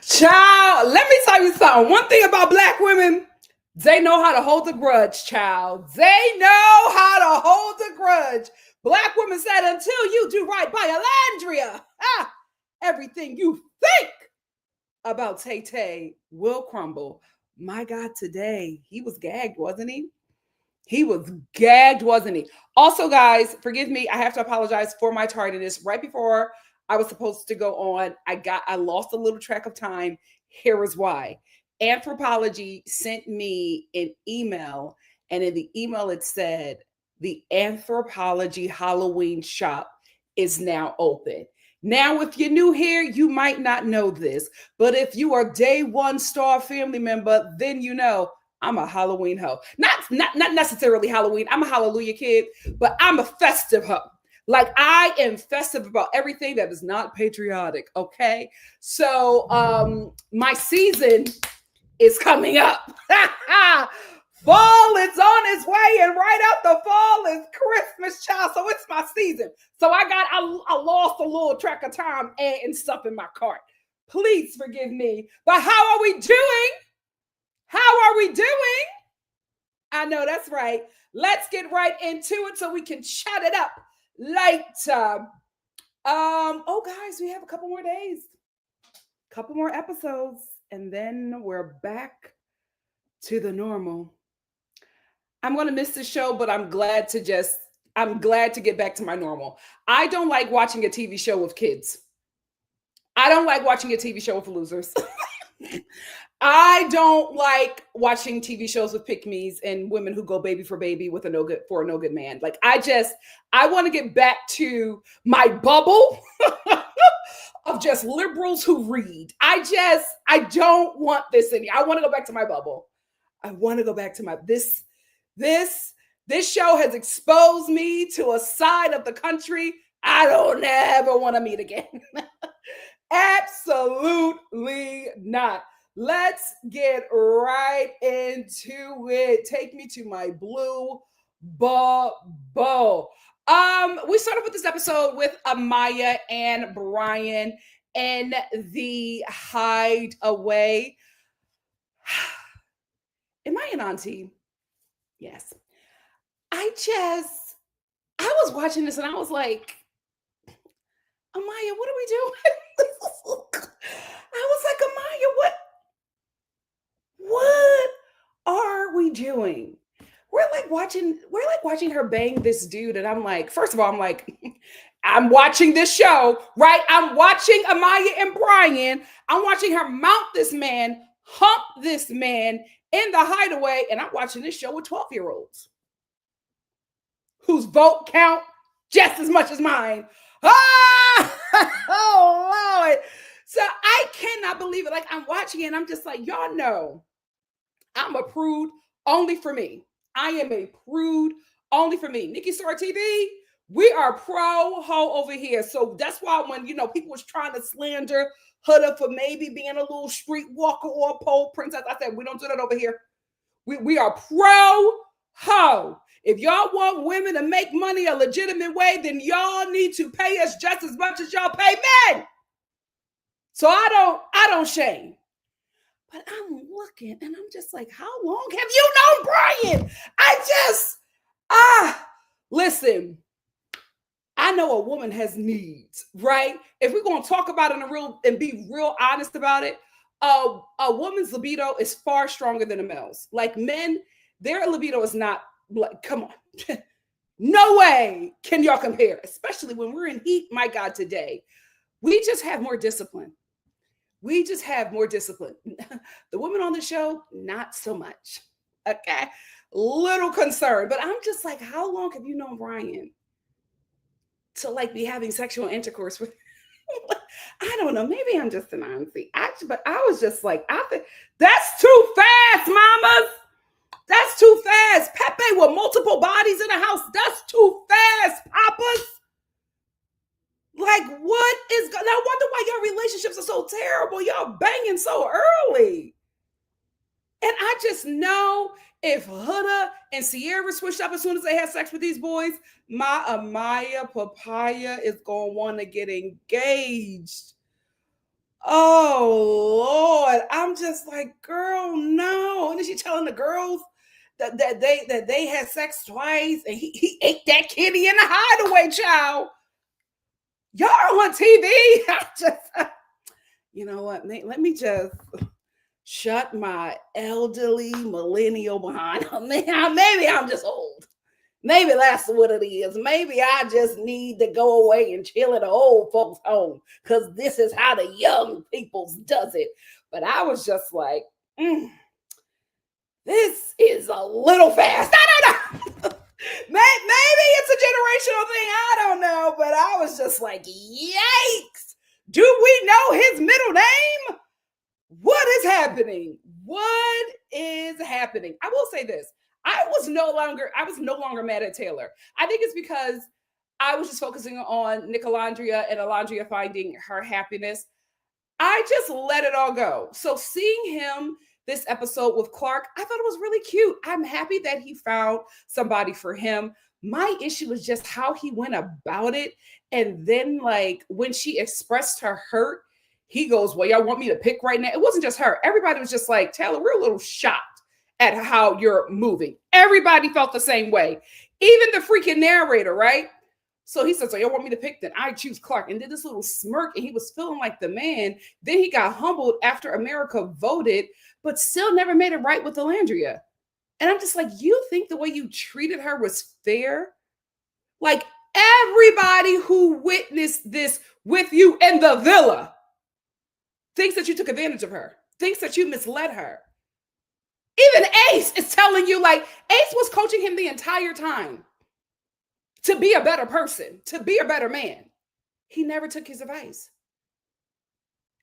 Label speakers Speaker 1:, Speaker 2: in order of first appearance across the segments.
Speaker 1: Child, let me tell you something. One thing about Black women, they know how to hold a grudge, child. They know how to hold a grudge. Black women said, until you do right by Alandria, everything you think about Taye will crumble. My God, today, he was gagged, wasn't he? He was gagged, wasn't he? Also, guys, forgive me. I have to apologize for my tardiness. Right before I was supposed to go on, I lost a little track of time. Here is why. Anthropologie sent me an email, and in the email it said the Anthropologie Halloween shop is now open. Now, if you're new here, you might not know this, but if you are day one Star family member, then you know I'm a Halloween hoe. Not necessarily Halloween. I'm a Hallelujah kid, but I'm a festive hoe. Like, I am festive about everything that is not patriotic, okay? So my season is coming up. Fall is on its way, and right after fall is Christmas, child. So it's my season. So I lost a little track of time and stuff in my cart. Please forgive me. But how are we doing? How are we doing? I know that's right. Let's get right into it so we can chat it up later. Oh, guys, we have a couple more days, couple more episodes, and then we're back to the normal. I'm going to miss the show, but I'm glad to get back to my normal. I don't like watching a TV show with kids. I don't like watching a TV show with losers. I don't like watching TV shows with pick-me's and women who go baby for baby with a no good man. Like, I want to get back to my bubble of just liberals who read. I don't want this anymore. I want to go back to my bubble. I want to go back to this show has exposed me to a side of the country I don't ever want to meet again. Absolutely not. Let's get right into it. Take me to my blue bubble. We started with this episode with Amaya and Brian and the hideaway. Am I an auntie? Yes. I was watching this and I was like, Amaya, what are we doing? I was like, Amaya, what are we doing? We're like watching her bang this dude. And I'm like, first of all, I'm like, I'm watching this show, right? I'm watching Amaya and Brian. I'm watching her mount this man, hump this man in the hideaway. And I'm watching this show with 12-year-olds whose vote count just as much as mine. Ah! Oh, Lord. So I cannot believe it. Like, I'm watching it and I'm just like, y'all know I'm a prude only for me. I am a prude only for me. NikkiStar TV, we are pro ho over here. So that's why when, people was trying to slander Huda for maybe being a little streetwalker or a pole princess, I said, we don't do that over here. We are pro ho. If y'all want women to make money a legitimate way, then y'all need to pay us just as much as y'all pay men. So I don't shame. But I'm looking and I'm just like, how long have you known Brian? Listen, I know a woman has needs, right? If we're going to talk about it and be real honest about it, a woman's libido is far stronger than a male's. Like men, their libido is not like, come on. No way can y'all compare, especially when we're in heat. My God, today, we just have more discipline. The women on the show, not so much. Okay. Little concerned, but I'm just like, how long have you known Brian to like be having sexual intercourse with? I don't know. Maybe I'm just an auntie. But I was just like, I think that's too fast, mamas. That's too fast. Pepe with multiple bodies in the house. That's too fast, papas. Like, what is going on? I wonder why your relationships are so terrible. Y'all banging so early. And I just know if Huda and Sierra switched up as soon as they had sex with these boys, my Amaya Papaya is going to want to get engaged. Oh, Lord. I'm just like, girl, no. And then she telling the girls that they had sex twice and he ate that kitty in the hideaway, child. Y'all on TV. You know what? Let me just shut my elderly millennial behind. Maybe I'm just old. Maybe that's what it is. Maybe I just need to go away and chill at an old folks' home because this is how the young people's does it. But I was just like, this is a little fast. No. Maybe it's a generational thing. I don't know. But I was just like, yikes. Do we know his middle name? What is happening? What is happening? I will say this. I was no longer mad at Taylor. I think it's because I was just focusing on Nicolandrea and Alandria finding her happiness. I just let it all go. So seeing him this episode with Clark, I thought it was really cute. I'm happy that he found somebody for him. My issue was just how he went about it. And then like when she expressed her hurt, he goes, well, y'all want me to pick right now? It wasn't just her. Everybody was just like, Taylor, we're a little shocked at how you're moving. Everybody felt the same way. Even the freaking narrator, right? So he says, so y'all want me to pick? Then I choose Clark. And did this little smirk and he was feeling like the man. Then he got humbled after America voted, but still never made it right with Alandria. And I'm just like, you think the way you treated her was fair? Like everybody who witnessed this with you in the villa thinks that you took advantage of her, thinks that you misled her. Even Ace is telling you, like, Ace was coaching him the entire time to be a better person, to be a better man. He never took his advice.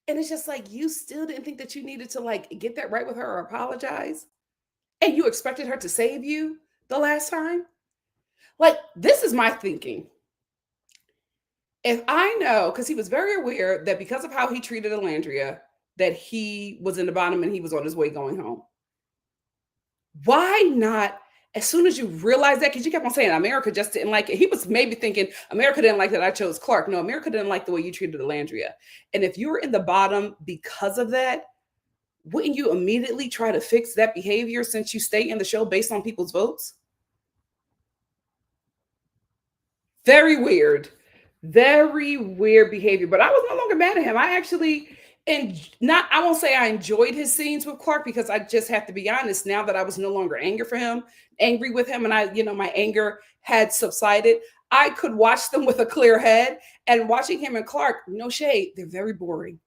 Speaker 1: And it's just like, you still didn't think that you needed to like get that right with her or apologize. And you expected her to save you the last time. Like, this is my thinking. If I know, because he was very aware that because of how he treated Alandria, that he was in the bottom and he was on his way going home. Why not? As soon as you realize that, because you kept on saying America just didn't like it. He was maybe thinking America didn't like that I chose Clark. No, America didn't like the way you treated Alandria. And if you were in the bottom because of that, wouldn't you immediately try to fix that behavior since you stay in the show based on people's votes? Very weird. Very weird behavior. But I was no longer mad at him. I actually, and not, I won't say I enjoyed his scenes with Clark, because I just have to be honest, now that I was no longer angry with him, and my anger had subsided, I could watch them with a clear head. And watching him and Clark, no shade, they're very boring.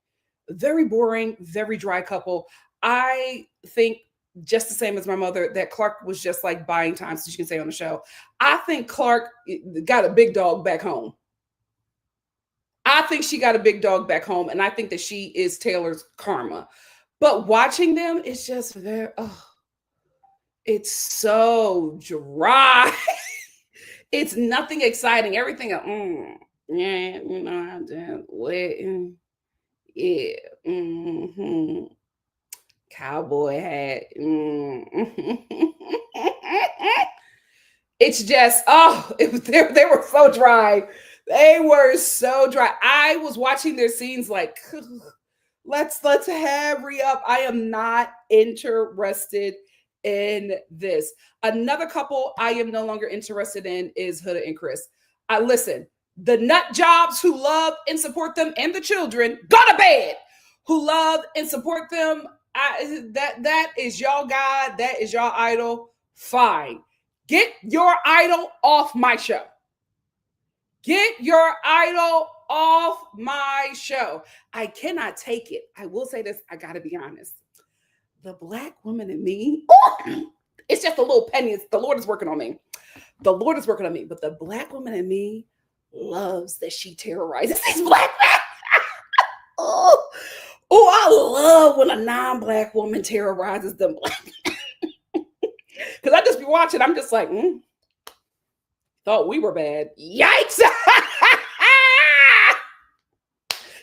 Speaker 1: Very boring, very dry couple. I think, just the same as my mother, that Clark was just like buying time so she can stay on the show. I think Clark got a big dog back home. I think she got a big dog back home, and I think that she is Taylor's karma. But watching them, it's just it's so dry. It's nothing exciting. Everything, yeah, I just waiting. Yeah. Cowboy hat. It's just, they were so dry. They were so dry. I was watching their scenes like, let's hurry up. I am not interested in this. Another couple I am no longer interested in is Huda and Chris. Listen, the nut jobs who love and support them, and the children, go to bed, who love and support them. That is y'all God. That is y'all idol. Fine. Get your idol off my show. Get your idol off my show. I cannot take it. I will say this. I got to be honest. The black woman in me, it's just a little penny. The Lord is working on me. The Lord is working on me. But the black woman in me loves that she terrorizes these black men. I love when a non-black woman terrorizes them black men. Because I just be watching. I'm just like, thought we were bad. Yikes.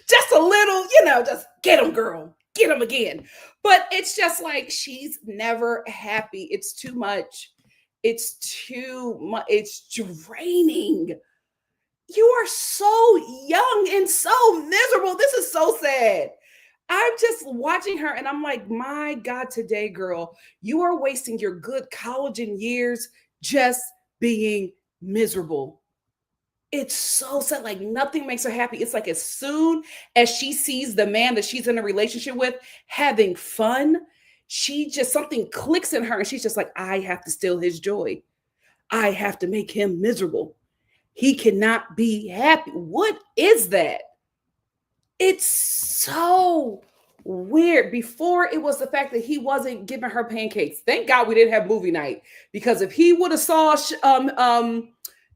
Speaker 1: Just a little, just get them, girl. Get them again. But it's just like, she's never happy. It's too much. It's too much. It's draining. You are so young and so miserable. This is so sad. I'm just watching her and I'm like, my God, today, girl, you are wasting your good collagen years just being miserable. It's so sad. Like, nothing makes her happy. It's like, as soon as she sees the man that she's in a relationship with having fun, something clicks in her and she's just like, I have to steal his joy. I have to make him miserable. He cannot be happy. What is that? It's so weird. Before, it was the fact that he wasn't giving her pancakes. Thank God we didn't have movie night, because if he would have saw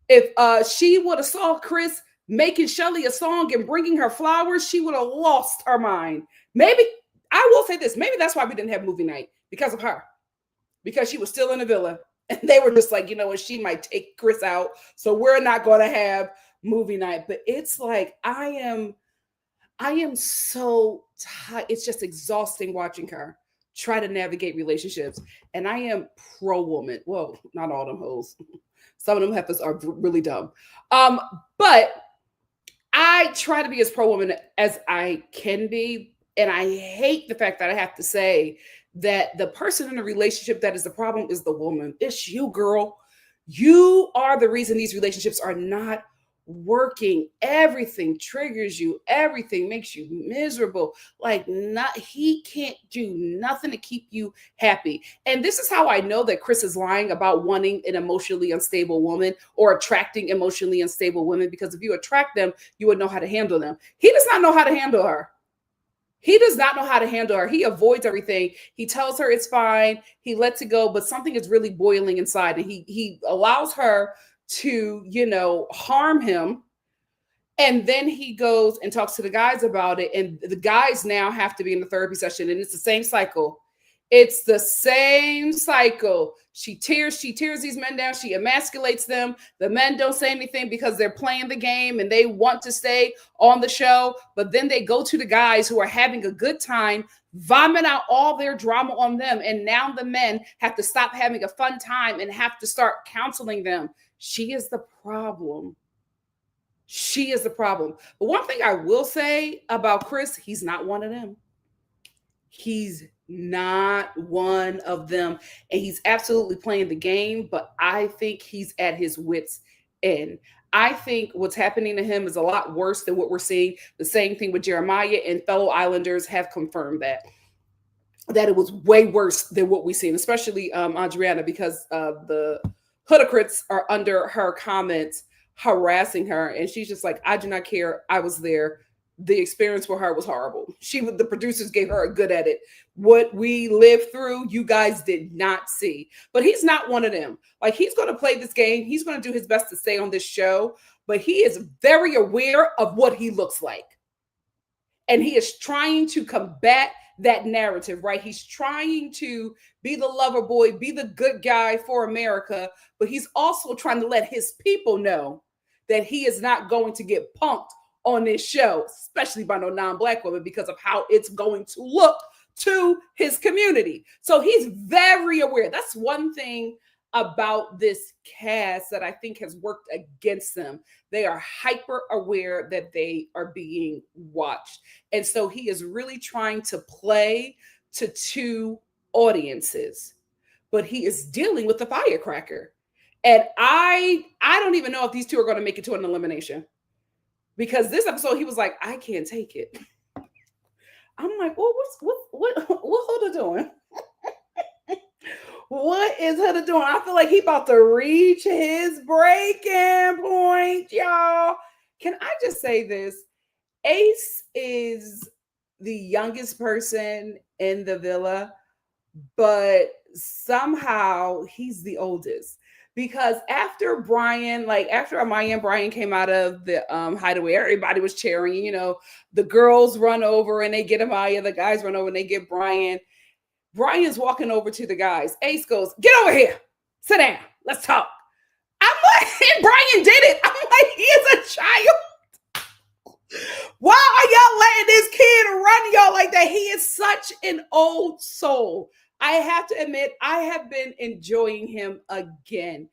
Speaker 1: if she would have saw Chris making Shelly a song and bringing her flowers, she would have lost her mind. Maybe, I will say this, maybe that's why we didn't have movie night, because of her, because she was still in the villa. And they were just like, she might take Chris out, so we're not going to have movie night. But it's like, I am so tired. It's just exhausting watching her try to navigate relationships. And I am pro-woman. Well, not all them hoes. Some of them heifers are really dumb. But I try to be as pro-woman as I can be. And I hate the fact that I have to say that the person in a relationship that is the problem is the woman. It's you, girl. You are the reason these relationships are not working. Everything triggers you. Everything makes you miserable. Like, he can't do nothing to keep you happy. And this is how I know that Chris is lying about wanting an emotionally unstable woman or attracting emotionally unstable women, because if you attract them, you would know how to handle them. He does not know how to handle her. He does not know how to handle her. He avoids everything. He tells her it's fine. He lets it go, but something is really boiling inside, and he allows her to, harm him. And then he goes and talks to the guys about it. And the guys now have to be in the therapy session. And it's the same cycle. It's the same cycle. She tears these men down. She emasculates them. The men don't say anything because they're playing the game and they want to stay on the show. But then they go to the guys who are having a good time, vomit out all their drama on them. And now the men have to stop having a fun time and have to start counseling them. She is the problem. She is the problem. But one thing I will say about Chris, he's not one of them. He's not one of them. And he's absolutely playing the game, but I think he's at his wits' end. I think what's happening to him is a lot worse than what we're seeing. The same thing with Jeremiah, and fellow Islanders have confirmed that it was way worse than what we've seen, especially Adriana, because the Hudacrits are under her comments harassing her. And she's just like, I do not care. I was there. The experience for her was horrible. The producers gave her a good edit. What we lived through, you guys did not see. But he's not one of them. Like, he's going to play this game. He's going to do his best to stay on this show. But he is very aware of what he looks like. And he is trying to combat that narrative, right? He's trying to be the lover boy, be the good guy for America. But he's also trying to let his people know that he is not going to get punked on this show, especially by no non-Black women, because of how it's going to look to his community. So he's very aware. That's one thing about this cast that I think has worked against them. They are hyper aware that they are being watched. And so he is really trying to play to two audiences, but he is dealing with the firecracker. And I don't even know if these two are going to make it to an elimination. Because this episode, he was like, I can't take it. I'm like, well, what Huda doing? What is Huda doing? I feel like he about to reach his breaking point, y'all. Can I just say this? Ace is the youngest person in the villa, but somehow he's the oldest. Because after Brian, like after Amaya and Brian came out of the hideaway, everybody was cheering. You know, the girls run over and they get Amaya. The guys run over and they get Brian. Brian's walking over to the guys. Ace goes, get over here. Sit down. Let's talk. I'm like, and Brian did it. I'm like, he is a child. Why are y'all letting this kid run y'all like that? He is such an old soul. I have to admit, I have been enjoying him again.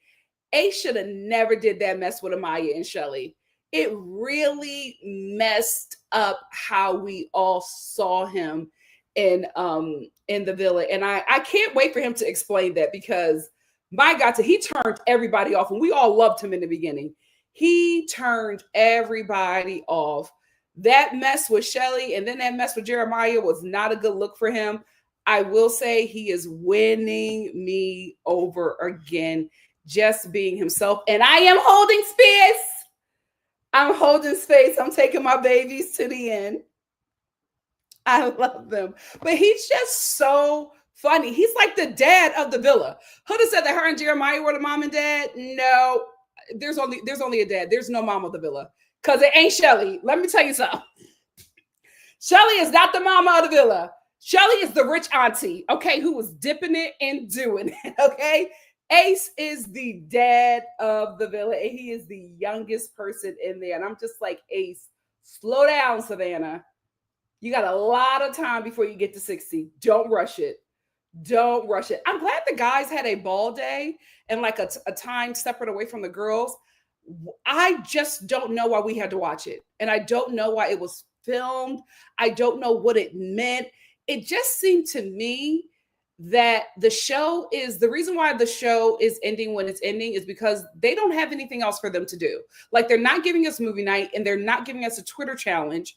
Speaker 1: Ace should have never did that mess with Amaya and Shelly. It really messed up how we all saw him in the villa. And I can't wait for him to explain that, because my God, he turned everybody off. And we all loved him in the beginning. He turned everybody off. That mess with Shelly and then that mess with Jeremiah was not a good look for him. I will say he is winning me over again, just being himself. And I am holding space. I'm holding space. I'm taking my babies to the end. I love them. But he's just so funny. He's like the dad of the villa. Huda said that her and Jeremiah were the mom and dad. No, there's only a dad. There's no mom of the villa, because it ain't Shelly. Let me tell you something. Shelly is not the mama of the villa. Shelly is the rich auntie, okay, who was dipping it and doing it, okay? Ace is the dad of the villa, and he is the youngest person in there. And I'm just like, Ace, slow down, Savannah. You got a lot of time before you get to 60. Don't rush it. Don't rush it. I'm glad the guys had a ball day and like a time separate away from the girls. I just don't know why we had to watch it. And I don't know why it was filmed. I don't know what it meant. It just seemed to me that the reason why the show is ending when it's ending is because they don't have anything else for them to do. Like, they're not giving us movie night and they're not giving us a Twitter challenge.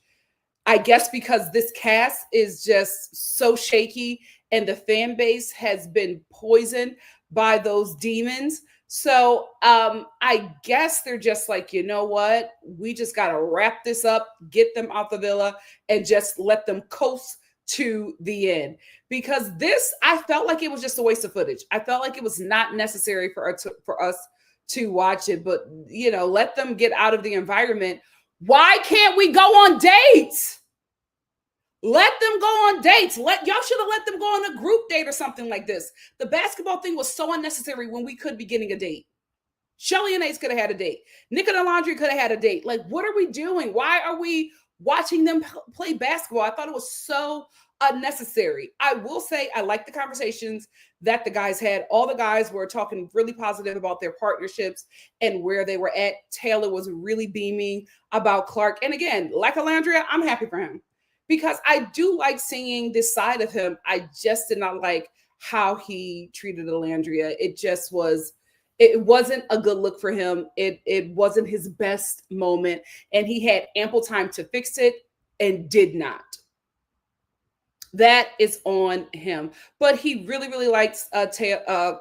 Speaker 1: I guess because this cast is just so shaky and the fan base has been poisoned by those demons. So I guess they're just like, you know what? We just got to wrap this up, get them out the villa, and just let them coast to the end. Because this, I felt like it was just a waste of footage. I felt like it was not necessary for us to watch it. But, you know, let them get out of the environment. Why can't we go on dates? Let them go on dates. Y'all should have let them go on a group date or something like this. The basketball thing was so unnecessary when we could be getting a date. Shelly and Ace could have had a date. Nick and Alandria could have had a date. Like, what are we doing? Why are we watching them play basketball? I thought it was so unnecessary. I will say I like the conversations that the guys had. All the guys were talking really positive about their partnerships and where they were at. Taylor was really beaming about Clark. And again, like Alandria, I'm happy for him because I do like seeing this side of him. I just did not like how he treated Alandria. It wasn't a good look for him. It wasn't his best moment, and he had ample time to fix it and did not. That is on him. But he really, really likes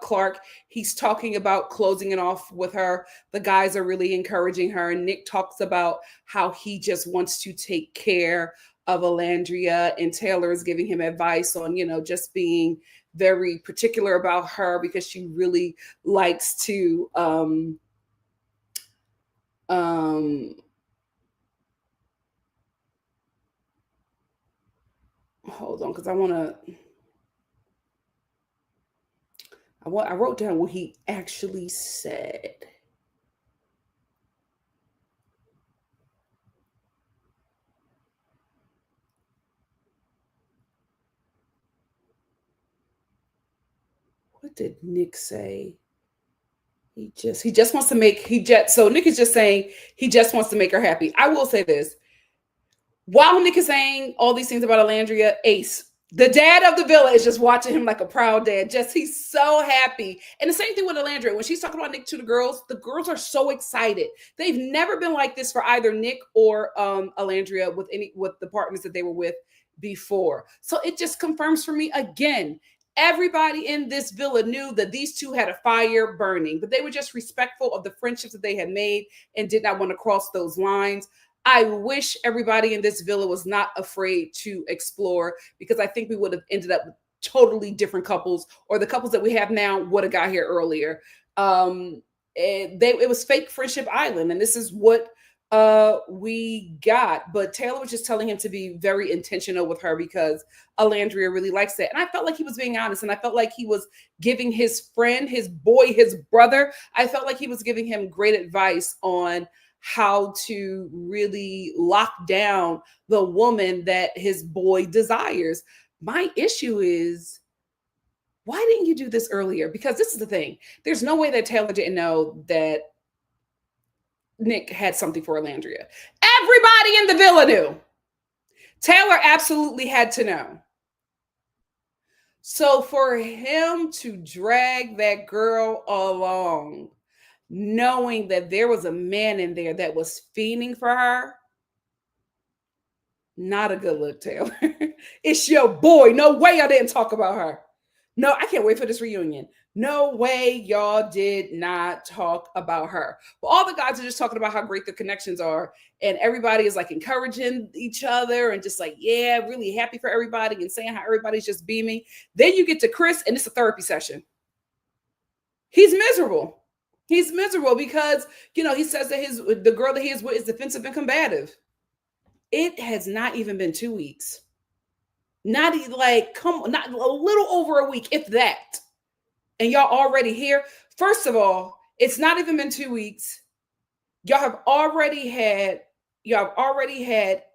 Speaker 1: Clark. He's talking about closing it off with her. The guys are really encouraging her. Nick talks about how he just wants to take care of Alandria, and Taylor is giving him advice on, just being very particular about her because she really likes to hold on, because I wrote down what he actually said. What did Nick say? He just wants to make so Nick is just saying he just wants to make her happy. I will say this. While Nick is saying all these things about Alandria, Ace, the dad of the villa, is just watching him like a proud dad. He's so happy. And the same thing with Alandria. When she's talking about Nick to the girls are so excited. They've never been like this for either Nick or Alandria with the partners that they were with before. So it just confirms for me again. Everybody in this villa knew that these two had a fire burning, but they were just respectful of the friendships that they had made and did not want to cross those lines. I wish everybody in this villa was not afraid to explore, because I think we would have ended up with totally different couples, or the couples that we have now would have got here earlier. It was fake Friendship Island, and this is what we got. But Taylor was just telling him to be very intentional with her because Alandria really likes that. And I felt like he was being honest, and I felt like he was giving his friend, his boy, his brother, I felt like he was giving him great advice on how to really lock down the woman that his boy desires. My issue is, why didn't you do this earlier? Because this is the thing. There's no way that Taylor didn't know that Nick had something for Alandria. Everybody in the villa knew. Taylor absolutely had to know. So for him to drag that girl along, knowing that there was a man in there that was fiending for her, not a good look, Taylor. It's your boy. No way I didn't talk about her. No, I can't wait for this reunion. No way y'all did not talk about her. But all the guys are just talking about how great the connections are. And everybody is like encouraging each other and just like, yeah, really happy for everybody and saying how everybody's just beaming. Then you get to Chris and it's a therapy session. He's miserable. He's miserable because, he says that the girl that he is with is defensive and combative. It has not even been 2 weeks. Not a little over a week, if that. And y'all already here. First of all, it's not even been 2 weeks. Y'all have already had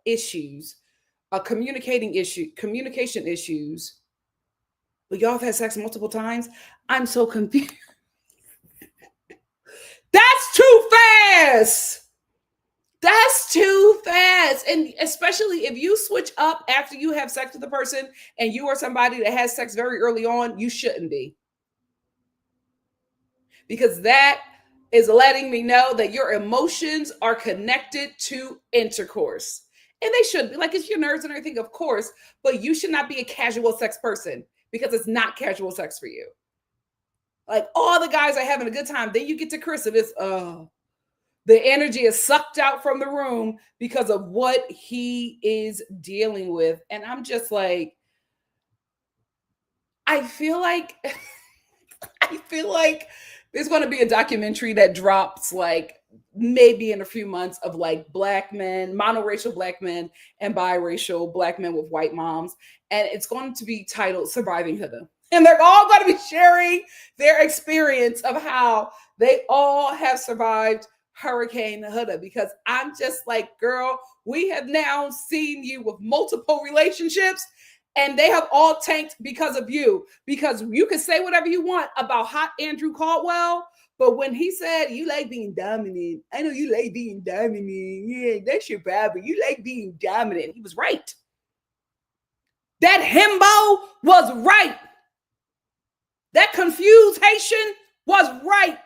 Speaker 1: issues, communication issues. But y'all have had sex multiple times. I'm so confused. That's too fast. That's too fast. And especially if you switch up after you have sex with the person and you are somebody that has sex very early on, you shouldn't be. Because that is letting me know that your emotions are connected to intercourse. And they should be. Like, it's your nerves and everything, of course, but you should not be a casual sex person because it's not casual sex for you. Like, all the guys are having a good time. Then you get to Chris and it's, the energy is sucked out from the room because of what he is dealing with. And I'm just like, I feel like there's going to be a documentary that drops like maybe in a few months of like black men, monoracial black men, and biracial black men with white moms. And it's going to be titled Surviving Huda. And they're all going to be sharing their experience of how they all have survived Hurricane Huda. Because I'm just like, girl, we have now seen you with multiple relationships, and they have all tanked because of you. Because you can say whatever you want about hot Andrew Caldwell, but when he said, you like being dominant, I know you like being dominant. Yeah, that's your bad, but you like being dominant. He was right. That himbo was right. That confused Haitian was right.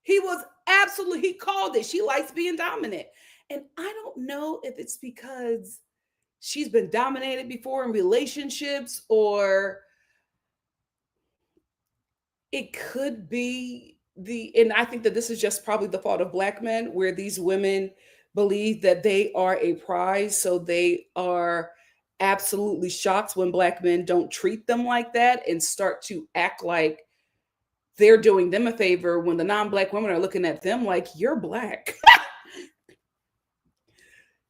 Speaker 1: He was absolutely, he called it. She likes being dominant. And I don't know if it's because she's been dominated before in relationships, or it could be and I think that this is just probably the fault of black men, where these women believe that they are a prize. So they are absolutely shocked when black men don't treat them like that and start to act like they're doing them a favor, when the non-black women are looking at them like, you're black.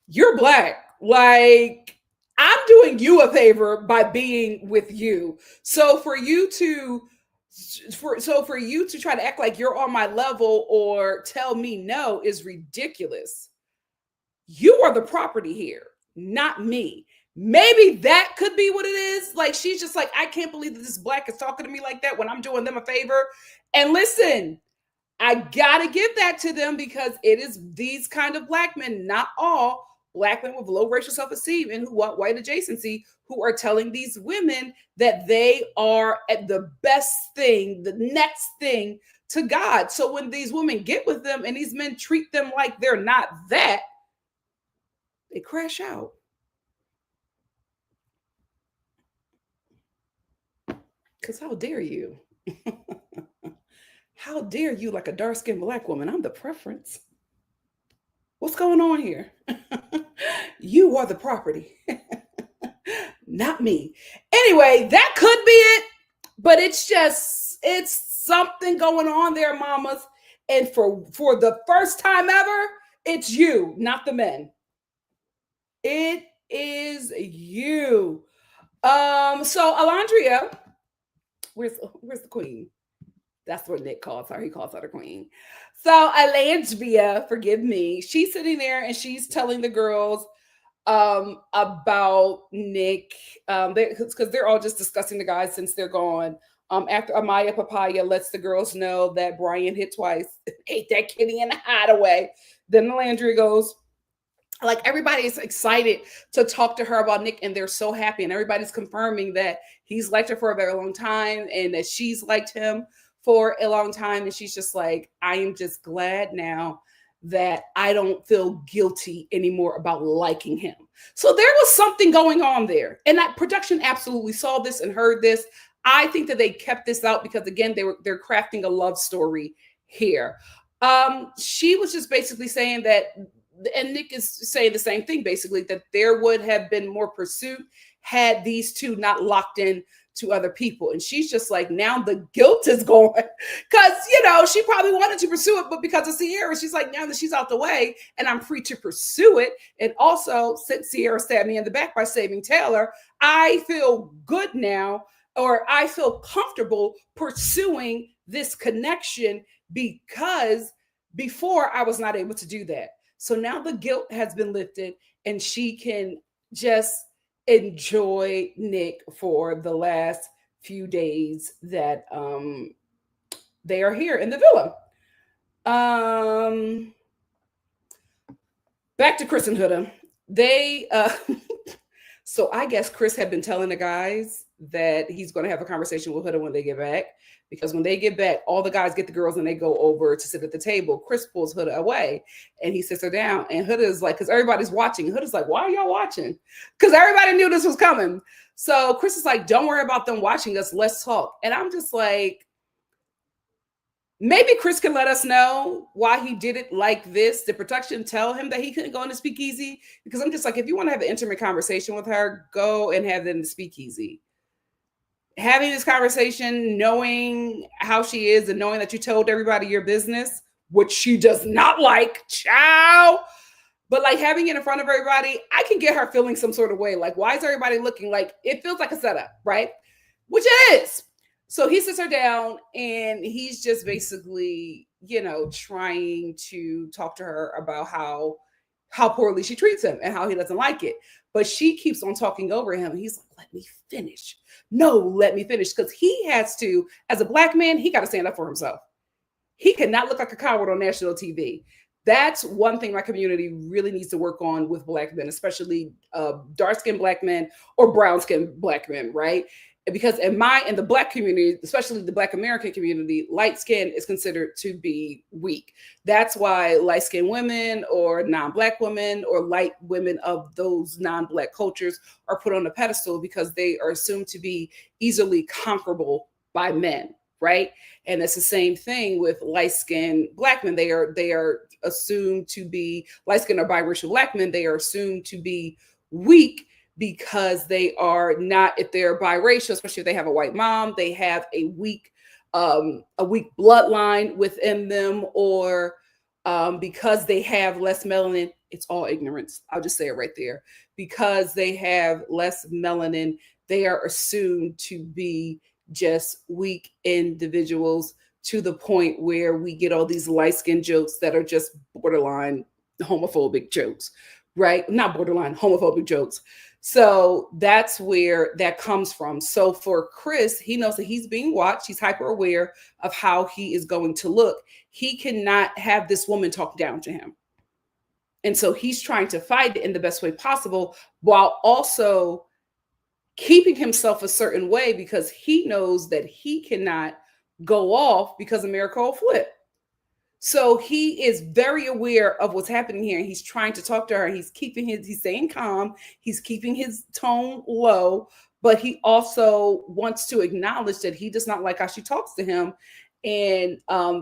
Speaker 1: You're black. Like, I'm doing you a favor by being with you. So for you to try to act like you're on my level or tell me no is ridiculous. You are the property here, not me. Maybe that could be what it is. Like, she's just like, I can't believe that this black is talking to me like that when I'm doing them a favor. And listen, I gotta give that to them, because it is these kind of black men, not all black men with low racial self-esteem and who want white adjacency, who are telling these women that they are at the best thing, the next thing to God. So when these women get with them and these men treat them like they're not that, they crash out. Because how dare you? How dare you, like a dark-skinned black woman? I'm the preference. What's going on here? You are the property, not me. Anyway, that could be it, but it's something going on there, mamas. And for the first time ever, it's you, not the men. It is you. So Alandria, where's the queen? That's what Nick calls her. He calls her the queen. So Alandria, forgive me, she's sitting there and she's telling the girls about Nick, because they're all just discussing the guys since they're gone. After Amaya Papaya lets the girls know that Brian hit twice, ate that kitty in the hideaway, then Alandria goes, like, everybody is excited to talk to her about Nick, and they're so happy, and everybody's confirming that he's liked her for a very long time and that she's liked him for a long time. And she's just like, I am just glad now that I don't feel guilty anymore about liking him. So there was something going on there, and that production absolutely saw this and heard this. I think that they kept this out because, again, they're crafting a love story here. She was just basically saying that, and Nick is saying the same thing, basically, that there would have been more pursuit had these two not locked in to other people. And she's just like, now the guilt is gone, because she probably wanted to pursue it, but because of Sierra, she's like, now that she's out the way and I'm free to pursue it. And also, since Sierra stabbed me in the back by saving Taylor, I feel good now, or I feel comfortable pursuing this connection, because before I was not able to do that. So now the guilt has been lifted and she can just enjoy Nick for the last few days that they are here in the villa. Back to Chris and Huda. They so I guess Chris had been telling the guys that he's going to have a conversation with Huda when they get back, because when they get back, all the guys get the girls and they go over to sit at the table. Chris pulls Huda away and he sits her down, and Huda is like, because everybody's watching, Huda's like, why are y'all watching? Because everybody knew this was coming. So Chris is like, don't worry about them watching us, let's talk. And I'm just like, maybe Chris can let us know why he did it like this. Did production tell him that he couldn't go in the speakeasy? Because I'm just like, if you want to have an intimate conversation with her, go and have it in the speakeasy. Having this conversation, knowing how she is and knowing that you told everybody your business which she does not like. Ciao. But like having it in front of everybody, I can get her feeling some sort of way. Like, why is everybody looking? Like, it feels like a setup, right? Which it is. So he sits her down and he's just basically, trying to talk to her about how poorly she treats him and how he doesn't like it. But she keeps on talking over him. He's like, let me finish. No, let me finish. Because he has to, as a Black man, he got to stand up for himself. He cannot look like a coward on national TV. That's one thing my community really needs to work on with Black men, especially dark-skinned Black men or brown-skinned Black men, right? Because in the Black community, especially the Black American community, light skin is considered to be weak. That's why light-skinned women or non-Black women or light women of those non-Black cultures are put on a pedestal, because they are assumed to be easily conquerable by men, right? And it's the same thing with light-skinned Black men. They are assumed to be light-skinned or biracial Black men. They are assumed to be weak because they are not, if they're biracial, especially if they have a white mom, they have a weak bloodline within them, or because they have less melanin. It's all ignorance. I'll just say it right there. Because they have less melanin, they are assumed to be just weak individuals, to the point where we get all these light-skinned jokes that are just borderline homophobic jokes, right? Not borderline, homophobic jokes. So that's where that comes from. So for Chris, he knows that he's being watched. He's hyper aware of how he is going to look. He cannot have this woman talk down to him. And so he's trying to fight it in the best way possible, while also keeping himself a certain way, because he knows that he cannot go off, because America will flip. So he is very aware of what's happening here. And he's trying to talk to her. He's staying calm. He's keeping his tone low, but he also wants to acknowledge that he does not like how she talks to him. And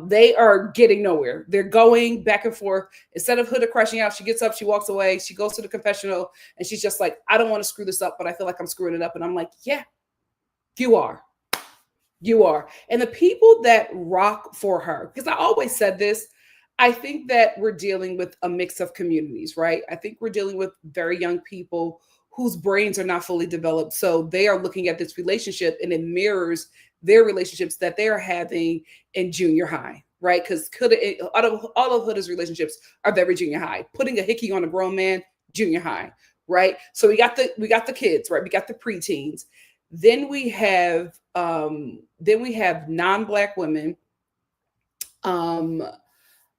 Speaker 1: they are getting nowhere. They're going back and forth. Instead of Huda crashing out, she gets up, she walks away, she goes to the confessional, and she's just like, I don't want to screw this up, but I feel like I'm screwing it up. And I'm like, yeah, you are. You are. And the people that rock for her, because I always said this, I think that we're dealing with a mix of communities, right? I think we're dealing with very young people whose brains are not fully developed. So they are looking at this relationship and it mirrors their relationships that they're having in junior high, right? Because all of Huda's relationships are very junior high. Putting a hickey on a grown man, junior high, right? So we got the kids, right? We got the preteens. Then we have non-Black women, and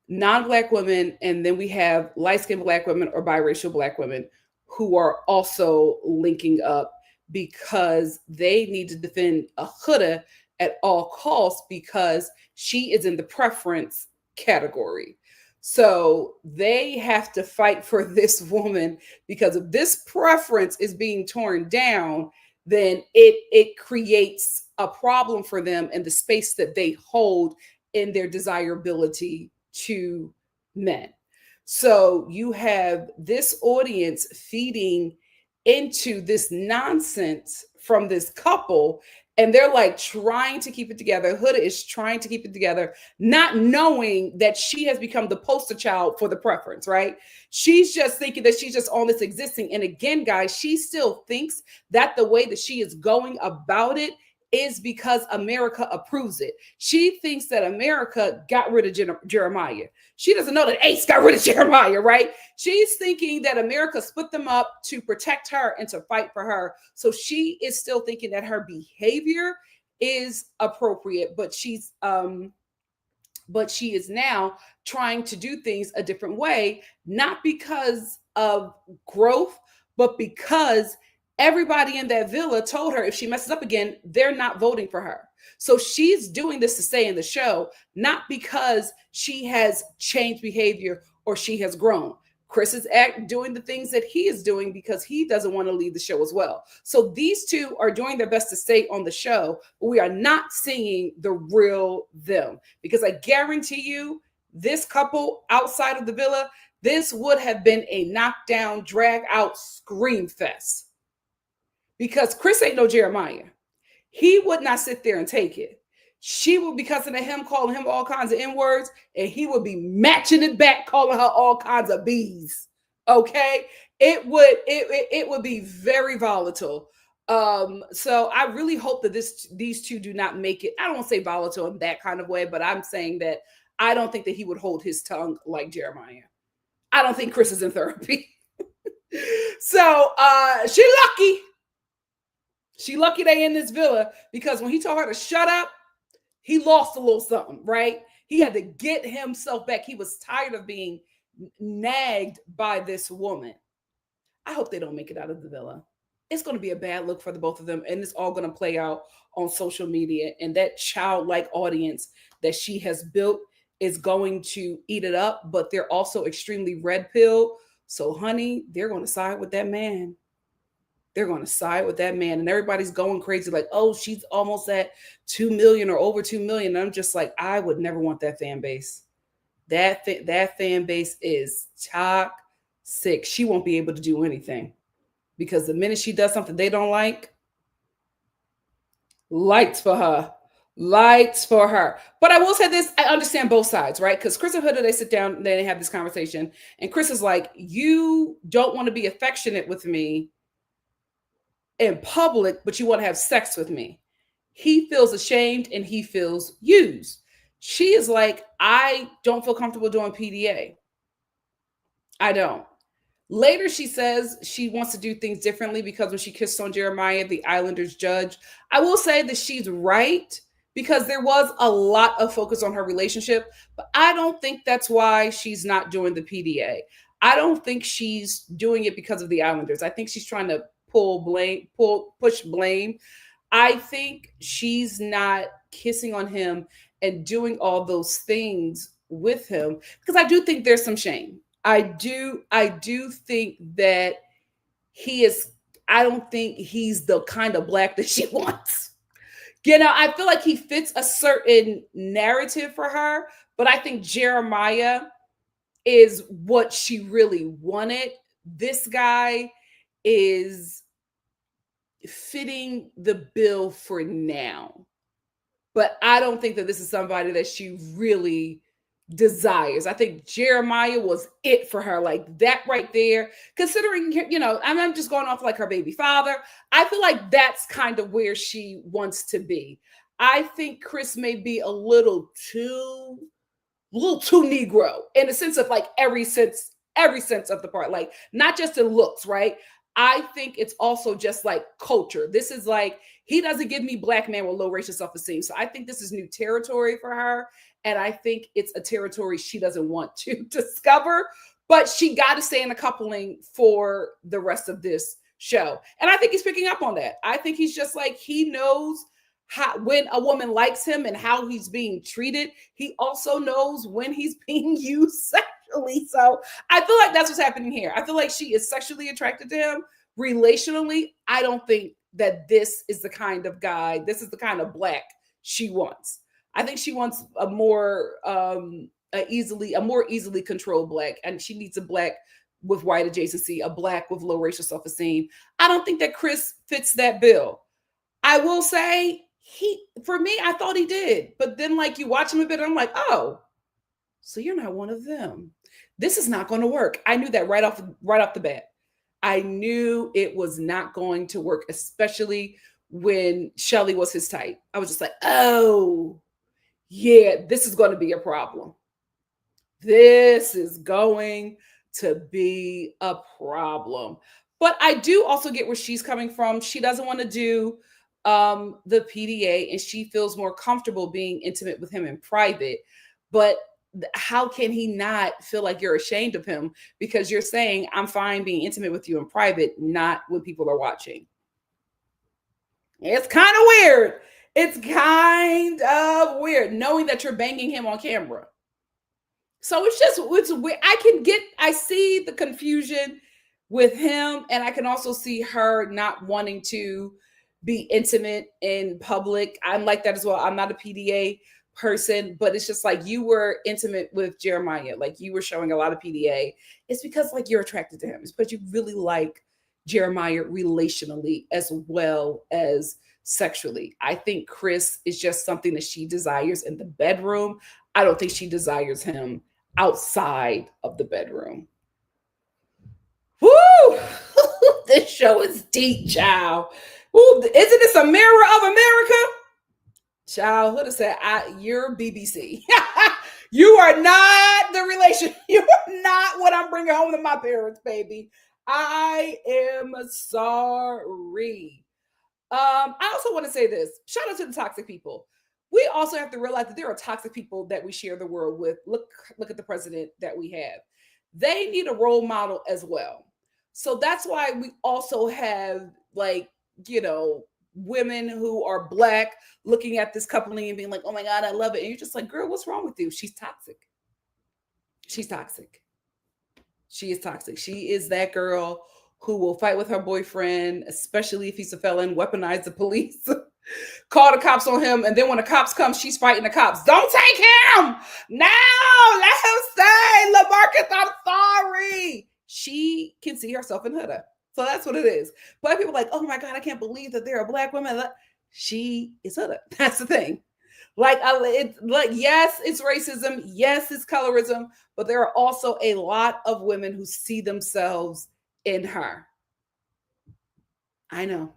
Speaker 1: then we have light-skinned Black women or biracial Black women who are also linking up, because they need to defend a Huda at all costs, because she is in the preference category. So they have to fight for this woman, because if this preference is being torn down, then it creates a problem for them in the space that they hold in their desirability to men. So you have this audience feeding into this nonsense from this couple, and they're like trying to keep it together. Huda is trying to keep it together, not knowing that she has become the poster child for the preference, right? She's just thinking that she's just on this existing. And again, guys, she still thinks that the way that she is going about it is because America approves it. She thinks that America got rid of Jeremiah. She doesn't know that Ace got rid of Jeremiah, right? She's thinking that America split them up to protect her and to fight for her. So she is still thinking that her behavior is appropriate, but she is now trying to do things a different way, not because of growth, but because everybody in that villa told her if she messes up again, they're not voting for her. So she's doing this to stay in the show, not because she has changed behavior or she has grown. Chris is doing the things that he is doing because he doesn't want to leave the show as well. So these two are doing their best to stay on the show, but we are not seeing the real them. Because I guarantee you, this couple outside of the villa, this would have been a knockdown, drag out scream fest. Because Chris ain't no Jeremiah. He would not sit there and take it. she will be cussing at him, calling him all kinds of N-words, and he would be matching it back, calling her all kinds of B's. Okay, it would be very volatile. So I really hope that these two do not make it. I don't want to say volatile in that kind of way, but I'm saying that I don't think that he would hold his tongue like Jeremiah. I don't think Chris is in therapy. So she lucky. She lucky they in this villa, because when he told her to shut up, he lost a little something, right? He had to get himself back. He was tired of being nagged by this woman. I hope they don't make it out of the villa. It's going to be a bad look for the both of them, and it's all going to play out on social media. And that childlike audience that she has built is going to eat it up, but they're also extremely red pill. So, honey, they're going to side with that man. They're going to side with that man, and everybody's going crazy like, oh, she's almost at 2 million or over 2 million. And I'm just like, I would never want that fan base. That fan base is toxic. She won't be able to do anything, because the minute she does something they don't like, lights for her. Lights for her. But I will say this, I understand both sides, right? Because Chris and Huda, they sit down and they have this conversation, and Chris is like, you don't want to be affectionate with me in public, but you want to have sex with me. He feels ashamed and he feels used. She is like, I don't feel comfortable doing PDA. I don't. Later, she says she wants to do things differently because when she kissed on Jeremiah, the Islanders judge. I will say that she's right, because there was a lot of focus on her relationship, but I don't think that's why she's not doing the PDA. I don't think she's doing it because of the Islanders. I think she's trying to push blame. I think she's not kissing on him and doing all those things with him because I do think there's some shame. I do think that he is, I don't think he's the kind of black that she wants. You know, I feel like he fits a certain narrative for her, but I think Jeremiah is what she really wanted. This guy is fitting the bill for now. But I don't think that this is somebody that she really desires. I think Jeremiah was it for her, like that right there. Considering, you know, I'm just going off like her baby father. I feel like that's kind of where she wants to be. I think Chris may be a little too Negro in the sense of like every sense of the part, like not just in looks, right? I think it's also just like culture. This is like, he doesn't give me black man with low racial self-esteem. So I think this is new territory for her. And I think it's a territory she doesn't want to discover, but she got to stay in a coupling for the rest of this show. And I think he's picking up on that. I think he's just like, he knows how, when a woman likes him and how he's being treated. He also knows when he's being used sexually. So I feel like that's what's happening here. I feel like she is sexually attracted to him. Relationally, I don't think that this is the kind of guy, this is the kind of black she wants. I think she wants a more easily controlled black, and she needs a black with white adjacency, a black with low racial self-esteem. I don't think that Chris fits that bill. I will say for me, I thought he did, but then like you watch him a bit, I'm like, oh, so you're not one of them. This is not going to work. I knew that right off the bat. I knew it was not going to work, especially when Shelly was his type. I was just like, oh, yeah, this is going to be a problem. This is going to be a problem. But I do also get where she's coming from. She doesn't want to do the PDA, and she feels more comfortable being intimate with him in private. But how can he not feel like you're ashamed of him because you're saying, I'm fine being intimate with you in private, not when people are watching? It's kind of weird. It's kind of weird knowing that you're banging him on camera. So it's weird. I see the confusion with him, and I can also see her not wanting to be intimate in public. I'm like that as well. I'm not a PDA person, but it's just like you were intimate with Jeremiah, like you were showing a lot of PDA. It's because like you're attracted to him. It's because you really like Jeremiah relationally as well as sexually. I think Chris is just something that she desires in the bedroom. I don't think she desires him outside of the bedroom. Woo! This show is deep, child. Ooh, isn't this a mirror of America? Child, Huda said, you're BBC. You are not the relation. You are not what I'm bringing home to my parents, baby. I am sorry. I also want to say this. Shout out to the toxic people. We also have to realize that there are toxic people that we share the world with. Look at the president that we have. They need a role model as well. So that's why we also have, like, women who are Black looking at this coupling and being like, oh my God, I love it. And you're just like, girl, what's wrong with you? She's toxic. She's toxic. She is toxic. She is that girl who will fight with her boyfriend, especially if he's a felon, weaponize the police, call the cops on him. And then when the cops come, she's fighting the cops. Don't take him. No, let him stay. LaMarcus, I'm sorry. She can see herself in Huda. So that's what it is. But people are like, oh my God, I can't believe that there are Black women. She is Huda. That's the thing. Yes, it's racism. Yes, it's colorism. But there are also a lot of women who see themselves in her. I know.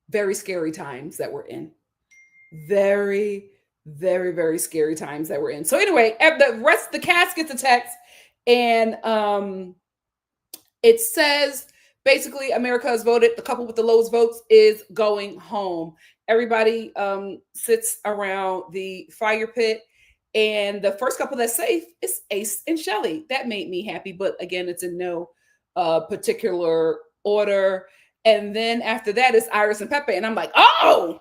Speaker 1: Very scary times that we're in. Very, very, very scary times that we're in. So anyway, the cast gets a text, and it says basically America has voted. The couple with the lowest votes is going home. Everybody sits around the fire pit, and the first couple that's safe is Ace and Shelly. That made me happy, but again, it's in no particular order. And then after that is Iris and Pepe, and I'm like, oh,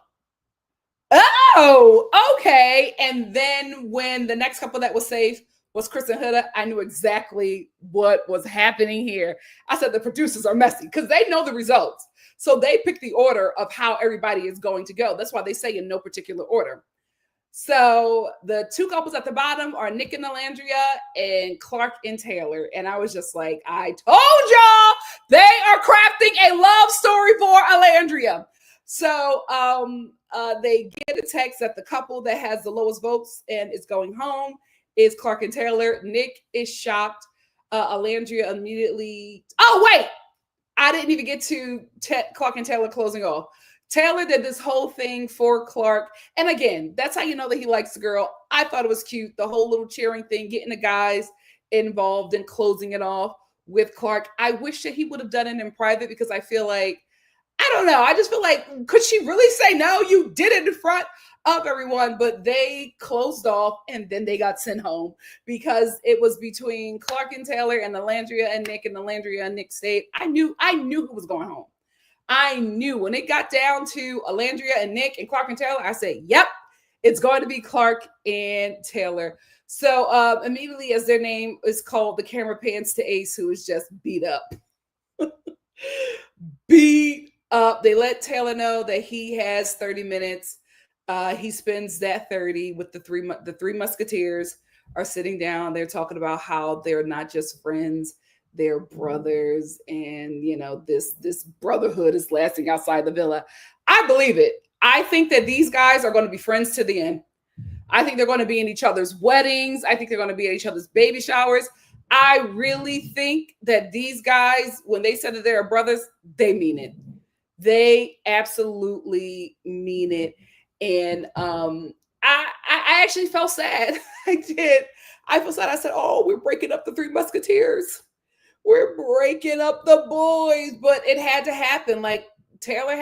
Speaker 1: okay. And then when the next couple that was safe was Chris and Huda, I knew exactly what was happening here. I said the producers are messy because they know the results. So they pick the order of how everybody is going to go. That's why they say in no particular order. So the two couples at the bottom are Nick and Alandria and Clark and Taylor. And I was just like, I told y'all they are crafting a love story for Alandria. So they get a text that the couple that has the lowest votes and is going home is Clark and Taylor. Nick is shocked. Alandria immediately. Oh, wait. I didn't even get to Clark and Taylor closing off. Taylor did this whole thing for Clark. And again, that's how you know that he likes the girl. I thought it was cute. The whole little cheering thing, getting the guys involved and closing it off with Clark. I wish that he would have done it in private because I feel like, I don't know. I just feel like, could she really say no? You did it in front of everyone, but they closed off and then they got sent home because it was between Clark and Taylor and Alandria and Alandria and Nick stayed. I knew who was going home. I knew when it got down to Alandria and Nick and Clark and Taylor, I said, yep, it's going to be Clark and Taylor. So immediately as their name is called, the camera pans to Ace, who is just beat up. Beat up. They let Taylor know that he has 30 minutes. He spends that 30 with the three musketeers are sitting down. They're talking about how they're not just friends, they're brothers, and this brotherhood is lasting outside the villa. I believe it. I think that these guys are going to be friends to the end. I think they're going to be in each other's weddings. I think they're going to be at each other's baby showers. I really think that these guys, when they said that they're brothers, they mean it. They absolutely mean it. And I actually felt sad. I did. I felt sad. I said, oh, we're breaking up the Three Musketeers. We're breaking up the boys. But it had to happen. Like Taylor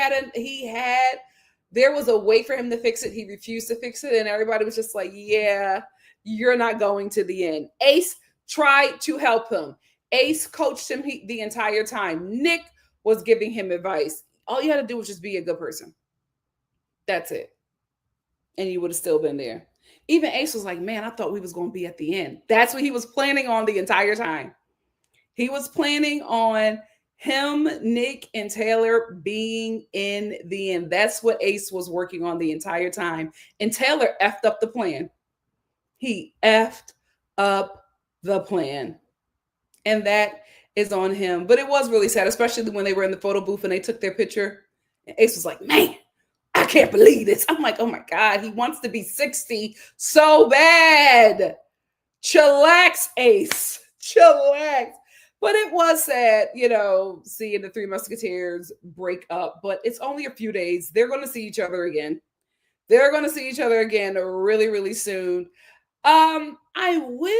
Speaker 1: there was a way for him to fix it. He refused to fix it. And everybody was just like, yeah, you're not going to the end. Ace tried to help him. Ace coached him the entire time. Nick was giving him advice. All you had to do was just be a good person. That's it. And you would have still been there. Even Ace was like, man, I thought we was going to be at the end. That's what he was planning on the entire time. He was planning on him, Nick, and Taylor being in the end. That's what Ace was working on the entire time. And Taylor effed up the plan. He effed up the plan. And that is on him. But it was really sad, especially when they were in the photo booth and they took their picture. And Ace was like, man, I can't believe this. I'm like, oh my God, he wants to be 60 so bad. Chillax, Ace. Chillax. But it was sad, seeing the Three Musketeers break up. But it's only a few days. They're going to see each other again. They're going to see each other again really, really soon. I will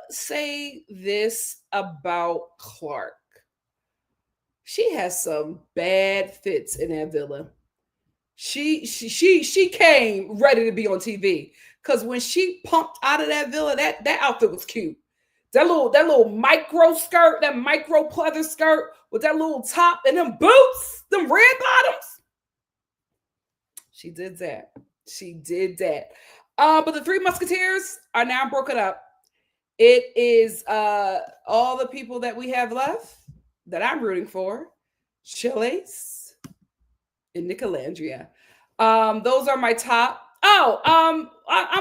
Speaker 1: say this about Clark. She has some bad fits in that villa. She came ready to be on TV. Because when she pumped out of that villa, that outfit was cute. That little micro skirt, that micro pleather skirt with that little top and them boots, them red bottoms. She did that. She did that. But the Three Musketeers are now broken up. It is all the people that we have left that I'm rooting for. Chillace and Nicolandrea. Those are my top. I'm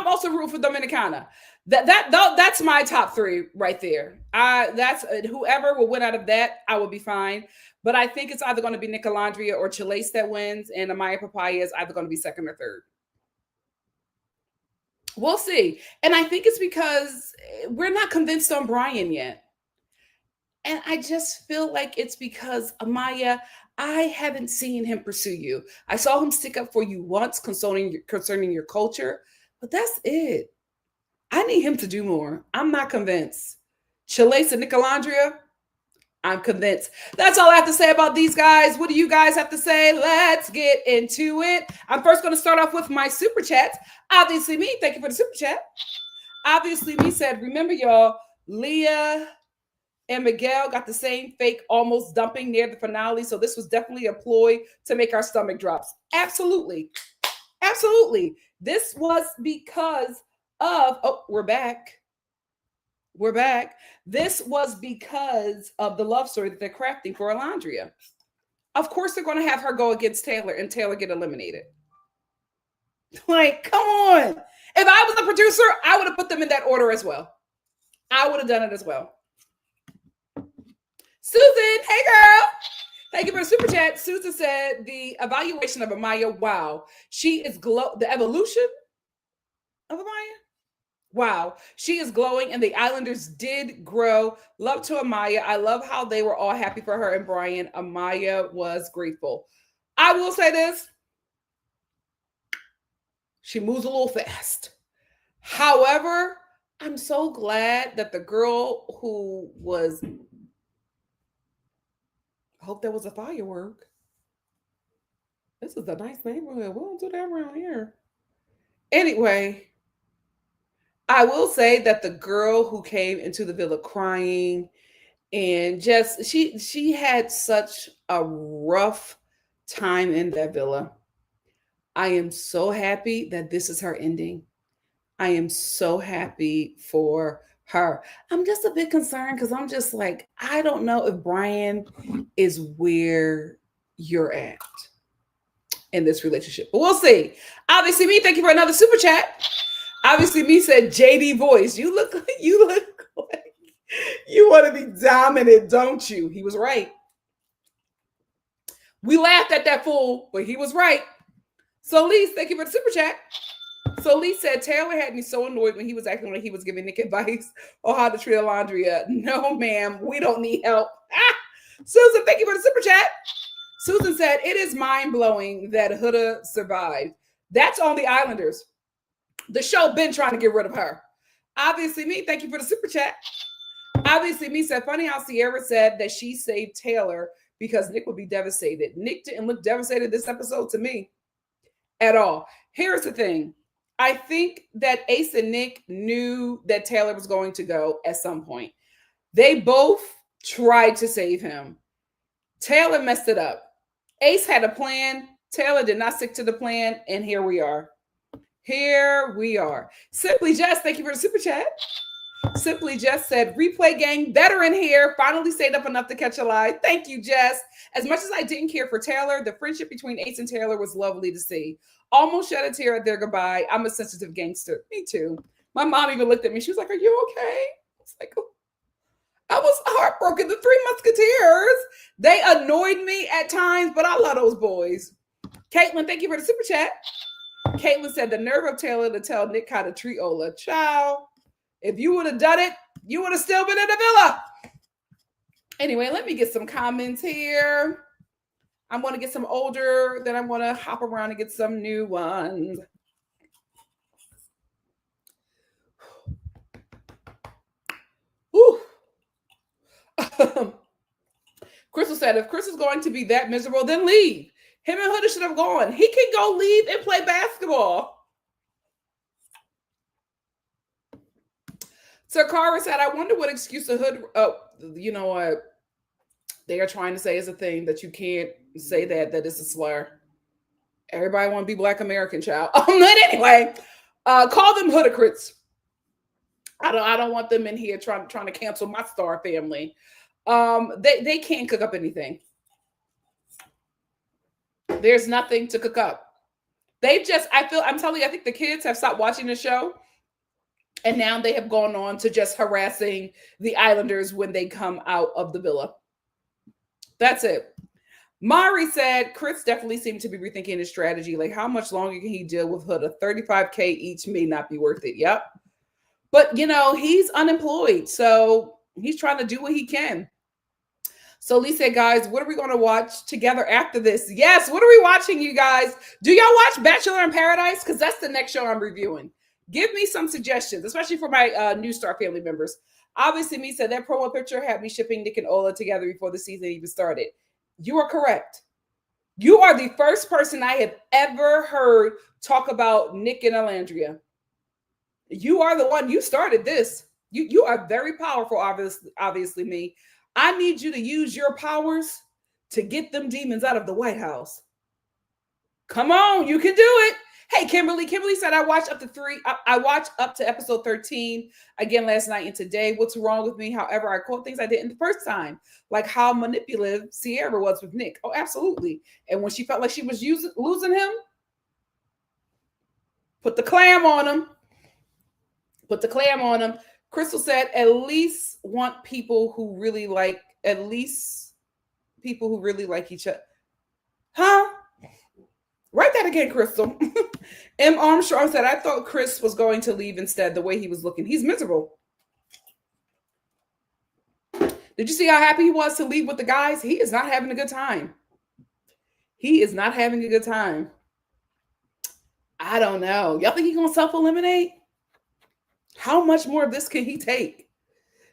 Speaker 1: also rooting for Dominicana. That's my top three right there. That's whoever will win out of that, I will be fine. But I think it's either going to be Nicolandrea or Chillace that wins, and Amaya Papaya is either going to be second or third. We'll see. And I think it's because we're not convinced on Brian yet. And I just feel like it's because, Amaya, I haven't seen him pursue you. I saw him stick up for you once concerning your culture, but that's it. I need him to do more. I'm not convinced. Chillace and Nicolandrea, I'm convinced. That's all I have to say about these guys. What do you guys have to say? Let's get into it. I'm first going to start off with my super chats. Obviously me, thank you for the super chat. Obviously me said, remember y'all, Leah and Miguel got the same fake almost dumping near the finale. So this was definitely a ploy to make our stomach drops. Absolutely. Absolutely. This was because of, we're back. We're back. This was because of the love story that they're crafting for Alandria. Of course, they're going to have her go against Taylor and Taylor get eliminated. Like, come on. If I was a producer, I would have put them in that order as well. I would have done it as well. Susan, hey girl. Thank you for the super chat. Susan said the evaluation of Amaya, wow. She is the evolution of Amaya. Wow. She is glowing and the Islanders did grow. Love to Amaya. I love how they were all happy for her and Brian. Amaya was grateful. I will say this. She moves a little fast. However, I'm so glad that the girl who was, I hope that was a firework. This is a nice neighborhood. We don't do that around here. Anyway, I will say that the girl who came into the villa crying and just, she had such a rough time in that villa. I am so happy that this is her ending. I am so happy for her. I'm just a bit concerned because I'm just like, I don't know if Brian is where you're at in this relationship, but we'll see. Obviously, me, thank you for another super chat. Obviously, me said JD voice. You look like you want to be dominant, don't you? He was right. We laughed at that fool, but he was right. So, Lee, thank you for the super chat. So Lee said, Taylor had me so annoyed when he was acting like he was giving Nick advice on how to treat Alandria. No, ma'am, we don't need help. Susan, thank you for the super chat. Susan said, it is mind-blowing that Huda survived. That's on the Islanders. The show been trying to get rid of her. Obviously me, thank you for the super chat. Obviously me said, funny how Sierra said that she saved Taylor because Nick would be devastated. Nick didn't look devastated this episode to me at all. Here's the thing. I think that Ace and Nick knew that Taylor was going to go at some point. They both tried to save him. Taylor messed it up. Ace had a plan. Taylor did not stick to the plan. And here we are. Here we are. Simply Jess, thank you for the super chat. Simply Jess said, replay gang veteran here. Finally stayed up enough to catch a lie. Thank you, Jess. As much as I didn't care for Taylor, the friendship between Ace and Taylor was lovely to see. Almost shed a tear at their goodbye. I'm a sensitive gangster. Me too. My mom even looked at me. She was like, are you okay? It's like, oh. I was heartbroken. The Three Musketeers, they annoyed me at times, but I love those boys. Caitlin, thank you for the super chat. Caitlin said the nerve of Taylor to tell Nick how to treat Ola. Child, if you would have done it, you would have still been in the villa. Anyway, let me get some comments here. I'm going to get some older, then I'm going to hop around and get some new ones. Crystal said, if Chris is going to be that miserable, then leave. Him and Huda should have gone. He can go leave and play basketball. Takara said, I wonder what excuse the Hood, you know what? They are trying to say is a thing that you can't say that is a slur. Everybody want to be Black American, child. But anyway, call them Hoodacrits. I don't want them in here trying to cancel my Star family. They can't cook up anything. There's nothing to cook up. I'm telling you, I think the kids have stopped watching the show. And now they have gone on to just harassing the Islanders when they come out of the villa. That's it. Mari said, Chris definitely seemed to be rethinking his strategy. Like, how much longer can he deal with Huda? $35K each may not be worth it. Yep. But, he's unemployed. So he's trying to do what he can. So Lee said, guys, what are we going to watch together after this? Yes, what are we watching, you guys? Do y'all watch Bachelor in Paradise? Because that's the next show I'm reviewing. Give me some suggestions, especially for my new Star family members. Obviously, me said that promo picture had me shipping Nick and Ola together before the season even started. You are correct. You are the first person I have ever heard talk about Nick and Alandria. You are the one. You started this. You are very powerful, obviously, me. I need you to use your powers to get them demons out of the White House. Come on, you can do it. Hey, Kimberly. Kimberly said, I watched up to episode 13 again last night and today. What's wrong with me? However, I quote things I didn't the first time, like how manipulative Sierra was with Nick. Oh, absolutely. And when she felt like she was losing him, put the clam on him. Put the clam on him. Crystal said, at least people who really like each other. Huh? Write that again, Crystal. M. Armstrong said, I thought Chris was going to leave instead, the way he was looking. He's miserable. Did you see how happy he was to leave with the guys? He is not having a good time. He is not having a good time. I don't know. Y'all think he's going to self-eliminate? How much more of this can he take?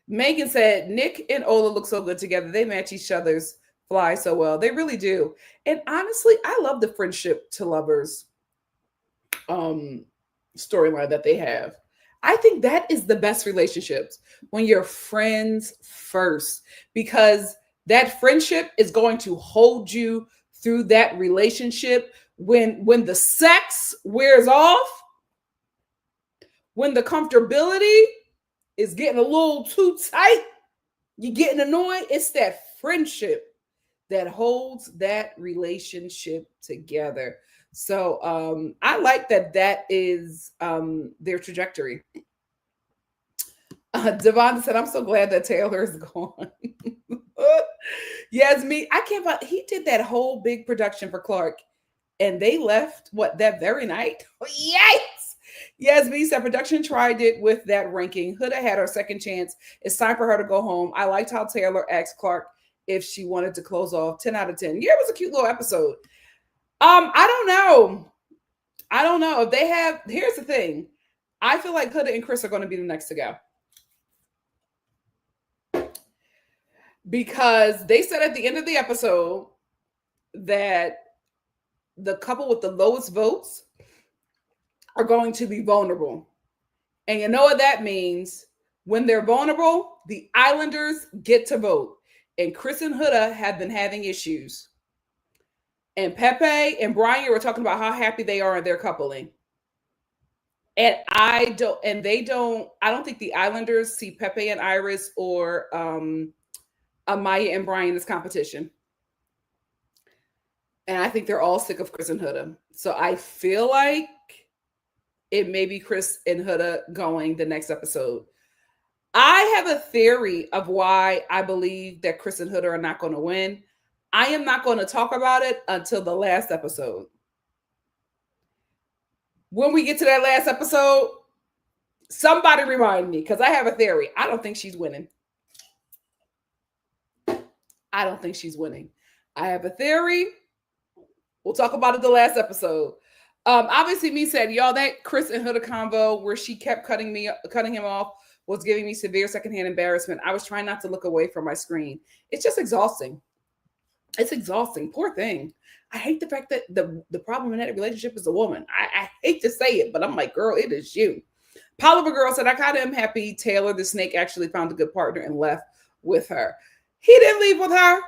Speaker 1: Megan said, Nick and Ola look so good together. They match each other's fly so well. They really do. And honestly, I love the friendship to lovers storyline that they have. I think that is the best relationships, when you're friends first, because that friendship is going to hold you through that relationship. When the sex wears off, when the comfortability is getting a little too tight, you're getting annoyed, it's that friendship that holds that relationship together. So I like that is their trajectory. Devonta said, I'm so glad that Taylor is gone. Yes, I can't believe he did that whole big production for Clark and they left that very night. Yikes! Yes, me said production tried it with that ranking. Huda had her second chance. It's time for her to go home. I liked how Taylor asked Clark if she wanted to close off. 10 out of 10. Yeah, it was a cute little episode. I don't know if they have. Here's the thing. I feel like Huda and Chris are going to be the next to go, because they said at the end of the episode that the couple with the lowest votes are going to be vulnerable. And you know what that means? When they're vulnerable, the Islanders get to vote. And Chris and Huda have been having issues. And Pepe and Brian were talking about how happy they are in their coupling. And I don't think the Islanders see Pepe and Iris or Amaya and Brian as competition. And I think they're all sick of Chris and Huda. So I feel like it may be Chris and Huda going the next episode. I have a theory of why I believe that Chris and Huda are not going to win. I am not going to talk about it until the last episode. When we get to that last episode, somebody remind me, because I have a theory. I don't think she's winning. I don't think she's winning. I have a theory. We'll talk about it the last episode. Obviously, me said, y'all, that Chris and Huda convo where she kept cutting him off was giving me severe secondhand embarrassment. I was trying not to look away from my screen. It's just exhausting. It's exhausting. Poor thing. I hate the fact that the problem in that relationship is a woman. I hate to say it, but I'm like, girl, it is you. Poliver Girl said, I kind of am happy Taylor the snake actually found a good partner and left with her. He didn't leave with her.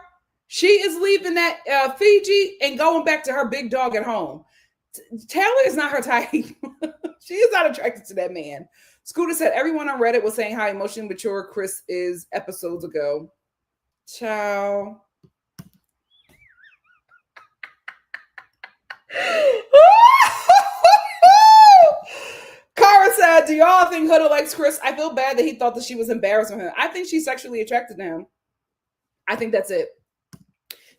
Speaker 1: She is leaving that Fiji and going back to her big dog at home. Taylor is not her type. She is not attracted to that man. Scooter said, everyone on Reddit was saying how emotionally mature Chris is episodes ago. Ciao. Cara said, do y'all think Huda likes Chris? I feel bad that he thought that she was embarrassed with him. I think she's sexually attracted to him. I think that's it.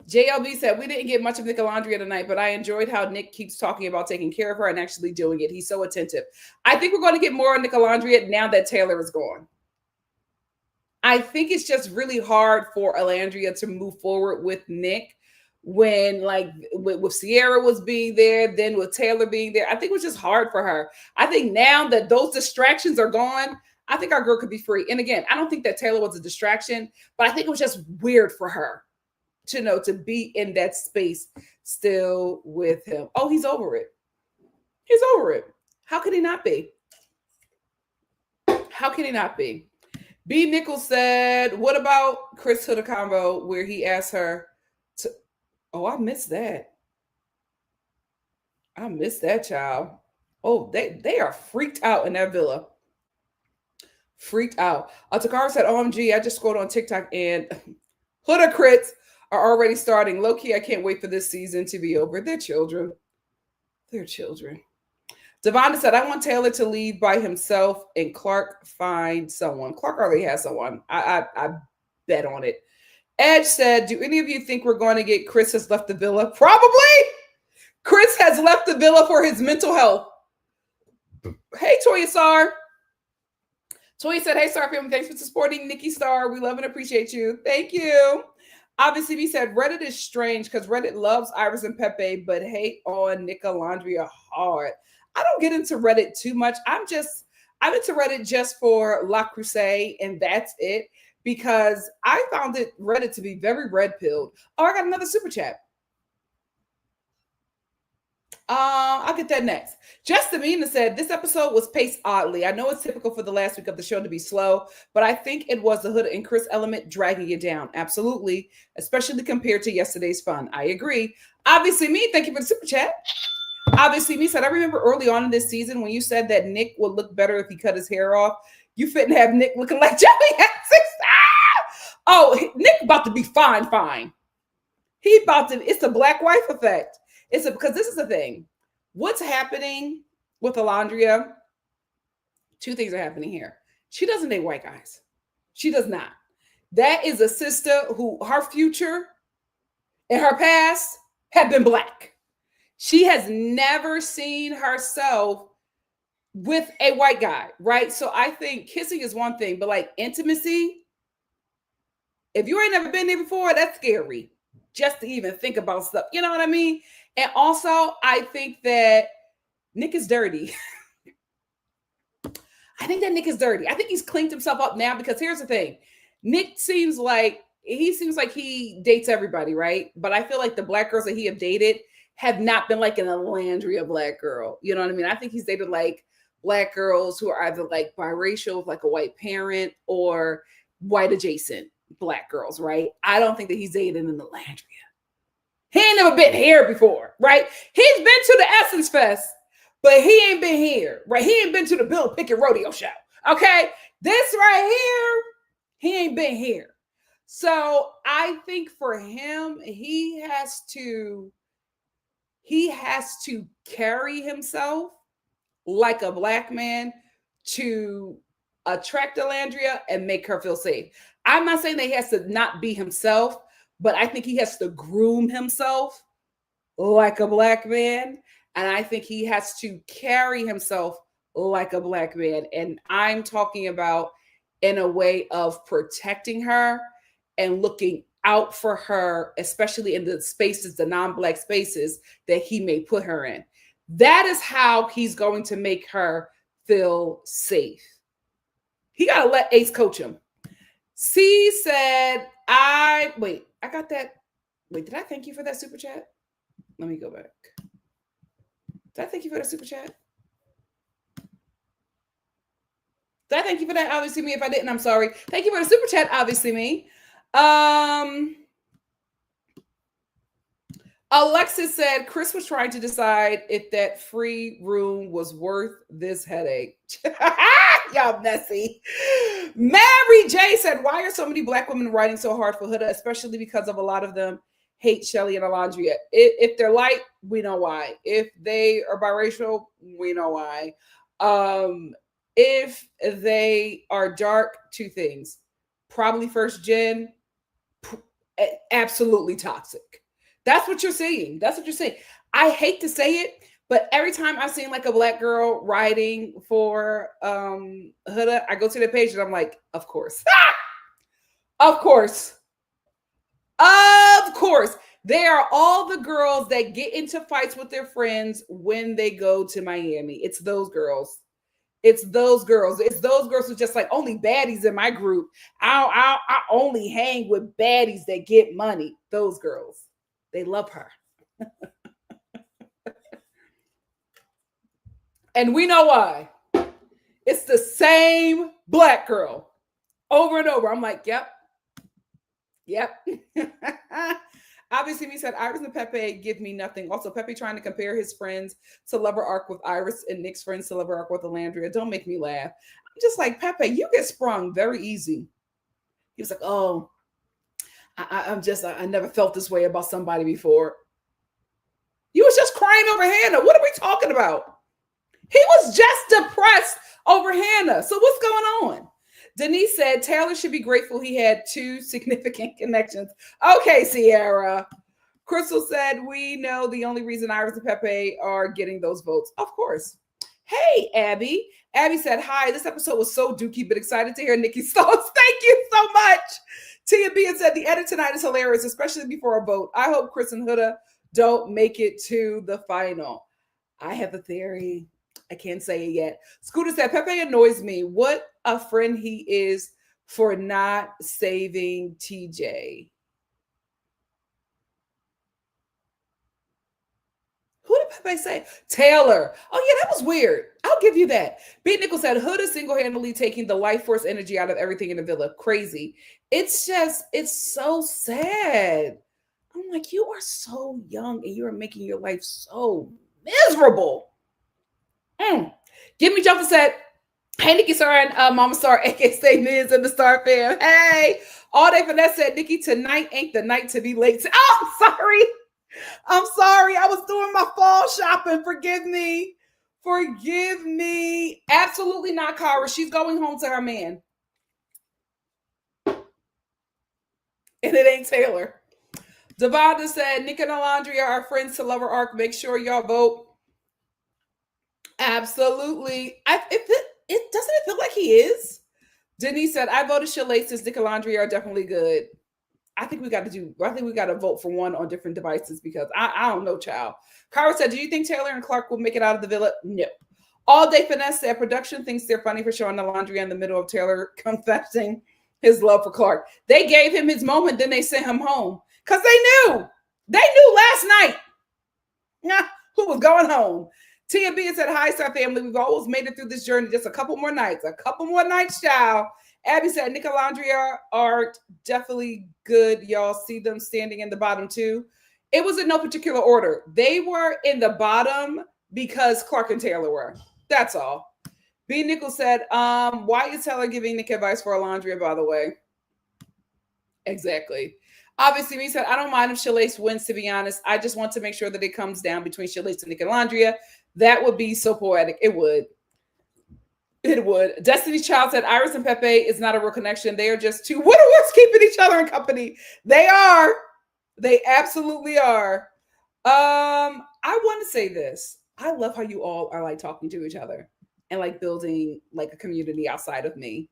Speaker 1: JLB said, we didn't get much of Nicolandrea tonight, but I enjoyed how Nick keeps talking about taking care of her and actually doing it. He's so attentive. I think we're going to get more on Nicolandrea now that Taylor is gone. I think it's just really hard for Alandria to move forward with Nick when, like, with Sierra was being there, then with Taylor being there. I think it was just hard for her. I think now that those distractions are gone, I think our girl could be free. And again, I don't think that Taylor was a distraction, but I think it was just weird for her to know to be in that space still with him. Oh, he's over it. He's over it. How could he not be? How can he not be? B. Nichols said, what about Chris Huda combo where he asked her to, oh, I missed that. I missed that, child. Oh, they are freaked out in that villa. Freaked out. Takara said, OMG, I just scrolled on TikTok and Huda crits are already starting. Low-key, I can't wait for this season to be over. They're children. They're children. Devonta said, I want Taylor to leave by himself and Clark find someone. Clark already has someone. I bet on it. Edge said, do any of you think we're going to get Chris has left the villa? Probably. Chris has left the villa for his mental health. Hey, Toya Star. Toya said, hey, Star family, thanks for supporting NikkiStar. We love and appreciate you. Thank you. Obviously, we said Reddit is strange because Reddit loves Iris and Pepe, but hate on Nicolandrea hard. I don't get into Reddit too much. I'm into Reddit just for La Crusade, and that's it. Because I found Reddit to be very red-pilled. Oh, I got another super chat. I'll get that next. Justamina said, this episode was paced oddly. I know it's typical for the last week of the show to be slow, but I think it was the Huda and Chris element dragging it down. Absolutely. Especially compared to yesterday's fun. I agree. Obviously, me, thank you for the super chat. Obviously, me said, I remember early on in this season when you said that Nick would look better if he cut his hair off. You fitting have Nick looking like Joey Essex. Oh, Nick about to be fine. He about to, it's the black wife effect. Because this is the thing. What's happening with Alandria? Two things are happening here. She doesn't date white guys. She does not. That is a sister who her future and her past have been black. She has never seen herself with a white guy, right? So I think kissing is one thing, but like intimacy, if you ain't never been there before, that's scary just to even think about stuff. You know what I mean? And also, I think that Nick is dirty. I think that Nick is dirty. I think he's cleaned himself up now because here's the thing. Nick seems like he dates everybody, right? But I feel like the black girls that he have dated have not been like an Alandria black girl. You know what I mean? I think he's dated like black girls who are either like biracial, like a white parent, or white adjacent black girls, right? I don't think that he's dated an Alandria. He ain't never been here before, right? He's been to the Essence Fest, but he ain't been here, right? He ain't been to the Bill Pickett Rodeo Show, okay? This right here, he ain't been here. So I think for him, he has to carry himself like a black man to attract Alandria and make her feel safe. I'm not saying that he has to not be himself, but I think he has to groom himself like a black man. And I think he has to carry himself like a black man. And I'm talking about in a way of protecting her and looking out for her, especially in the spaces, the non-black spaces that he may put her in. That is how he's going to make her feel safe. He got to let Ace coach him. C said, I got that. Wait, did I thank you for that super chat? Let me go back. Did I thank you for that super chat? Did I thank you for that? Obviously me. If I didn't, I'm sorry. Thank you for the super chat. Obviously me. Alexis said Chris was trying to decide if that free room was worth this headache. Y'all messy. Mary J said, why are so many black women writing so hard for Huda, especially because of a lot of them hate Shelly and Alandria? If they're light, we know why. If they are biracial, we know why. If they are dark, two things. Probably first gen, absolutely toxic. That's what you're seeing. That's what you're saying. I hate to say it, but every time I've seen like a black girl writing for Huda, I go to the page and I'm like, of course. Of course. Of course. They are all the girls that get into fights with their friends when they go to Miami. It's those girls. It's those girls. It's those girls who just like only baddies in my group. I only hang with baddies that get money. Those girls. They love her. And we know why. It's the same black girl over and over. I'm like, yep. Obviously, we said Iris and Pepe give me nothing. Also, Pepe trying to compare his friends to Lover Arc with Iris and Nick's friends to Lover Arc with Alandria. Don't make me laugh. I'm just like, Pepe, you get sprung very easy. He was like, oh, I never felt this way about somebody before. You was just crying over Hannah. What are we talking about? He was just depressed over Hannah. So what's going on? Denise said Taylor should be grateful he had 2 significant connections. Okay, Sierra. Crystal said we know the only reason Iris and Pepe are getting those votes. Of course. Hey, Abby. Abby said, hi, this episode was so dookie, but excited to hear Nikki's thoughts. Thank you so much. Tia B said the edit tonight is hilarious, especially before a vote. I hope Chris and Huda don't make it to the final. I have a theory. I can't say it yet. Scooter said, Pepe annoys me. What a friend he is for not saving TJ. Who did Pepe say? Taylor. Oh, yeah, that was weird. I'll give you that. B. Nickel said, Hood is single-handedly taking the life force energy out of everything in the villa. Crazy. It's so sad. I'm like, you are so young and you are making your life so miserable. Give me Jumper said, hey, Nikki.Star and Mama Star, aka Stay Miz and the Star fam. Hey, All Day Finesse said, Nikki, tonight ain't the night to be late. Oh, I'm sorry. I was doing my fall shopping. Forgive me. Absolutely not, Kara. She's going home to her man. And it ain't Taylor. Devonda said, Nick and Alandria are friends to Lover Arc. Make sure y'all vote. Absolutely. It doesn't it feel like he is? Denise said, I voted Shalay since Nicolandrea are definitely good. I think we got to vote for one on different devices because I don't know, child. Kara said, do you think Taylor and Clark will make it out of the villa? No. All Day Finesse said, production thinks they're funny for showing Alandria in the middle of Taylor confessing his love for Clark. They gave him his moment, then they sent him home because they knew last night who was going home. Tia B said, hi, Star family. We've always made it through this journey. Just a couple more nights, child. Abby said, Nicolandrea are definitely good. Y'all see them standing in the bottom too. It was in no particular order. They were in the bottom because Clark and Taylor were. That's all. B. Nickel said, why is Taylor giving Nick advice for Alandria, by the way? Exactly. Obviously, we said, I don't mind if Shalay wins, to be honest. I just want to make sure that it comes down between Shalay and Nicolandrea. That would be so poetic. It would. It would. Destiny's Child said Iris and Pepe is not a real connection. They are just two widowers keeping each other in company. They are. They absolutely are. I want to say this. I love how you all are like talking to each other and like building like a community outside of me.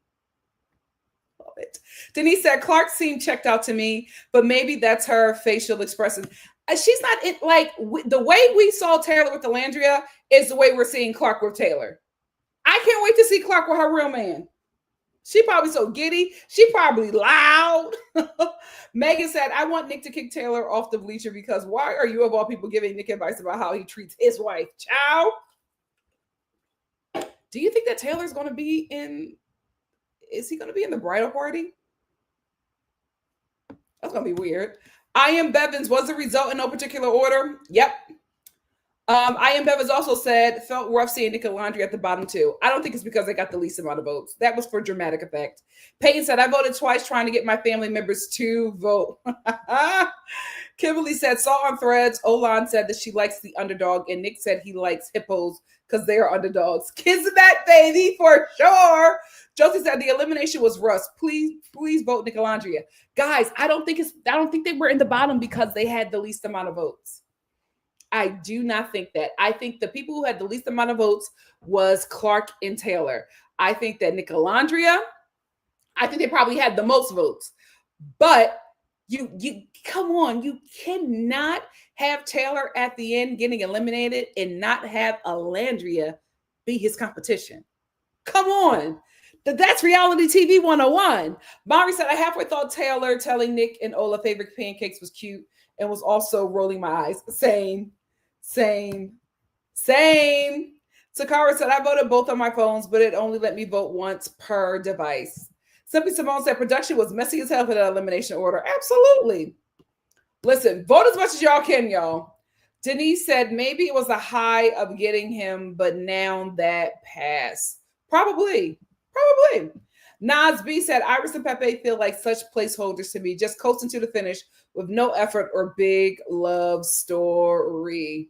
Speaker 1: Love it. Denise said Clark seemed checked out to me, but maybe that's her facial expression. She's not it like the way we saw Taylor with Alandria is the way we're seeing Clark with Taylor. I can't wait to see Clark with her real man. She probably so giddy. She probably loud. Megan said, I want Nick to kick Taylor off the bleacher because why are you of all people giving Nick advice about how he treats his wife? Ciao. Do you think that Taylor's going to be in? Is he going to be in the bridal party? That's going to be weird. I am Bevins. Was the result in no particular order? Yep. I am Bevins also said felt rough seeing Nicolandrea at the bottom too. I don't think it's because they got the least amount of votes. That was for dramatic effect. Peyton said I voted twice trying to get my family members to vote. Kimberly said saw on threads. Olan said that she likes the underdog, and Nick said he likes hippos because they are underdogs. Kids in that baby for sure. Josie said the elimination was Russ. Please vote Nicolandrea. Guys, I don't think they were in the bottom because they had the least amount of votes. I do not think that. I think the people who had the least amount of votes was Clark and Taylor. I think that Nicolandrea, I think they probably had the most votes. But you come on, you cannot have Taylor at the end getting eliminated and not have Alandria be his competition. Come on. That's reality TV 101. Mari said, I halfway thought Taylor telling Nick and Ola favorite pancakes was cute and was also rolling my eyes. Same. Takara said, I voted both on my phones, but it only let me vote once per device. Simply Simone said, production was messy as hell for that elimination order. Absolutely. Listen, vote as much as y'all can, y'all. Denise said, maybe it was a high of getting him, but now that pass. Probably. Nas B said, Iris and Pepe feel like such placeholders to me, just coasting to the finish with no effort or big love story.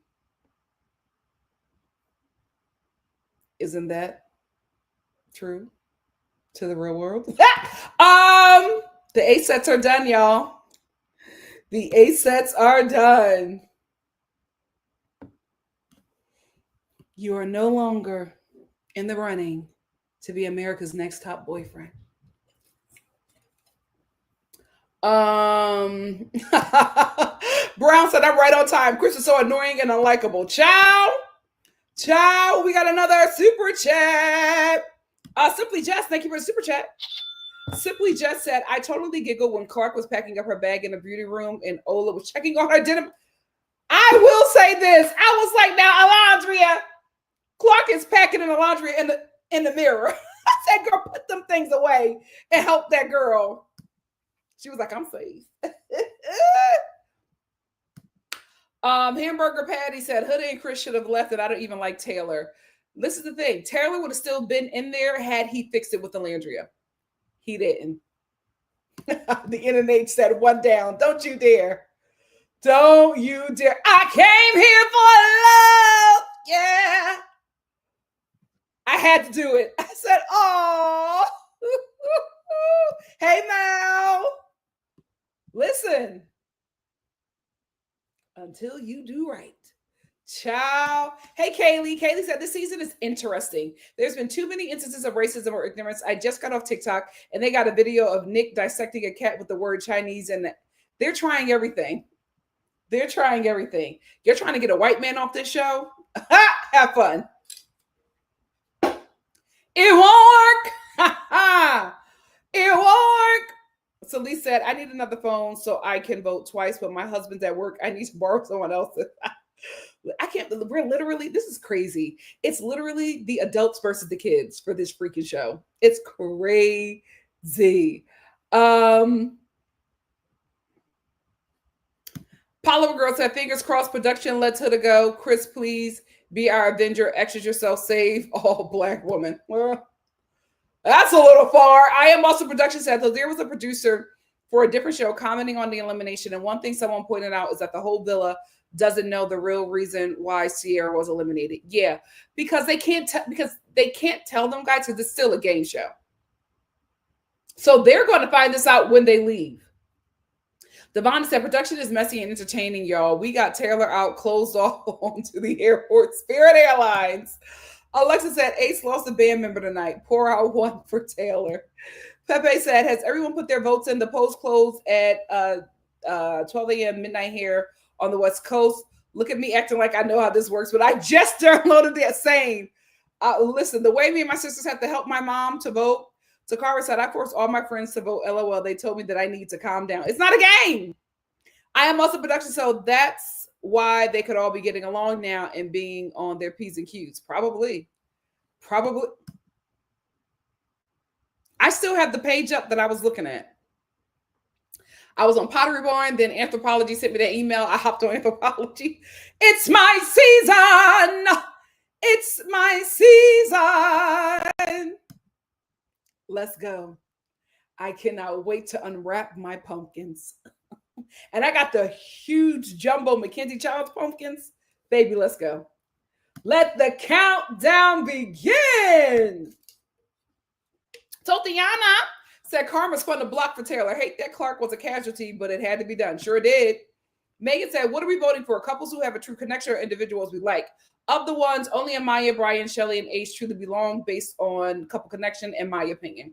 Speaker 1: Isn't that true to the real world? The 8 sets are done, y'all. The 8 sets are done. You are no longer in the running to be America's next top boyfriend. Brown said, I'm right on time. Chris is so annoying and unlikable. Ciao. We got another super chat. Simply Jess, thank you for the super chat. Simply Jess said, I totally giggled when Clark was packing up her bag in the beauty room and Ola was checking on her denim. I will say this. I was like, now Alandria, Clark is packing in Alandria in the mirror. I said, girl, put them things away and help that girl. She was like, I'm safe. Hamburger Patty said, Huda and Chris should have left it. I don't even like Taylor. This is the thing. Taylor would have still been in there had he fixed it with Alandria. He didn't. The NNH said, one down. Don't you dare. Don't you dare. I came here for love. Yeah. I had to do it. I said, oh. Hey, Mal. Listen. Until you do right. Ciao. Hey, Kaylee. Kaylee said, this season is interesting. There's been too many instances of racism or ignorance. I just got off TikTok and they got a video of Nick dissecting a cat with the word Chinese, and they're trying everything. You're trying to get a white man off this show? Have fun. It won't work. It won't work. So Lee said, I need another phone so I can vote twice, but my husband's at work. I need to borrow someone else's. I can't, we're literally, this is crazy. It's literally the adults versus the kids for this freaking show. It's crazy. Paula Girl said, fingers crossed, production lets Huda go. Chris, please be our Avenger. Exit yourself. Save all Black women. Well, that's a little far. I am also production said, so there was a producer for a different show commenting on the elimination. And one thing someone pointed out is that the whole villa doesn't know the real reason why Sierra was eliminated. Yeah, because they can't tell them, guys, because it's still a game show. So they're going to find this out when they leave. Devon said, production is messy and entertaining, y'all. We got Taylor out, closed off onto the airport. Spirit Airlines. Alexa said, Ace lost a band member tonight. Pour out one for Taylor. Pepe said, has everyone put their votes in? The polls closed at 12 a.m. midnight here on the West Coast. Look at me acting like I know how this works, but I just downloaded that saying. Listen, the way me and my sisters have to help my mom to vote, Takara said, I forced all my friends to vote LOL. They told me that I need to calm down. It's not a game. I am also production, so that's why they could all be getting along now and being on their P's and Q's. Probably. I still have the page up that I was looking at. I was on Pottery Barn, then Anthropology sent me that email. I hopped on Anthropology. It's my season. It's my season. Let's go. I cannot wait to unwrap my pumpkins. And I got the huge jumbo Mackenzie Childs pumpkins. Baby, let's go. Let the countdown begin. Totiana said, karma's fun to block for Taylor. Hate that Clark was a casualty, but it had to be done. Sure did. Megan said, what are we voting for? Couples who have a true connection or individuals we like? Of the ones, only Amaya, Brian, Shelley, and Ace truly belong based on couple connection, in my opinion.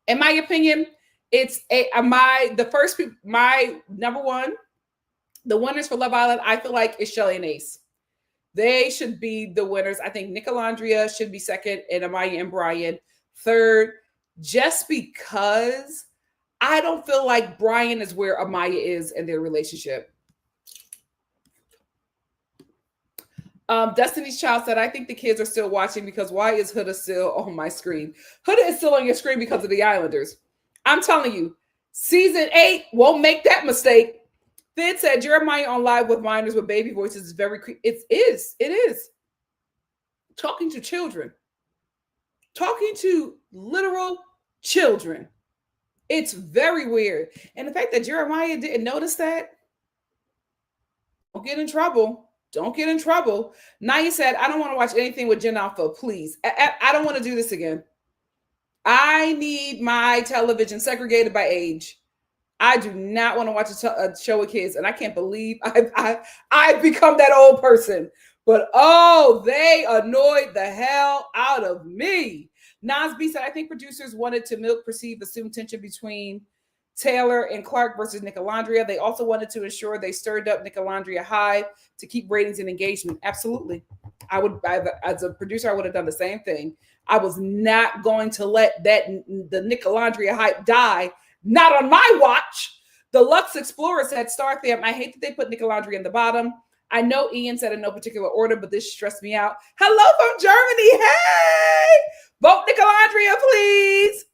Speaker 1: In my opinion, it's my number one, the winners for Love Island, I feel like is Shelley and Ace. They should be the winners. I think Nicolandrea should be second and Amaya and Brian third, just because I don't feel like Brian is where Amaya is in their relationship. Destiny's Child said, I think the kids are still watching because why is Huda still on my screen? Huda is still on your screen because of the Islanders. I'm telling you, season 8 won't make that mistake. Fid said, Jeremiah on live with minors with baby voices is very creepy. It is. Talking to children. Talking to literal children. It's very weird. And the fact that Jeremiah didn't notice that, don't get in trouble. Don't get in trouble. Naya said, I don't want to watch anything with Gen Alpha, please. I don't want to do this again. I need my television segregated by age. I do not want to watch a show with kids, and I can't believe I've become that old person. But, they annoyed the hell out of me. Nas B said, I think producers wanted to milk perceived assumed tension between Taylor and Clark versus Nicolandrea. They also wanted to ensure they stirred up Nicolandrea high to keep ratings and engagement. Absolutely. As a producer, I would have done the same thing. I was not going to let the Nicolandrea hype die. Not on my watch. The Lux Explorer said, Star Fam, I hate that they put Nicolandrea in the bottom. I know Ian said in no particular order, but this stressed me out. Hello from Germany. Hey! Vote Nicolandrea, please.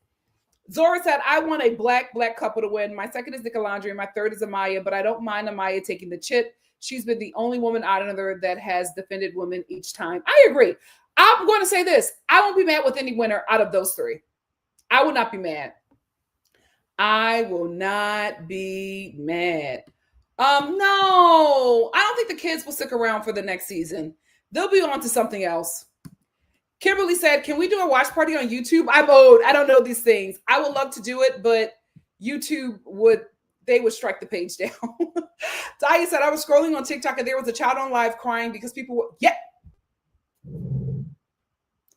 Speaker 1: Zora said, I want a black couple to win. My second is Nicolandrea. My third is Amaya, but I don't mind Amaya taking the chip. She's been the only woman out of there that has defended women each time. I agree. I'm going to say this. I won't be mad with any winner out of those three. I will not be mad. I will not be mad. No, I don't think the kids will stick around for the next season. They'll be on to something else. Kimberly said, can we do a watch party on YouTube? I'm old. I don't know these things. I would love to do it, but YouTube would strike the page down. Taye said, I was scrolling on TikTok and there was a child on live crying because people were,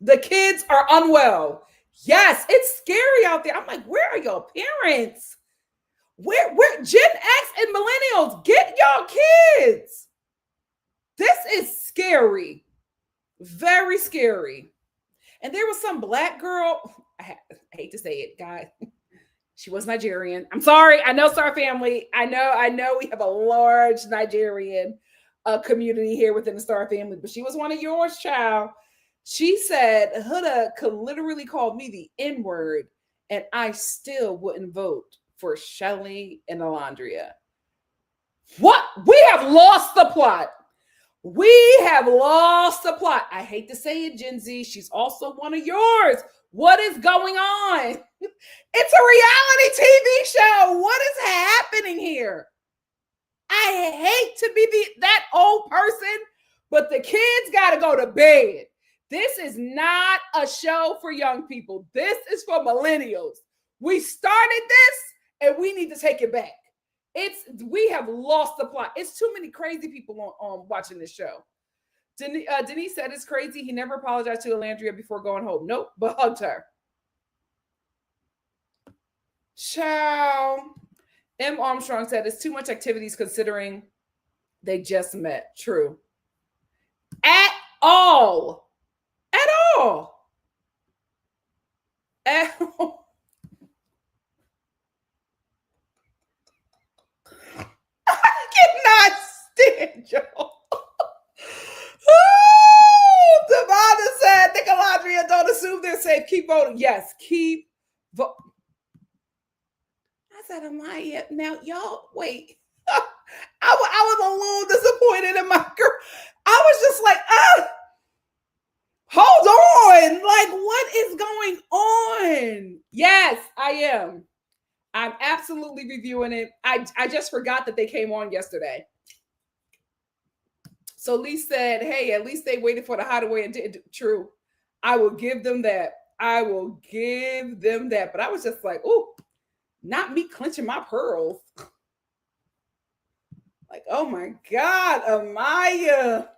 Speaker 1: the kids are unwell. Yes, it's scary out there. I'm like, where are your parents? Where Gen X and millennials, get y'all kids. This is scary. Very scary. And there was some black girl. I hate to say it, guys. She was Nigerian. I'm sorry. I know Star Family. I know we have a large Nigerian community here within the Star Family, but she was one of yours, child. She said, Huda could literally call me the N-word and I still wouldn't vote for Shelley and Alandria. What? We have lost the plot. We have lost the plot. I hate to say it, Gen Z. She's also one of yours. What is going on? It's a reality TV show. What is happening here? I I hate to be that old person, but the kids got to go to bed. This is not a show for young people. This is for millennials. We started this and we need to take it back. We have lost the plot. It's too many crazy people on watching this show. Denise said it's crazy. He never apologized to Alandria before going home. Nope, but hugged her. Ciao. M. Armstrong said it's too much activities considering they just met. True. At all. At all. At all. I cannot stand y'all. Devonta said, Nicolandrea, don't assume they're safe. Keep voting. Yes, keep voting. I said, Amaya, now y'all, wait. I was a little disappointed in my girl. I was just like, hold on. Like, what is going on? Yes, I am. I'm absolutely reviewing it. I just forgot that they came on yesterday. So Lee said, hey, at least they waited for the hideaway and did true. I will give them that. I will give them that. But I was just like, ooh, not me clenching my pearls. Like, oh my God, Amaya.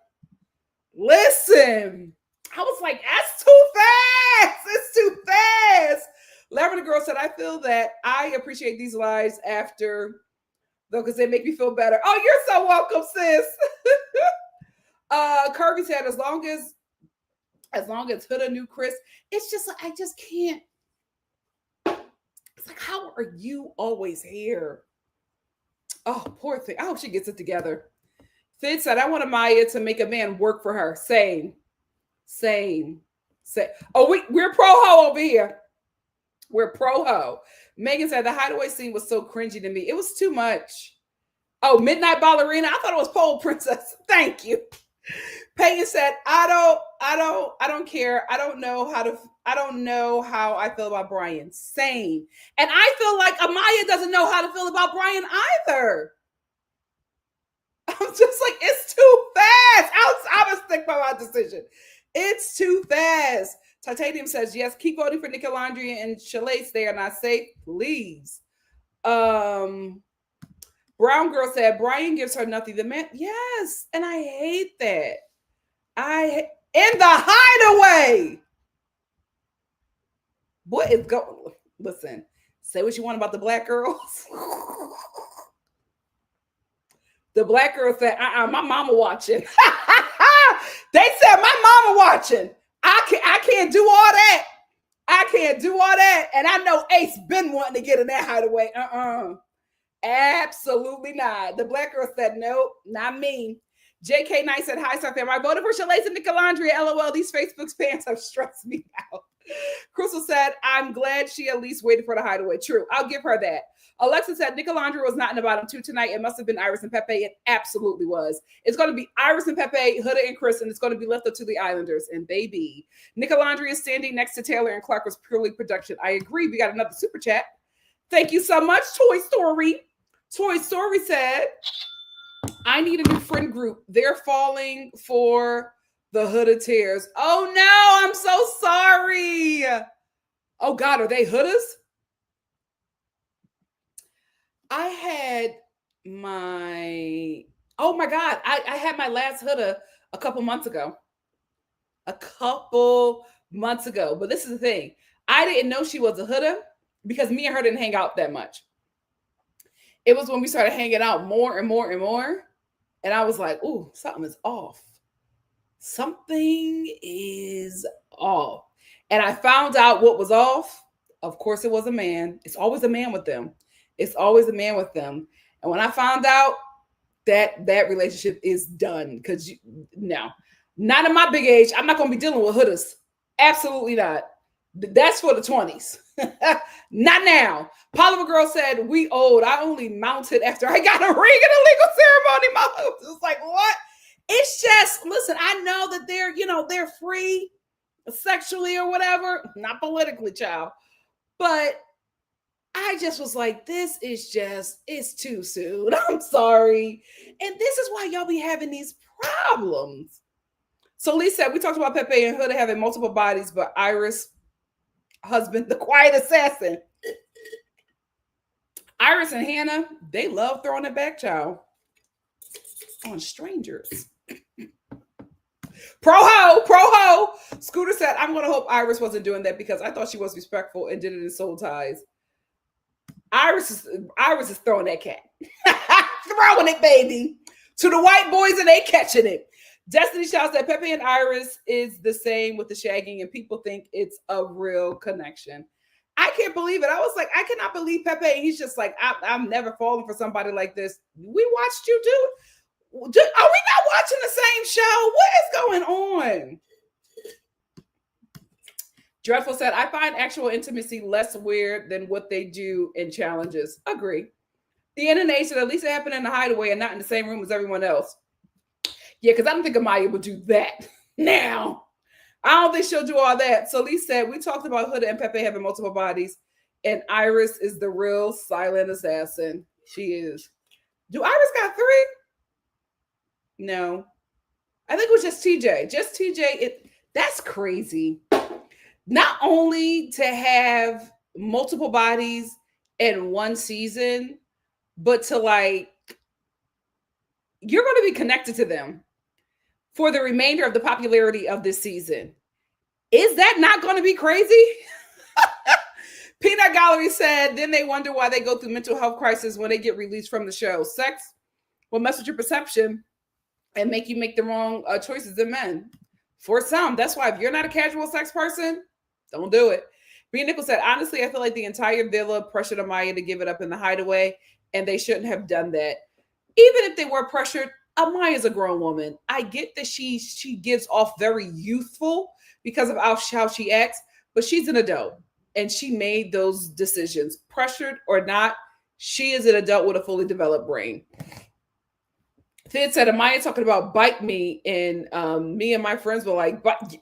Speaker 1: Listen. I was like, that's too fast. It's too fast. Lavender Girl said, I feel that I appreciate these lives after, though, because they make me feel better. Oh, you're so welcome, sis. Kirby said, as long as Huda knew Chris, it's just like, I just can't. It's like, how are you always here? Oh, poor thing. I hope she gets it together. Fid said, I want Amaya to make a man work for her. Same. Oh, we're pro-ho over here. We're pro-ho. Megan said, the hideaway scene was so cringy to me. It was too much. Oh, Midnight Ballerina. I thought it was Pole Princess. Thank you. Peyton said, I don't care. I don't know how I feel about Brian. Same. And I feel like Amaya doesn't know how to feel about Brian either. I'm just like, it's too fast. I was stick by my decision. It's too fast. Titanium says, yes, keep voting for Nicolandrea and Shalace. They are not safe. Please. Brown Girl said, Brian gives her nothing. The man, yes. And I hate that. In the hideaway. What is going? Listen, say what you want about the black girls. The black girl said, my mama watching. They said, my mama watching. I can't do all that. I can't do all that. And I know Ace been wanting to get in that hideaway. Absolutely not. The black girl said, nope, not me. JK Knight said, hi, Star fam. I voted for Shalace and Nicolandrea. LOL, these Facebook fans have stressed me out. Crystal said, I'm glad she at least waited for the hideaway. True, I'll give her that. Alexa said, Nicolandrea was not in the bottom two tonight. It must have been Iris and Pepe. It absolutely was. It's going to be Iris and Pepe, Huda and Chris, and it's going to be left up to the Islanders. And baby, Nicolandrea standing next to Taylor and Clark was purely production. I agree. We got another super chat. Thank you so much, Toy Story. Toy Story said, I need a new friend group. They're falling for the Huda tears. Oh no, I'm so sorry. Oh God, are they Hudas? I had my, oh my God, I had my last Huda a couple months ago. But this is the thing. I didn't know she was a Huda because me and her didn't hang out that much. It was when we started hanging out more and more and more. And I was like, ooh, something is off. Something is off. And I found out what was off. Of course, it was a man. It's always a man with them. It's always a man with them. And when I found out that relationship is done, because no, not in my big age, I'm not going to be dealing with Hudas. Absolutely not. That's for the 20s. Not now. Polymer Girl said, we old. I only mounted after I got a ring in a legal ceremony. My husband was like, what? It's just, listen, I know that they're free sexually or whatever. Not politically, child. But I just was like, this is just, it's too soon. I'm sorry. And this is why y'all be having these problems. So Lee said, we talked about Pepe and Huda having multiple bodies, but Iris, husband, the quiet assassin. Iris and Hannah, they love throwing it back, child, on strangers. Pro ho. Scooter said, I'm going to hope Iris wasn't doing that because I thought she was respectful and did it in soul ties. Iris is throwing that cat. Throwing it, baby. To the white boys and they catching it. Destiny shouts that Pepe and Iris is the same with the shagging and people think it's a real connection. I can't believe it. I was like, I cannot believe Pepe. He's just like, I'm never falling for somebody like this. We watched you do it. Are we not watching the same show? What is going on? Dreadful said, I find actual intimacy less weird than what they do in challenges. Agree. The NNA said, at least it happened in the hideaway and not in the same room as everyone else. Yeah, because I don't think Amaya would do that. Now, I don't think she'll do all that. So Lee said, we talked about Huda and Pepe having multiple bodies, and Iris is the real silent assassin. She is. Do Iris got 3? No. I think it was just TJ. Just TJ. That's crazy. Not only to have multiple bodies in one season, but to like, you're going to be connected to them for the remainder of the popularity of this season. Is that not going to be crazy? Peanut Gallery said, then they wonder why they go through mental health crisis when they get released from the show. Sex will mess with your perception and make you make the wrong choices than men. For some, that's why if you're not a casual sex person, don't do it. B. Nichols said, honestly, I feel like the entire villa pressured Amaya to give it up in the hideaway, and they shouldn't have done that. Even if they were pressured, Amaya's a grown woman. I get that she gives off very youthful because of how she acts, but she's an adult, and she made those decisions. Pressured or not, she is an adult with a fully developed brain. Fid said, Amaya talking about bite me, and me and my friends were like, bite.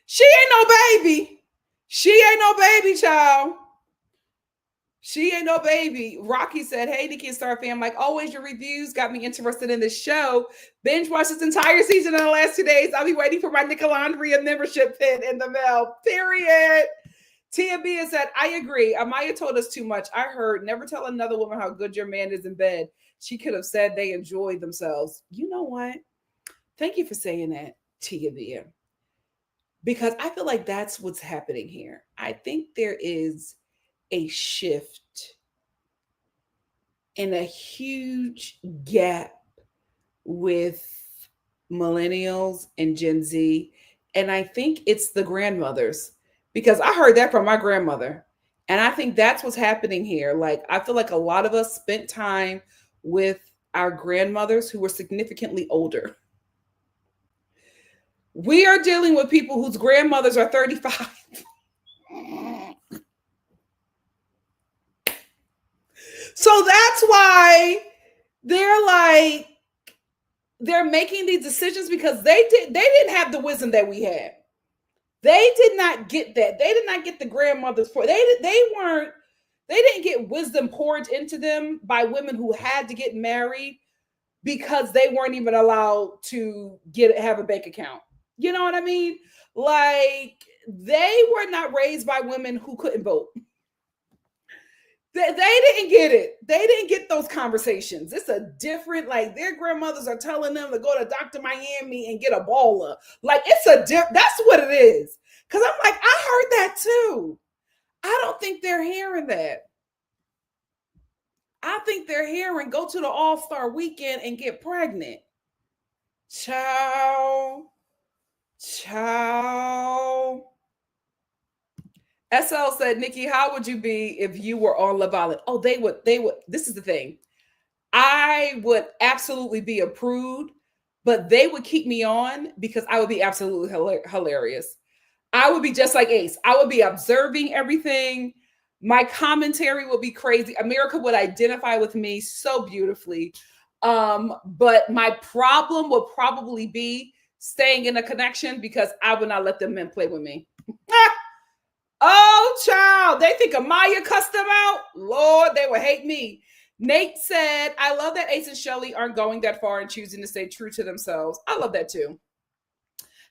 Speaker 1: She ain't no baby. She ain't no baby, child. She ain't no baby. Rocky said, hey, Nikki.Star fam, like always, your reviews got me interested in this show. Binge watched this entire season in the last 2 days. I'll be waiting for my Nicolandrea membership pin in the mail. Period. Tia Bia said, I agree. Amaya told us too much. I heard, never tell another woman how good your man is in bed. She could have said they enjoyed themselves. You know what? Thank you for saying that, Tia Bia. Because I feel like that's what's happening here. I think there is a shift and a huge gap with millennials and Gen Z. And I think it's the grandmothers, because I heard that from my grandmother. And I think that's what's happening here. Like, I feel like a lot of us spent time with our grandmothers who were significantly older. We are dealing with people whose grandmothers are 35. So that's why they're making these decisions, because they didn't have the wisdom that we had. They did not get that. They did not get the grandmothers for they didn't get wisdom poured into them by women who had to get married because they weren't even allowed to have a bank account. You know what I mean? Like, they were not raised by women who couldn't vote. They didn't get it. They didn't get those conversations. It's a different, like, their grandmothers are telling them to go to Dr. Miami and get a baller. Like, that's what it is. Because I'm like, I heard that too. I don't think they're hearing that. I think they're hearing go to the All-Star weekend and get pregnant. Ciao. SL said, Nikki, how would you be if you were on Love Island? Oh, they would. This is the thing. I would absolutely be a prude, but they would keep me on because I would be absolutely hilarious. I would be just like Ace. I would be observing everything. My commentary would be crazy. America would identify with me so beautifully. But my problem would probably be staying in a connection because I would not let them men play with me. Oh, Oh, child. They think Amaya cussed them out. Lord, they would hate me. Nate said, I love that Ace and Shelly aren't going that far and choosing to stay true to themselves. I love that too.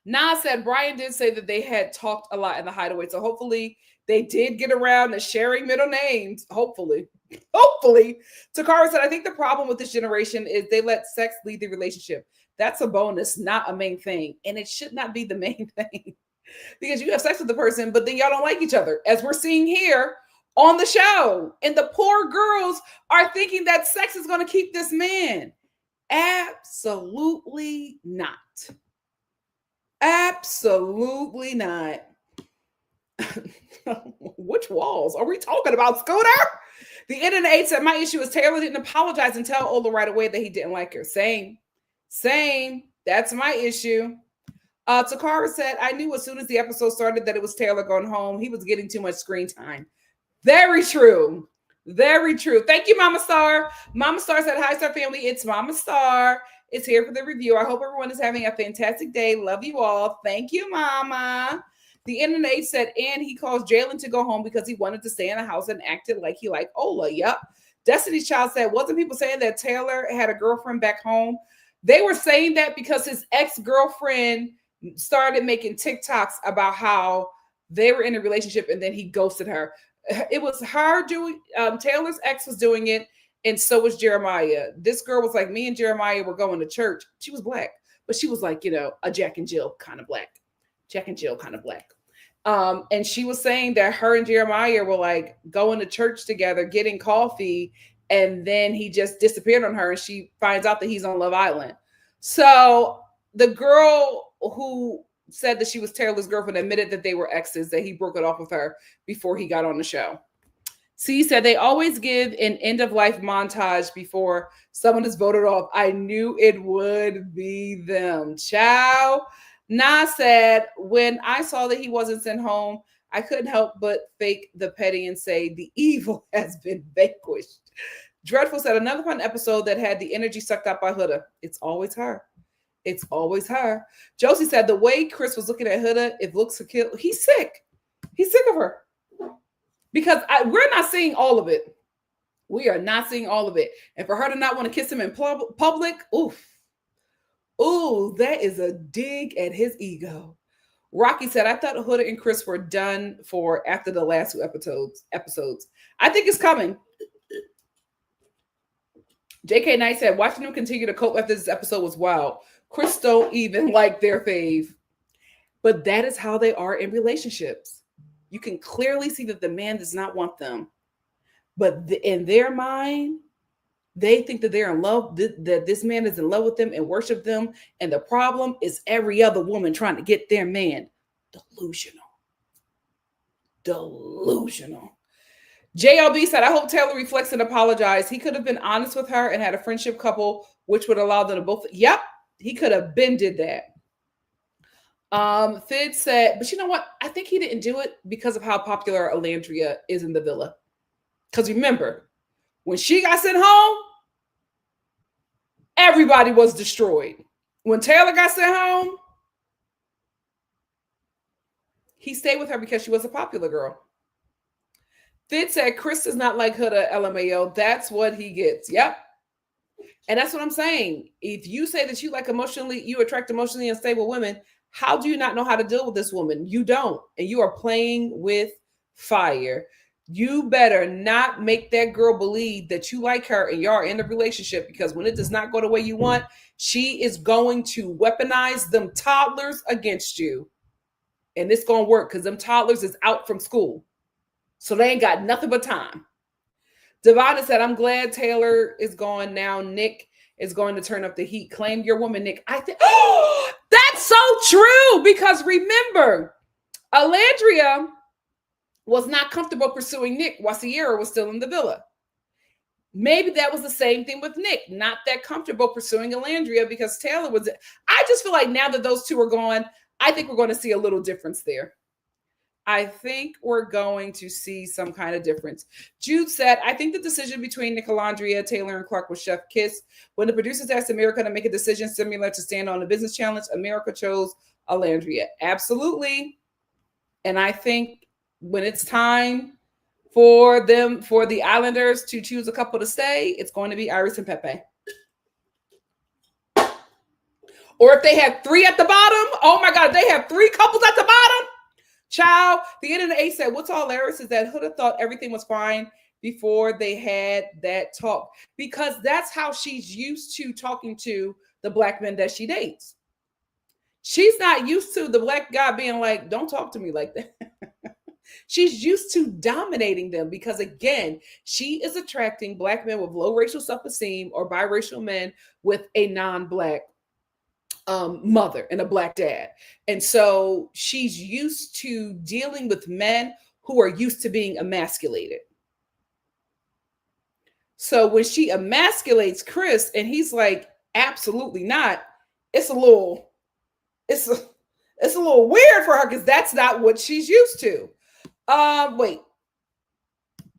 Speaker 1: Nas said, Brian did say that they had talked a lot in the hideaway. So hopefully they did get around to sharing middle names. Hopefully. Takara said, I think the problem with this generation is they let sex lead the relationship. That's a bonus, not a main thing. And it should not be the main thing. Because you have sex with the person, but then y'all don't like each other, as we're seeing here on the show. And the poor girls are thinking that sex is going to keep this man. Absolutely not. Absolutely not. Which walls are we talking about, Scooter? The internet said, my issue is Taylor didn't apologize and tell Ola right away that he didn't like her. Same. That's my issue. Takara said, I knew as soon as the episode started that it was Taylor going home. He was getting too much screen time. Very true. Thank you, Mama Star. Mama Star said, hi, Star family. It's Mama Star. It's here for the review. I hope everyone is having a fantastic day. Love you all. Thank you, Mama. The internet said, and he calls Jalen to go home because he wanted to stay in the house and acted like he liked Ola. Yep. Destiny's Child said, wasn't people saying that Taylor had a girlfriend back home? They were saying that because his ex-girlfriend started making TikToks about how they were in a relationship and then he ghosted her. It was her doing, Taylor's ex was doing it, and so was Jeremiah. This girl was like, me and Jeremiah were going to church. She was black, but she was like, a Jack and Jill kind of black. And she was saying that her and Jeremiah were like going to church together, getting coffee, and then he just disappeared on her and she finds out that he's on Love Island. So the girl who said that she was Taylor's girlfriend admitted that they were exes, that he broke it off with her before he got on the show. C said they always give an end of life montage before someone is voted off. I knew it would be them. Ciao. Na said, when I saw that he wasn't sent home, I couldn't help but fake the petty and say the evil has been vanquished. Dreadful said another fun episode that had the energy sucked out by Huda. It's always her. Josie said the way Chris was looking at Huda, if looks could kill, he's sick. He's sick of her. Because we're not seeing all of it. We are not seeing all of it. And for her to not want to kiss him in public, oof. Ooh, that is a dig at his ego. Rocky said, I thought Huda and Chris were done for after the last two episodes. I think it's coming. JK Knight said, watching them continue to cope after this episode was wild. Chris don't even like their fave. But that is how they are in relationships. You can clearly see that the man does not want them. But in their mind, they think that they're in love, that this man is in love with them and worship them. And the problem is every other woman trying to get their man. Delusional. JLB said, I hope Taylor reflects and apologized. He could have been honest with her and had a friendship couple, which would allow them to both. Yep, he could have been did that. Fid said, but you know what? I think he didn't do it because of how popular Alandria is in the villa. Because remember, when she got sent home, everybody was destroyed. When Taylor got sent home, he stayed with her because she was a popular girl. Fid said, Chris does not like Huda, LMAO. That's what he gets. Yep. And that's what I'm saying. If you say that you attract emotionally unstable women, how do you not know how to deal with this woman? You don't. And you are playing with fire. You better not make that girl believe that you like her and y'all in a relationship, because when it does not go the way you want, she is going to weaponize them toddlers against you. And it's going to work because them toddlers is out from school. So they ain't got nothing but time. Devonna said, I'm glad Taylor is gone now. Nick is going to turn up the heat. Claim your woman, Nick. I think, oh, that's so true. Because remember, Alandria was not comfortable pursuing Nick while Sierra was still in the villa. Maybe that was the same thing with Nick. Not that comfortable pursuing Alandria because Taylor was. I just feel like now that those two are gone, I think we're going to see a little difference there. I think we're going to see some kind of difference. Jude said, I think the decision between Nicolandrea, Taylor, and Clark was chef kiss. When the producers asked America to make a decision similar to stand on the business challenge, America chose Alandria. Absolutely. And I think when it's time for the Islanders to choose a couple to stay, it's going to be Iris and Pepe. Or if they have three at the bottom, oh my God, they have three couples at the bottom. Child, the NNA said, what's all hilarious is that Huda thought everything was fine before they had that talk, because that's how she's used to talking to the black men that she dates. She's not used to the black guy being like, don't talk to me like that. She's used to dominating them because, again, she is attracting black men with low racial self-esteem or biracial men with a non-black mother and a black dad. And so she's used to dealing with men who are used to being emasculated. So when she emasculates Chris and he's like, absolutely not, it's a little weird for her because that's not what she's used to. Wait,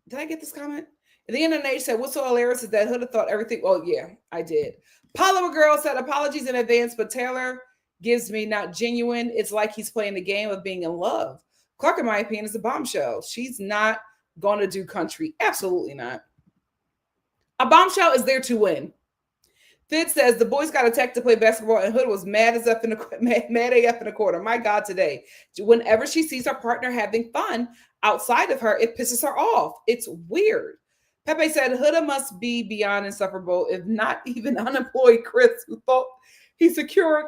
Speaker 1: did I get this comment? The internet said, what's so hilarious is that Huda thought everything. Oh yeah, I did. Polymer Girl said, apologies in advance, but Taylor gives me not genuine. It's like he's playing the game of being in love. Clark, in my opinion, is a bombshell. She's not going to do country. Absolutely not. A bombshell is there to win. Fid says, the boys got attacked to play basketball and Hood was mad AF in the corner. My God, today. Whenever she sees her partner having fun outside of her, it pisses her off. It's weird. Pepe said, Huda must be beyond insufferable, if not even unemployed Chris, who thought he secured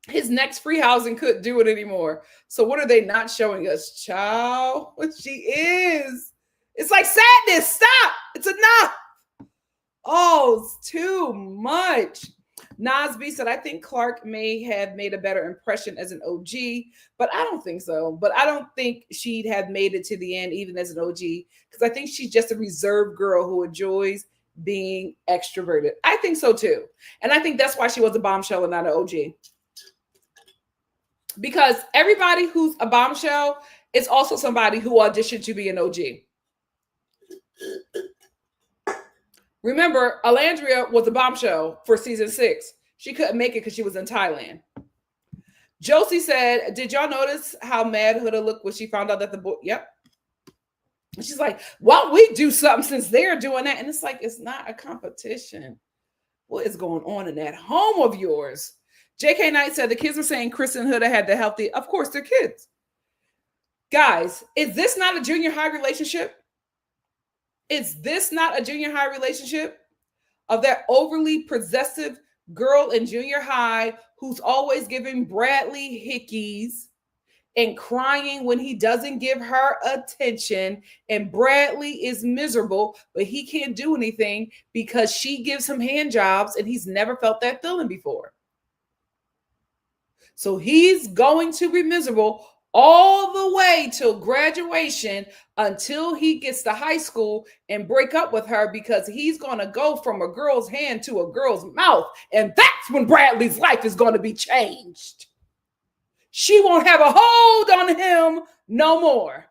Speaker 1: his next free housing couldn't do it anymore. So what are they not showing us? Child, what she is. It's like sadness. Stop. It's enough. Oh, it's too much. Nasby said, I think Clark may have made a better impression as an OG, but I don't think so. But I don't think she'd have made it to the end even as an OG, because I think she's just a reserved girl who enjoys being extroverted. I think so too. And I think that's why she was a bombshell and not an OG. Because everybody who's a bombshell is also somebody who auditioned to be an OG. Remember, Alandria was a bombshell for season 6. She couldn't make it because she was in Thailand. Josie said, did y'all notice how mad Huda looked when she found out that the boy, yep. And she's like, why don't we do something since they're doing that? And it's like, it's not a competition. What is going on in that home of yours? JK Knight said, the kids were saying Chris and Huda had the healthy, of course, they're kids. Guys, is this not a junior high relationship? Is this not a junior high relationship of that overly possessive girl in junior high who's always giving Bradley hickeys and crying when he doesn't give her attention, and Bradley is miserable, but he can't do anything because she gives him hand jobs and he's never felt that feeling before. So he's going to be miserable all the way till graduation until he gets to high school and break up with her, because he's going to go from a girl's hand to a girl's mouth. And that's when Bradley's life is going to be changed. She won't have a hold on him no more.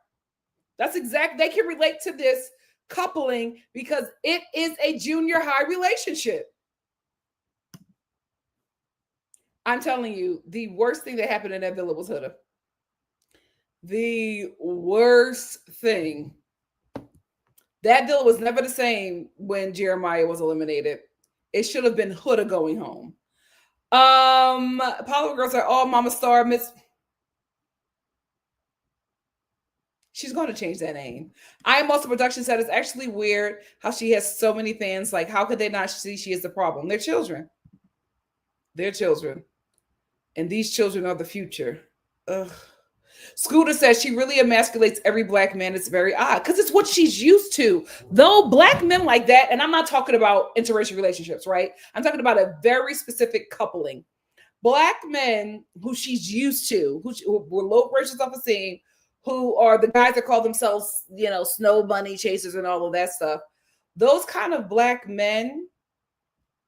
Speaker 1: That's exactly, they can relate to this coupling because it is a junior high relationship. I'm telling you, the worst thing that happened in that villa was Huda. The worst thing. That villa was never the same when Jeremiah was eliminated. It should have been Huda going home. Apollo Girl said, oh, Mama Star, Miss. She's going to change that name. I Am Also Production said it's actually weird how she has so many fans. Like, how could they not see she is the problem? They're children. They're children. And these children are the future. Ugh. Scooter says she really emasculates every black man. It's very odd because it's what she's used to. Though black men like that, and I'm not talking about interracial relationships, right? I'm talking about a very specific coupling. Black men who she's used to, who were low racial self-esteem, who are the guys that call themselves, snow bunny chasers and all of that stuff. Those kind of black men,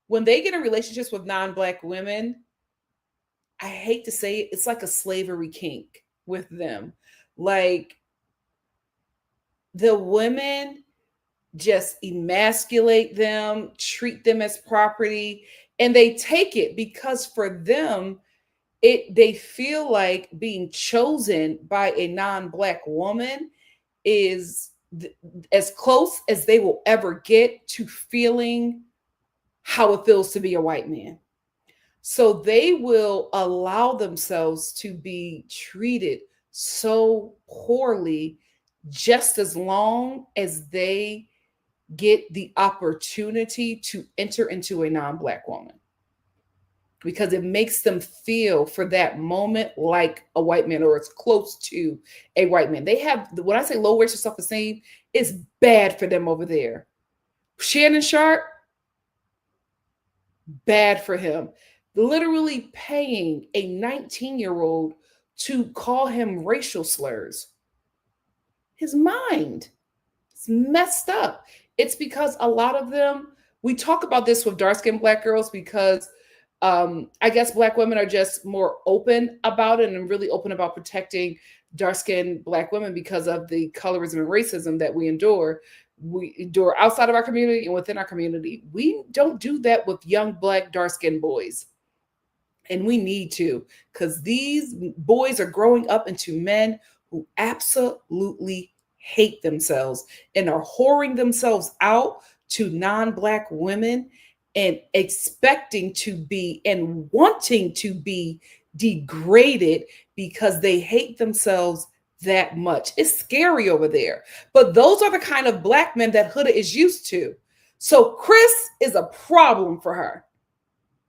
Speaker 1: when they get in relationships with non-black women, I hate to say it, it's like a slavery kink with them. Like, the women just emasculate them, treat them as property, and they take it because for them, they feel like being chosen by a non-black woman is as close as they will ever get to feeling how it feels to be a white man. So they will allow themselves to be treated so poorly just as long as they get the opportunity to enter into a non-black woman, because it makes them feel for that moment like a white man or it's close to a white man. They have, when I say low racial self-esteem, it's bad for them over there. Shannon Sharp, bad for him. Literally paying a 19-year-old to call him racial slurs. His mind is messed up. It's because a lot of them, we talk about this with dark-skinned black girls because I guess black women are just more open about it and really open about protecting dark-skinned black women because of the colorism and racism that we endure. We endure outside of our community and within our community. We don't do that with young black dark-skinned boys. And we need to, because these boys are growing up into men who absolutely hate themselves and are whoring themselves out to non-black women and expecting to be and wanting to be degraded because they hate themselves that much. It's scary over there. But those are the kind of black men that Huda is used to. So Chris is a problem for her.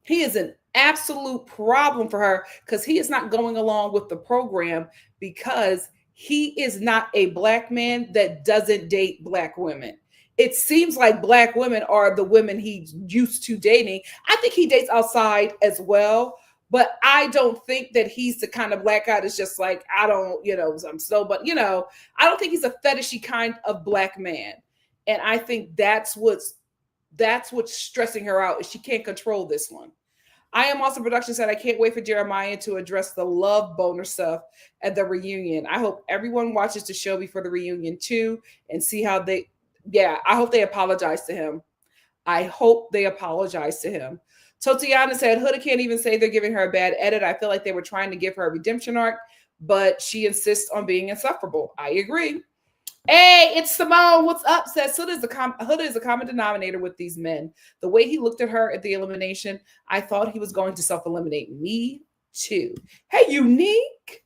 Speaker 1: He is an absolute problem for her because he is not going along with the program because he is not a black man that doesn't date black women. It seems like black women are the women he's used to dating. I think he dates outside as well, but I don't think that he's the kind of black guy that's just like, I don't, I'm so, but I don't think he's a fetishy kind of black man. And I think that's what's stressing her out, is she can't control this one. I Am Awesome Production said, I can't wait for Jeremiah to address the love boner stuff at the reunion. I hope everyone watches the show before the reunion too and see how I hope they apologize to him. I hope they apologize to him. Totiana said, Huda can't even say they're giving her a bad edit. I feel like they were trying to give her a redemption arc, but she insists on being insufferable. I agree. Hey, it's Simone. What's up? Says Huda is a common denominator with these men. The way he looked at her at the elimination, I thought he was going to self-eliminate. Me too. Hey, Unique.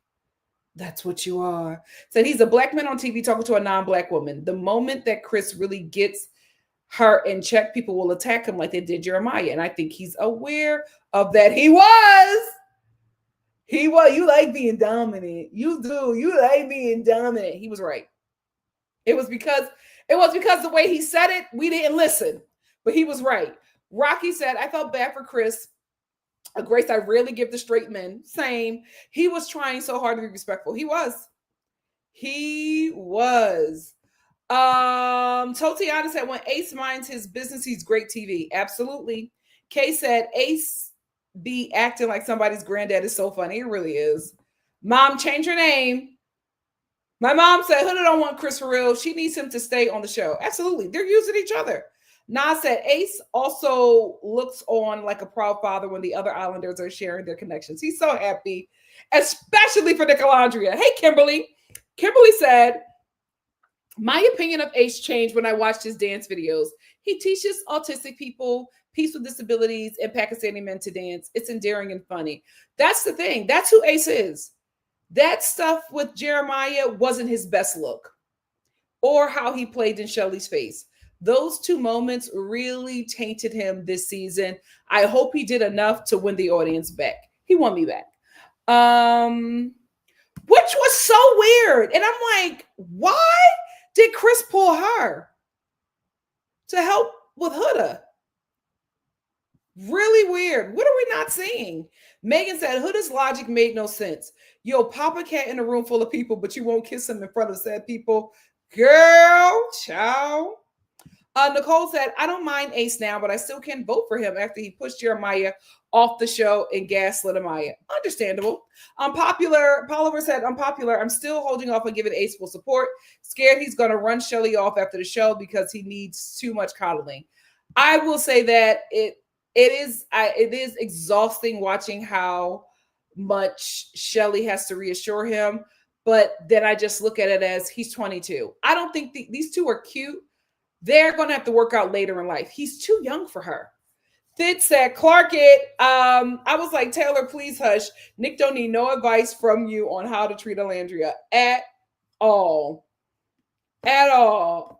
Speaker 1: That's what you are. Said he's a black man on TV talking to a non-black woman. The moment that Chris really gets her in check, people will attack him like they did Jeremiah. And I think he's aware of that. He was. You like being dominant. You do. You like being dominant. He was right. It was because the way he said it, we didn't listen. But he was right. Rocky said, I felt bad for Chris, a grace I rarely give to straight men. Same. He was trying so hard to be respectful. He was. Totiana said, when Ace minds his business, he's great TV. Absolutely. Kay said, Ace be acting like somebody's granddad is so funny. It really is. Mom, change her name. My mom said, Huda don't want Chris for real. She needs him to stay on the show. Absolutely. They're using each other. Nas said, Ace also looks on like a proud father when the other Islanders are sharing their connections. He's so happy, especially for Nicolandrea. Hey, Kimberly. Kimberly said, my opinion of Ace changed when I watched his dance videos. He teaches autistic people, people with disabilities, and Pakistani men to dance. It's endearing and funny. That's the thing. That's who Ace is. That stuff with Jeremiah wasn't his best look, or how he played in Shelly's face. Those two moments really tainted him this season. I hope he did enough to win the audience back. He won me back. Which was so weird. And I'm like, why did Chris pull her to help with Huda? Really weird. What are we not seeing? Megan said, Huda's logic made no sense. Yo, pop a cat in a room full of people, but you won't kiss him in front of sad people. Girl, ciao. Nicole said, I don't mind Ace now, but I still can't vote for him after he pushed Jeremiah off the show and gaslit Amaya. Understandable. Unpopular. Poliver said, unpopular. I'm still holding off on giving Ace full support. Scared he's going to run Shelly off after the show because he needs too much coddling. I will say that it is exhausting watching how much Shelly has to reassure him. But then I just look at it as he's 22. I don't think these two are cute. They're going to have to work out later in life. He's too young for her. Thid said, Clark it. I was like, Taylor, please hush. Nick don't need no advice from you on how to treat Alandria at all. At all.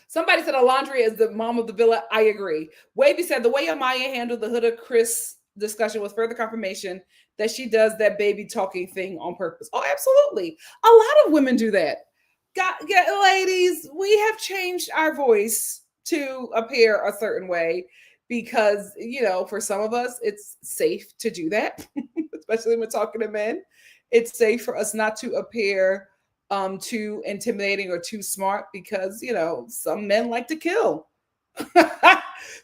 Speaker 1: Somebody said Alandria is the mom of the villa. I agree. Wavy said the way Amaya handled the Huda Chris discussion was further confirmation that she does that baby talking thing on purpose. Oh, absolutely. A lot of women do that. Ladies, we have changed our voice to appear a certain way because, you know, for some of us, it's safe to do that, especially when talking to men. It's safe for us not to appear too intimidating or too smart because, you know, some men like to kill.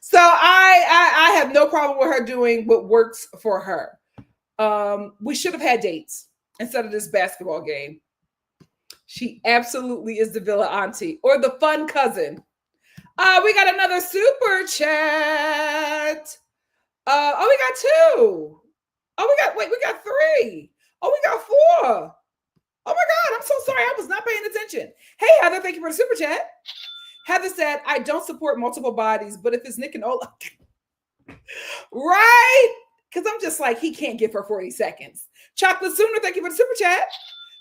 Speaker 1: So I have no problem with her doing what works for her. We should have had dates instead of this basketball game. She absolutely is the villa auntie or the fun cousin. We got another super chat. We got two. We got three. We got four. Oh my God, I'm so sorry. I was not paying attention. Hey, Heather, thank you for the super chat. Heather said, I don't support multiple bodies, but if it's Nick and Ola, right? Because I'm just like, he can't give her 40 seconds. Chocolate Sooner, thank you for the super chat.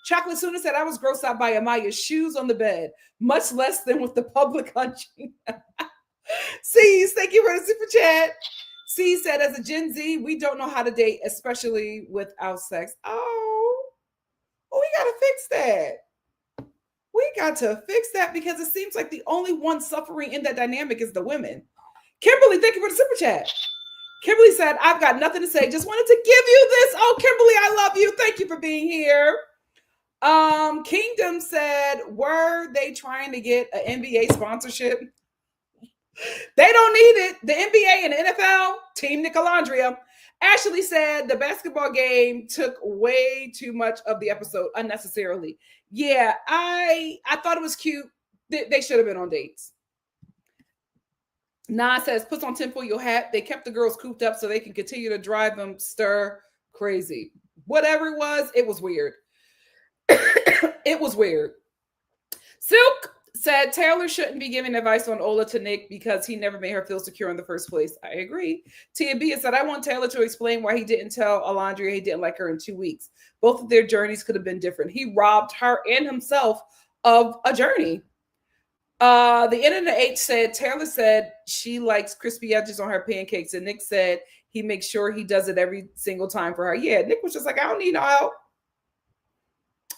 Speaker 1: Chocolate Sooner said, I was grossed out by Amaya's shoes on the bed, much less than with the public hunching. C's, thank you for the super chat. C said, as a Gen Z, we don't know how to date, especially without sex. Oh, we got to fix that. We got to fix that because it seems like the only one suffering in that dynamic is the women. Kimberly, thank you for the super chat. Kimberly said, I've got nothing to say. Just wanted to give you this. Oh, Kimberly, I love you. Thank you for being here. Kingdom said, were they trying to get an NBA sponsorship? They don't need it. The NBA and the NFL, Team Nicolandrea. Ashley said the basketball game took way too much of the episode unnecessarily. Yeah, I thought it was cute. They should have been on dates. Nas says, puts on tinfoil hat. They kept the girls cooped up so they can continue to drive them stir crazy. Whatever it was weird. It was weird. Silk said Taylor shouldn't be giving advice on Ola to Nick because he never made her feel secure in the first place. I agree. Tia B said, I want Taylor to explain why he didn't tell Alandria he didn't like her in 2 weeks. Both of their journeys could have been different. He robbed her and himself of a journey. The Internet H said, Taylor said she likes crispy edges on her pancakes. And Nick said he makes sure he does it every single time for her. Yeah, Nick was just like, I don't need no help.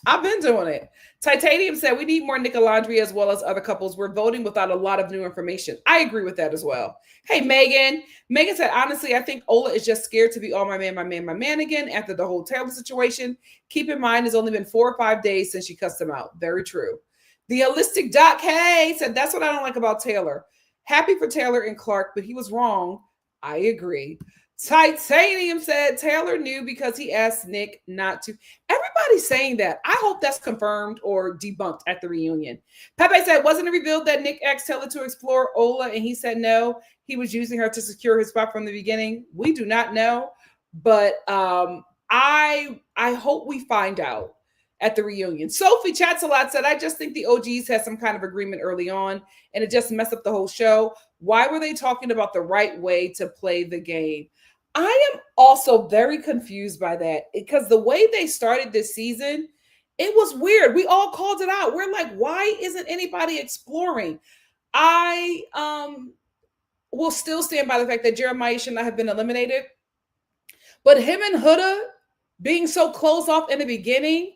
Speaker 1: I've been doing it. Titanium said, we need more Nicolandrea as well as other couples. We're voting without a lot of new information. I agree with that as well. Hey, Megan. Megan said, honestly, I think Ola is just scared to be all my man again after the whole Taylor situation. Keep in mind, it's only been 4 or 5 days since she cussed him out. Very true. The Holistic Doc, hey, said, that's what I don't like about Taylor. Happy for Taylor and Clark, but he was wrong. I agree. Titanium said Taylor knew because he asked Nick not to. Everybody's saying that. I hope that's confirmed or debunked at the reunion. Pepe said, wasn't it revealed that Nick asked Taylor to explore Ola and he said no? He was using her to secure his spot from the beginning. We do not know, but I hope we find out at the reunion. Sophie Chats a lot said, I just think the OGs had some kind of agreement early on and it just messed up the whole show. Why were they talking about the right way to play the game? I am also very confused by that because the way they started this season, it was weird. We all called it out. We're like, why isn't anybody exploring? I will still stand by the fact that Jeremiah should not have been eliminated. But him and Huda being so closed off in the beginning,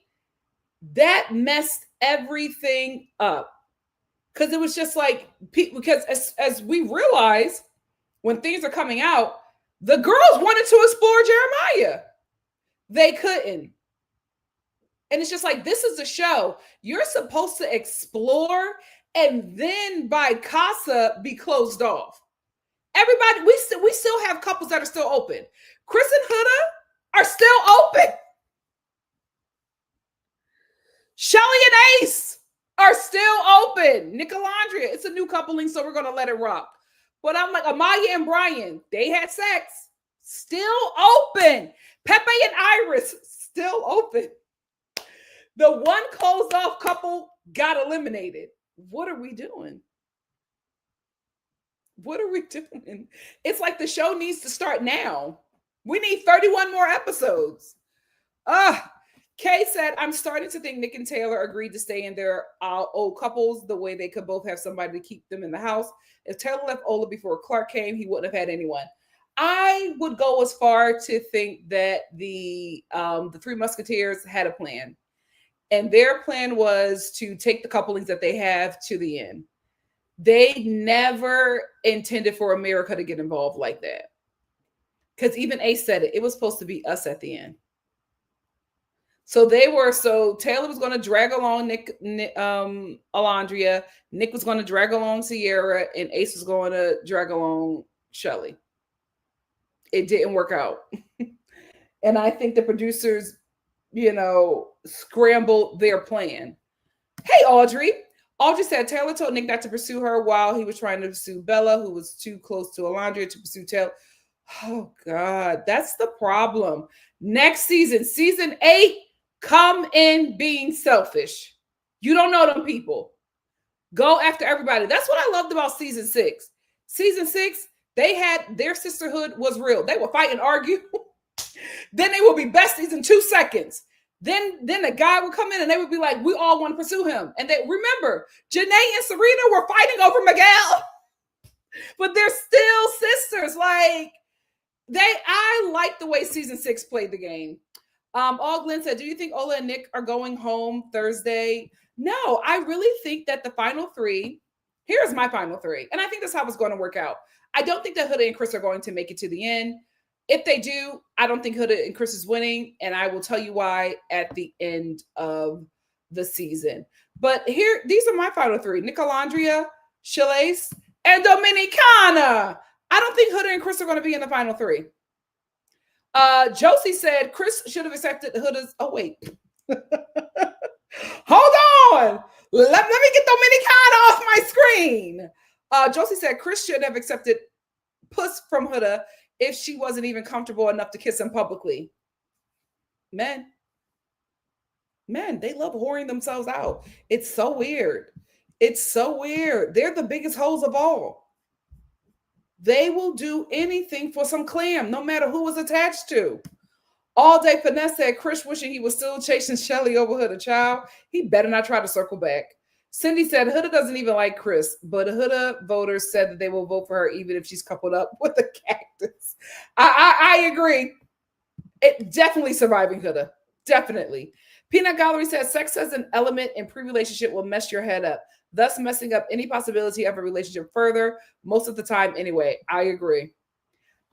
Speaker 1: that messed everything up. Because it was just like, because as we realize when things are coming out, the girls wanted to explore Jeremiah. They couldn't. And it's just like, this is a show. You're supposed to explore and then by Casa be closed off. Everybody, we still have couples that are still open. Chris and Huda are still open. Shelly and Ace are still open. Nicolandrea, it's a new coupling, so we're going to let it rock. But I'm like, Amaya and Brian, they had sex. still open. Pepe and Iris still open. The one closed off couple got eliminated. What are we doing? What are we doing? It's like the show needs to start now. We need 31 more episodes. Kay said, I'm starting to think Nick and Taylor agreed to stay in their old couples the way they could both have somebody to keep them in the house. If Taylor left Ola before Clark came, he wouldn't have had anyone. I would go as far to think that the Three Musketeers had a plan. And their plan was to take the couplings that they have to the end. They never intended for America to get involved like that. Because even Ace said it was supposed to be us at the end. So Taylor was going to drag along Alandria. Nick was going to drag along Sierra, and Ace was going to drag along Shelly. It didn't work out. And I think the producers, scrambled their plan. Hey, Audrey. Audrey said Taylor told Nick not to pursue her while he was trying to pursue Bella, who was too close to Alandria to pursue Taylor. Oh, God. That's the problem. Next season, season 8, come in being selfish. You don't know them people. Go after everybody. That's what I loved about season 6. Season 6, they had their sisterhood was real. They would fight and argue. Then they would be besties in 2 seconds. Then the guy would come in and they would be like, we all want to pursue him. And they remember, Janae and Serena were fighting over Miguel. But they're still sisters. Like, I like the way season 6 played the game. All Glenn said, do you think Ola and Nick are going home Thursday? No, I really think that the final 3, here's my final 3. And I think that's how it's going to work out. I don't think that Huda and Chris are going to make it to the end. If they do, I don't think Huda and Chris is winning. And I will tell you why at the end of the season. But these are my final 3. Nicolandrea, Shalace, and Dominicana. I don't think Huda and Chris are going to be in the final 3. Josie said Chris should have accepted Huda's. Oh, wait. Hold on. Let me get Dominicana off my screen. Josie said Chris should have accepted puss from Huda if she wasn't even comfortable enough to kiss him publicly. Men, they love whoring themselves out. It's so weird. It's so weird. They're the biggest hoes of all. They will do anything for some clam, no matter who was attached to. All Day Finesse said Chris wishing he was still chasing Shelly over Huda. Child, he better not try to circle back. Cindy said Huda doesn't even like Chris, but Huda voters said that they will vote for her even if she's coupled up with a cactus. I agree. It definitely surviving Huda. Definitely. Peanut Gallery says sex as an element in pre-relationship will mess your head up, thus messing up any possibility of a relationship further, most of the time anyway. I agree.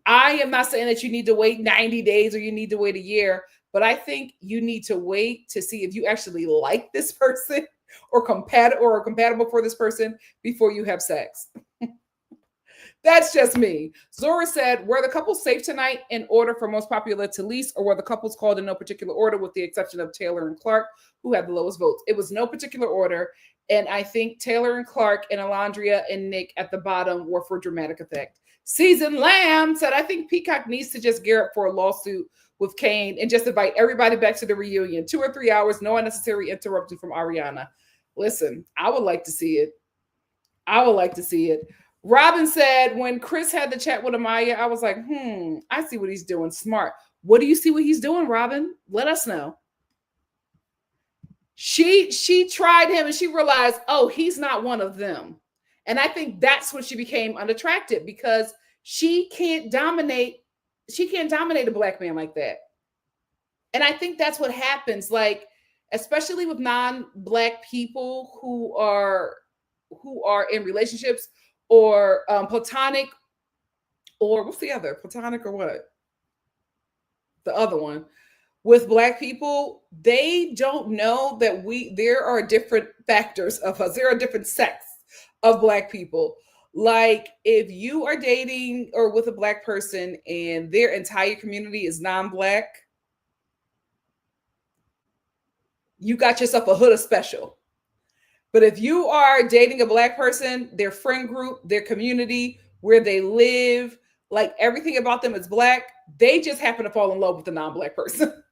Speaker 1: I am not saying that you need to wait 90 days or you need to wait a year, but I think you need to wait to see if you actually like this person or compatible for this person before you have sex. That's just me. Zora said, were the couples safe tonight in order for most popular to least, or were the couples called in no particular order with the exception of Taylor and Clark, who had the lowest votes? It was no particular order. And I think Taylor and Clark and Alandria and Nick at the bottom were for dramatic effect. Seasoned Lamb said, I think Peacock needs to just gear up for a lawsuit with Kane and just invite everybody back to the reunion. 2 or 3 hours, no unnecessary interruption from Ariana. Listen, I would like to see it. I would like to see it. Robin said, when Chris had the chat with Amaya, I was like, I see what he's doing. Smart. What do you see what he's doing, Robin? Let us know. She tried him and she realized, oh, he's not one of them. And I think that's when she became unattractive because she can't dominate a black man like that. And I think that's what happens, like, especially with non-black people who are in relationships or platonic, or what's the other? Platonic or what? The other one. With black people, they don't know that there are different factors of us. There are different sects of black people. Like if you are dating or with a black person and their entire community is non-black, you got yourself a Huda special. But if you are dating a black person, their friend group, their community, where they live, like everything about them is black. They just happen to fall in love with a non-black person.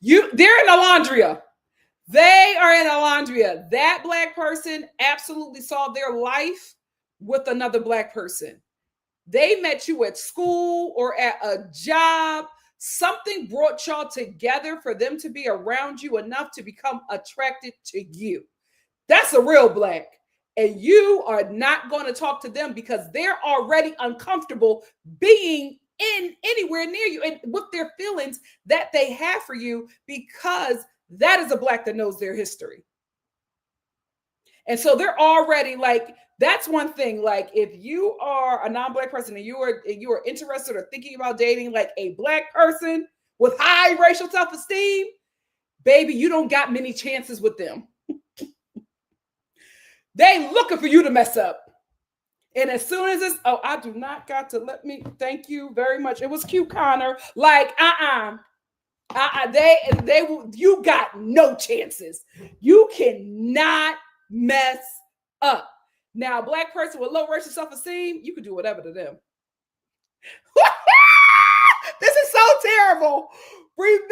Speaker 1: They're in Alandria. They are in Alandria. That black person absolutely saw their life with another black person. They met you at school or at a job. Something brought y'all together for them to be around you enough to become attracted to you. That's a real black. And you are not going to talk to them because they're already uncomfortable being in anywhere near you and with their feelings that they have for you, because that is a black that knows their history. And so they're already like, that's one thing. Like, if you are a non-black person and you are interested or thinking about dating like a black person with high racial self-esteem, baby, you don't got many chances with them. They looking for you to mess up. And as soon as it's, oh, I do not got to, let me, thank you very much. It was cute, Connor. Like, you got no chances. You cannot mess up. Now, black person with low racial self-esteem, you could do whatever to them. This is so terrible. Remember,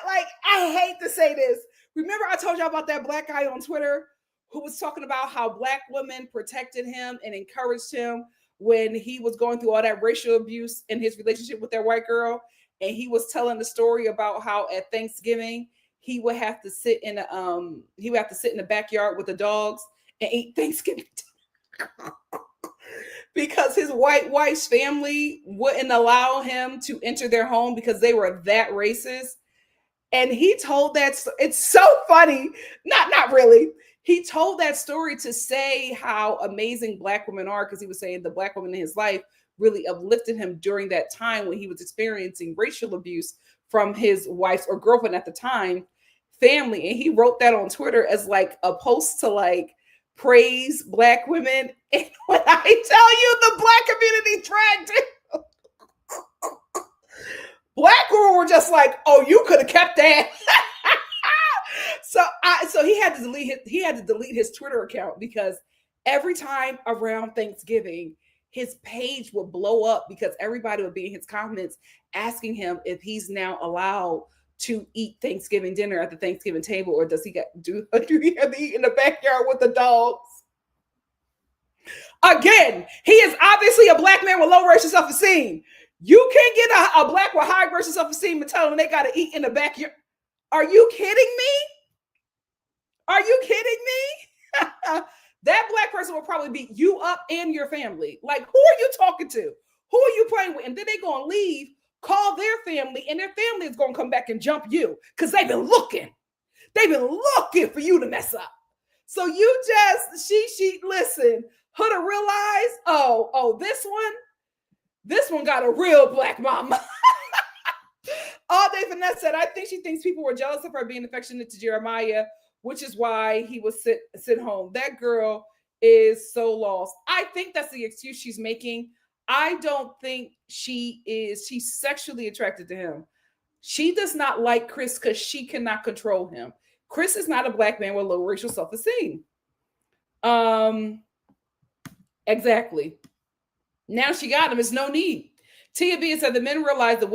Speaker 1: like, I hate to say this. Remember I told y'all about that black guy on Twitter who was talking about how black women protected him and encouraged him when he was going through all that racial abuse in his relationship with that white girl. And he was telling the story about how at Thanksgiving he would have to sit in the backyard with the dogs and eat Thanksgiving because his white wife's family wouldn't allow him to enter their home because they were that racist. And he told that, it's so funny. Not really. He told that story to say how amazing black women are, because he was saying the black woman in his life really uplifted him during that time when he was experiencing racial abuse from his wife's or girlfriend at the time family. And he wrote that on Twitter as like a post to like praise black women. And when I tell you the black community dragged it, black women were just like, oh, you could have kept that. So he had to delete his Twitter account, because every time around Thanksgiving, his page would blow up because everybody would be in his comments asking him if he's now allowed to eat Thanksgiving dinner at the Thanksgiving table, or does he do he have to eat in the backyard with the dogs? Again, he is obviously a black man with low racial self-esteem. You can't get a black with high racial self-esteem and tell them they got to eat in the backyard. Are you kidding me? Are you kidding me? That black person will probably beat you up and your family. Like, who are you talking to? Who are you playing with? And then they're going to leave, call their family, and their family is going to come back and jump you because they've been looking. They've been looking for you to mess up. So you just, she listen, Huda realized, oh, this one got a real black mama. All day Finesse said, I think she thinks people were jealous of her being affectionate to Jeremiah, which is why he was sit home. That girl is so lost. I think that's the excuse she's making. I don't think she's sexually attracted to him. She does not like Chris because she cannot control him. Chris is not a black man with low racial self-esteem. Exactly. Now she got him. It's no need. Tia B said the men realize the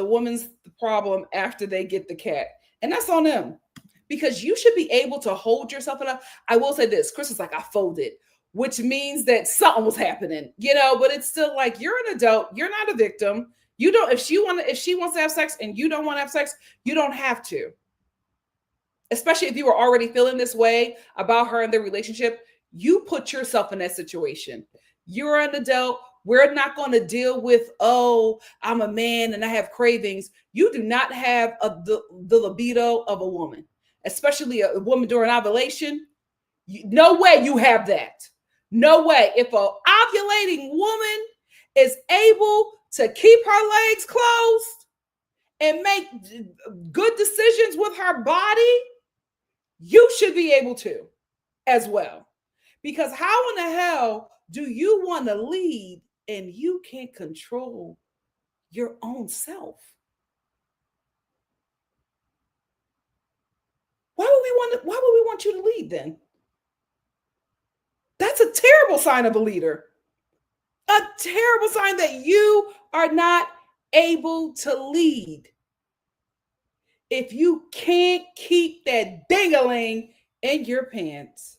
Speaker 1: woman's problem after they get the cat. And that's on them. Because you should be able to hold yourself enough. I will say this. Chris is like, I folded, which means that something was happening, but it's still like, you're an adult. You're not a victim. You don't, if she wants to have sex and you don't want to have sex, you don't have to. Especially if you were already feeling this way about her and their relationship, you put yourself in that situation. You're an adult. We're not going to deal with, oh, I'm a man and I have cravings. You do not have the libido of a woman, especially a woman during ovulation. No way you have that. No way. If an ovulating woman is able to keep her legs closed and make good decisions with her body, you should be able to as well. Because how in the hell do you want to lead and you can't control your own self? Why would we want you to lead then? That's a terrible sign of a leader. A terrible sign that you are not able to lead. If you can't keep that ding-a-ling in your pants.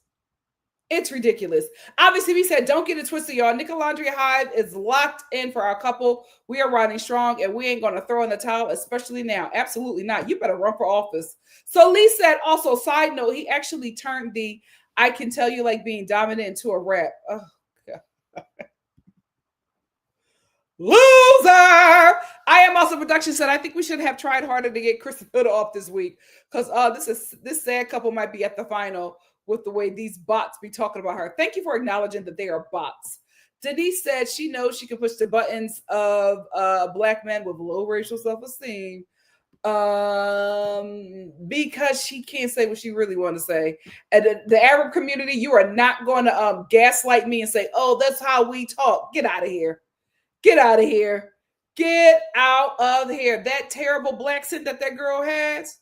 Speaker 1: It's ridiculous. Obviously, we said don't get it twisted, y'all. Nicolandrea Hive is locked in for our couple. We are riding strong, and we ain't going to throw in the towel, especially now. Absolutely not. You better run for office. So Lee said, also, side note, he actually turned the I can tell you like being dominant into a rap. Oh, God. Loser. I Am Also Production said, I think we should have tried harder to get Chris Huda off this week because this sad couple might be at the final with the way these bots be talking about her. Thank you for acknowledging that they are bots. Denise said she knows she can push the buttons of black men with low racial self-esteem because she can't say what she really want to say. And the Arab community, you are not going to gaslight me and say, oh, that's how we talk. Get out of here. Get out of here. Get out of here. That terrible black scent that girl has.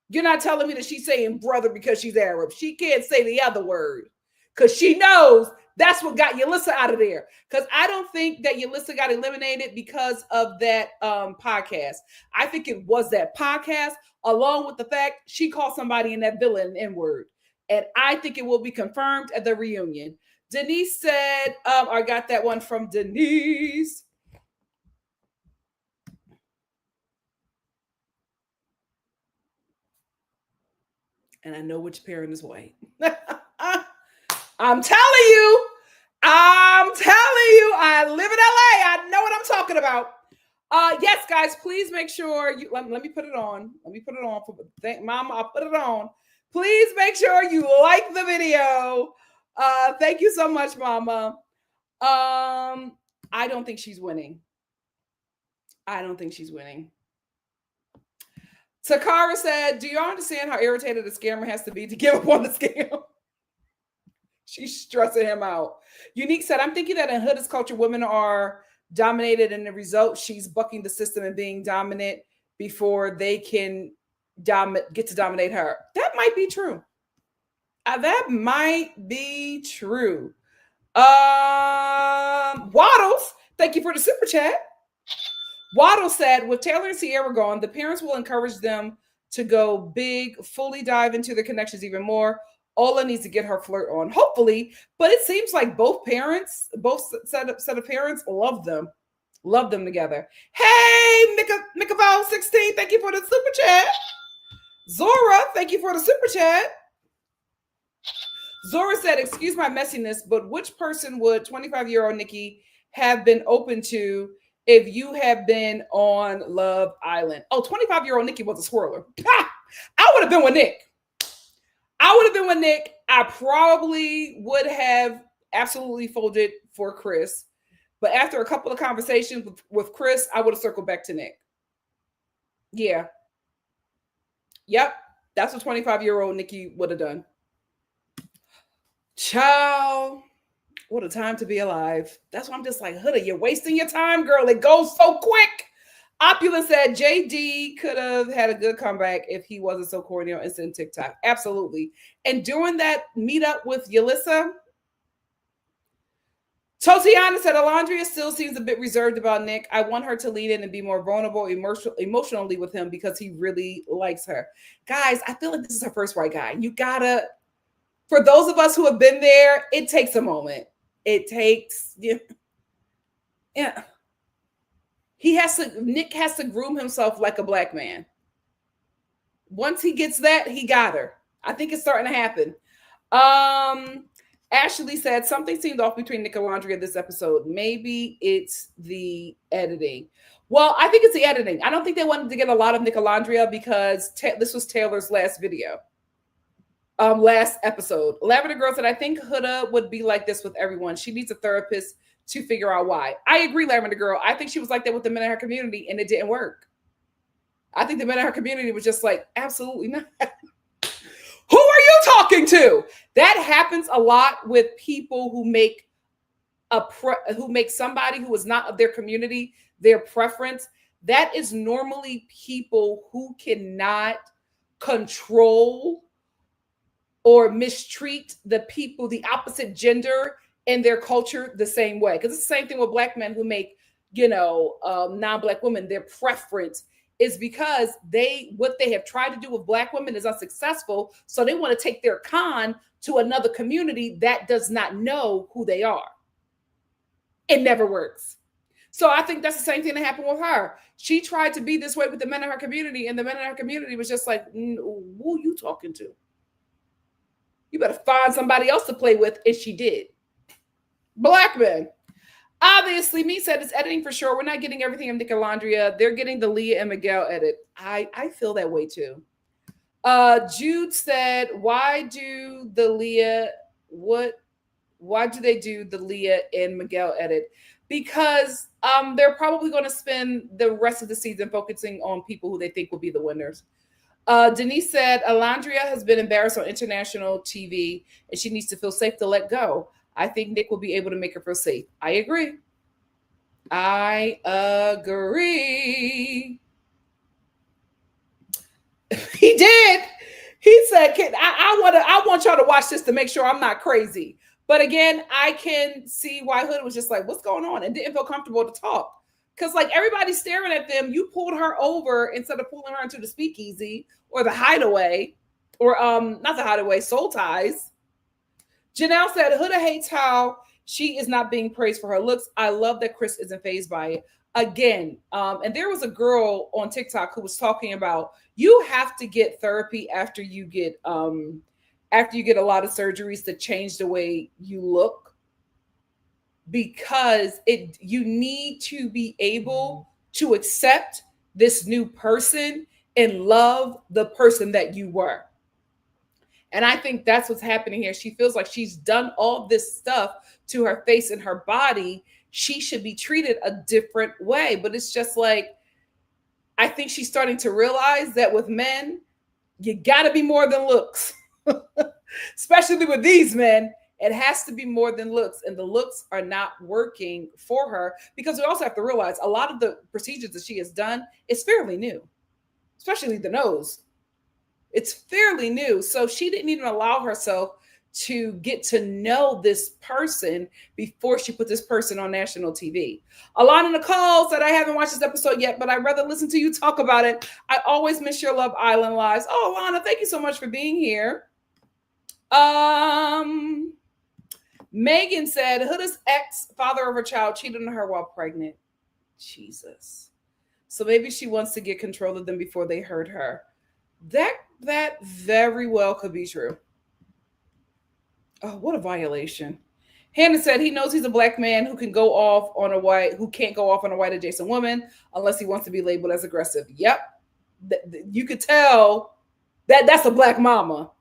Speaker 1: You're not telling me that she's saying brother because she's Arab. She can't say the other word because she knows that's what got Yelissa out of there. Because I don't think that Yelissa got eliminated because of that podcast. I think it was that podcast along with the fact she called somebody in that villa an N-word. And I think it will be confirmed at the reunion. Denise said, I got that one from Denise. And I know which parent is white. I'm telling you, I live in LA. I know what I'm talking about. Yes, guys, please make sure you let me put it on. Let me put it on. Mama, I'll put it on. Please make sure you like the video. Thank you so much, Mama. I don't think she's winning. Takara said, do you understand how irritated the scammer has to be to give up on the scam? She's stressing him out. Unique said, I'm thinking that in Huda's culture, women are dominated, and the result, she's bucking the system and being dominant before they can get to dominate her. That might be true. Waddles, thank you for the super chat. Waddle said, with Taylor and Sierra gone, the parents will encourage them to go big, fully dive into their connections even more. Ola needs to get her flirt on, hopefully. But it seems like both set of parents love them together. Hey, Mikavel 16, thank you for the super chat. Zora, thank you for the super chat. Zora said, excuse my messiness, but which person would 25-year-old Nikki have been open to if you have been on Love Island? Oh, 25-year-old Nikki was a swirler. I would have been with Nick. I probably would have absolutely folded for Chris. But after a couple of conversations with Chris, I would have circled back to Nick. Yeah. Yep. That's what 25-year-old Nikki would have done. Ciao. What a time to be alive. That's why I'm just like, Huda, you're wasting your time, girl. It goes so quick. Opulent said JD could have had a good comeback if he wasn't so corny on Instant TikTok. Absolutely. And during that meetup with Yelissa, Totiana said Alandria still seems a bit reserved about Nick. I want her to lean in and be more vulnerable emotionally with him because he really likes her. Guys, I feel like this is her first white guy. You gotta, for those of us who have been there, it takes a moment. It takes, yeah. Nick has to groom himself like a black man. Once he gets that, he got her. I think it's starting to happen. Ashley said something seemed off between Nicolandrea this episode. Maybe it's the editing. Well, I think it's the editing. I don't think they wanted to get a lot of Nicolandrea because this was Taylor's last video. Last episode. Lavender Girl said, I think Huda would be like this with everyone. She needs a therapist to figure out why. I agree, Lavender Girl. I think she was like that with the men in her community and it didn't work. I think the men in her community was just like, absolutely not. Who are you talking to? That happens a lot with people who make somebody who is not of their community their preference. That is normally people who cannot control or mistreat the people, the opposite gender in their culture the same way. Because it's the same thing with black men who make, non-black women, their preference is because what they have tried to do with black women is unsuccessful. So they want to take their con to another community that does not know who they are. It never works. So I think that's the same thing that happened with her. She tried to be this way with the men in her community, and the men in her community was just like, who you talking to? You better find somebody else to play with. And she did. Black men. Obviously, me said it's editing for sure. We're not getting everything of Nicolandrea. They're getting the Leah and Miguel edit. I feel that way too. Jude said, why do they do the Leah and Miguel edit? Because they're probably going to spend the rest of the season focusing on people who they think will be the winners. Denise said, Alandria has been embarrassed on international TV and she needs to feel safe to let go. I think Nick will be able to make her feel safe. I agree. He did. He said, I want y'all to watch this to make sure I'm not crazy. But again, I can see why Huda was just like, what's going on? And didn't feel comfortable to talk. Because like everybody's staring at them. You pulled her over instead of pulling her into the speakeasy or the hideaway, or not the hideaway, Soul Ties. Janelle said, Huda hates how she is not being praised for her looks. I love that Chris isn't fazed by it. Again, and there was a girl on TikTok who was talking about you have to get therapy after you get a lot of surgeries to change the way you look, because you need to be able to accept this new person and love the person that you were. And I think that's what's happening here. She feels like she's done all this stuff to her face and her body. She should be treated a different way. But it's just like, I think she's starting to realize that with men, you got to be more than looks. Especially with these men, it has to be more than looks. And the looks are not working for her, because we also have to realize a lot of the procedures that she has done is fairly new, especially the nose. It's fairly new. So she didn't even allow herself to get to know this person before she put this person on national TV. Alana Nicole said, I haven't watched this episode yet, but I'd rather listen to you talk about it. I always miss your Love Island lives. Oh, Alana, thank you so much for being here. Megan said, Huda's ex, father of her child, cheated on her while pregnant. Jesus. So maybe she wants to get control of them before they hurt her. That very well could be true. Oh, what a violation. Hannah said he knows he's a black man who can't go off on a white adjacent woman unless he wants to be labeled as aggressive. Yep. You could tell that's a black mama.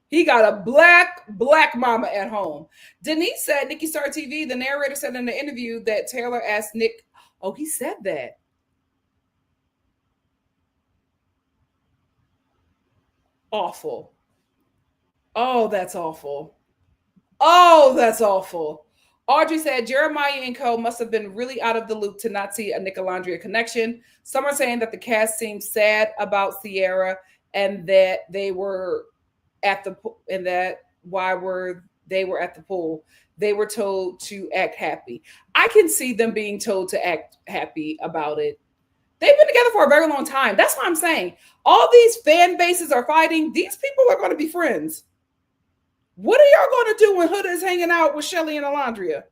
Speaker 1: He got a black mama at home. Denise said, NikkiStar TV, the narrator said in the interview that Taylor asked Nick, oh, he said that. Awful. Oh, that's awful. Oh, that's awful. Audrey said Jeremiah and Co must have been really out of the loop to not see a Nicolandrea connection. Some are saying that the cast seemed sad about Sierra and that they were at the pool, and that they were at the pool. They were told to act happy. I can see them being told to act happy about it. They've been together for a very long time. That's what I'm saying. All these fan bases are fighting. These people are going to be friends. What are y'all going to do when Huda is hanging out with Shelly and Alandria?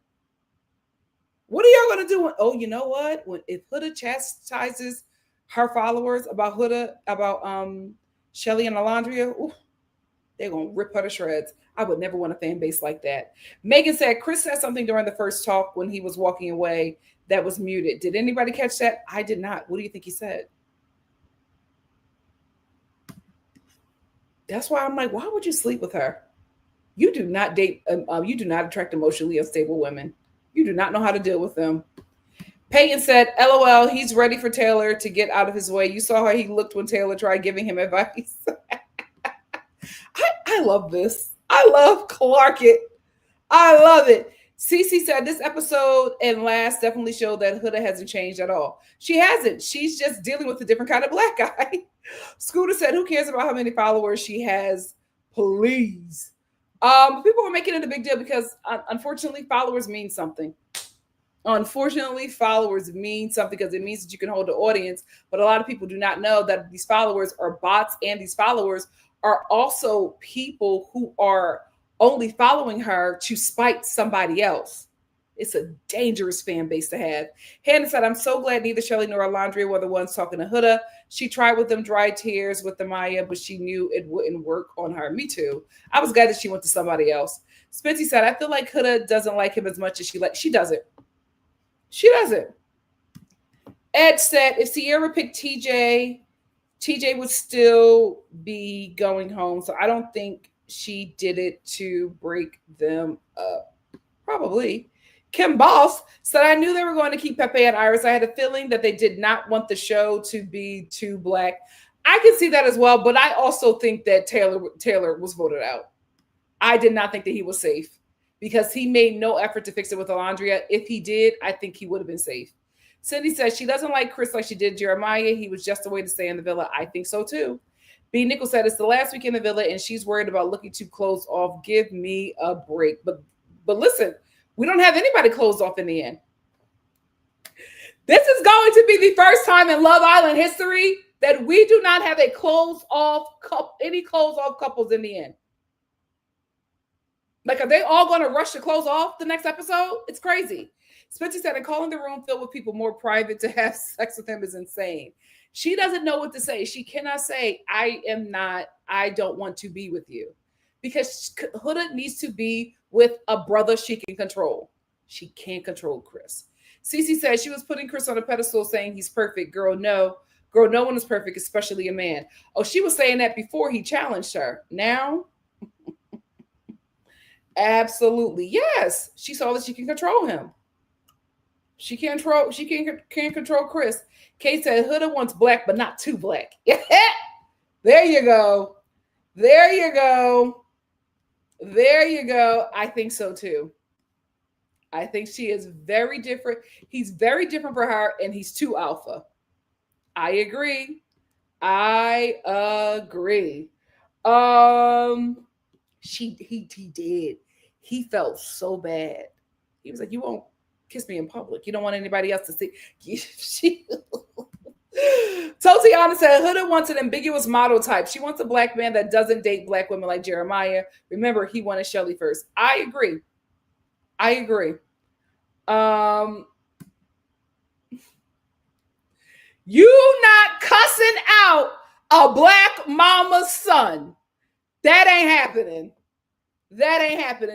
Speaker 1: What are y'all going to do when, oh, you know what? If Huda chastises her followers about Shelly and Alandria, ooh, they're going to rip her to shreds. I would never want a fan base like that. Megan said, Chris said something during the first talk when he was walking away that was muted. Did anybody catch that? I did not. What do you think he said? That's why I'm like, why would you sleep with her? You do not date, you do not attract emotionally unstable women. You do not know how to deal with them. Peyton said, LOL, he's ready for Taylor to get out of his way. You saw how he looked when Taylor tried giving him advice. I love this. I love Clarkett. I love it. Cece said this episode and last definitely showed that Huda hasn't changed at all. She hasn't. She's just dealing with a different kind of black guy. Scooter said, who cares about how many followers she has? Please. People are making it a big deal because unfortunately followers mean something. Unfortunately, followers mean something because it means that you can hold the audience. But a lot of people do not know that these followers are bots, and these followers are also people who are only following her to spite somebody else. It's a dangerous fan base to have. Hannah said, I'm so glad neither Shelly nor Alandria were the ones talking to Huda. She tried with them dry tears with Amaya, but she knew it wouldn't work on her. Me too. I was glad that she went to somebody else. Spency said, I feel like Huda doesn't like him as much as she doesn't. She doesn't. Ed said, if Sierra picked TJ would still be going home. So I don't think she did it to break them up. Probably. Kim Boss said, I knew they were going to keep Pepe and Iris. I had a feeling that they did not want the show to be too black. I can see that as well, but I also think that Taylor was voted out. I did not think that he was safe because he made no effort to fix it with Alandria. If he did, I think he would have been safe. Cindy says she doesn't like Chris like she did Jeremiah. He was just a way to stay in the villa. I think so too. B. Nichols said it's the last week in the villa and she's worried about looking too closed off. Give me a break. But listen, we don't have anybody closed off in the end. This is going to be the first time in Love Island history that we do not have a closed off any closed off couples in the end. Like, are they all going to rush to close off the next episode? It's crazy. Spencer said, and calling the room filled with people more private to have sex with him is insane. She doesn't know what to say. She cannot say, I don't want to be with you. Because Huda needs to be with a brother she can control. She can't control Chris. Cece said she was putting Chris on a pedestal saying he's perfect. Girl, no one is perfect, especially a man. Oh, she was saying that before he challenged her. Now, absolutely. Yes. She saw that she can control him. She can't control Chris. Kate said Huda wants black, but not too black. There you go. There you go. There you go. I think so too. I think she is very different. He's very different for her, and he's too alpha. I agree. He did. He felt so bad. He was like, you won't kiss me in public. You don't want anybody else to see. Tatiana said, Huda wants an ambiguous model type. She wants a black man that doesn't date black women like Jeremiah. Remember, he wanted Shelly first. I agree. You not cussing out a black mama's son. That ain't happening.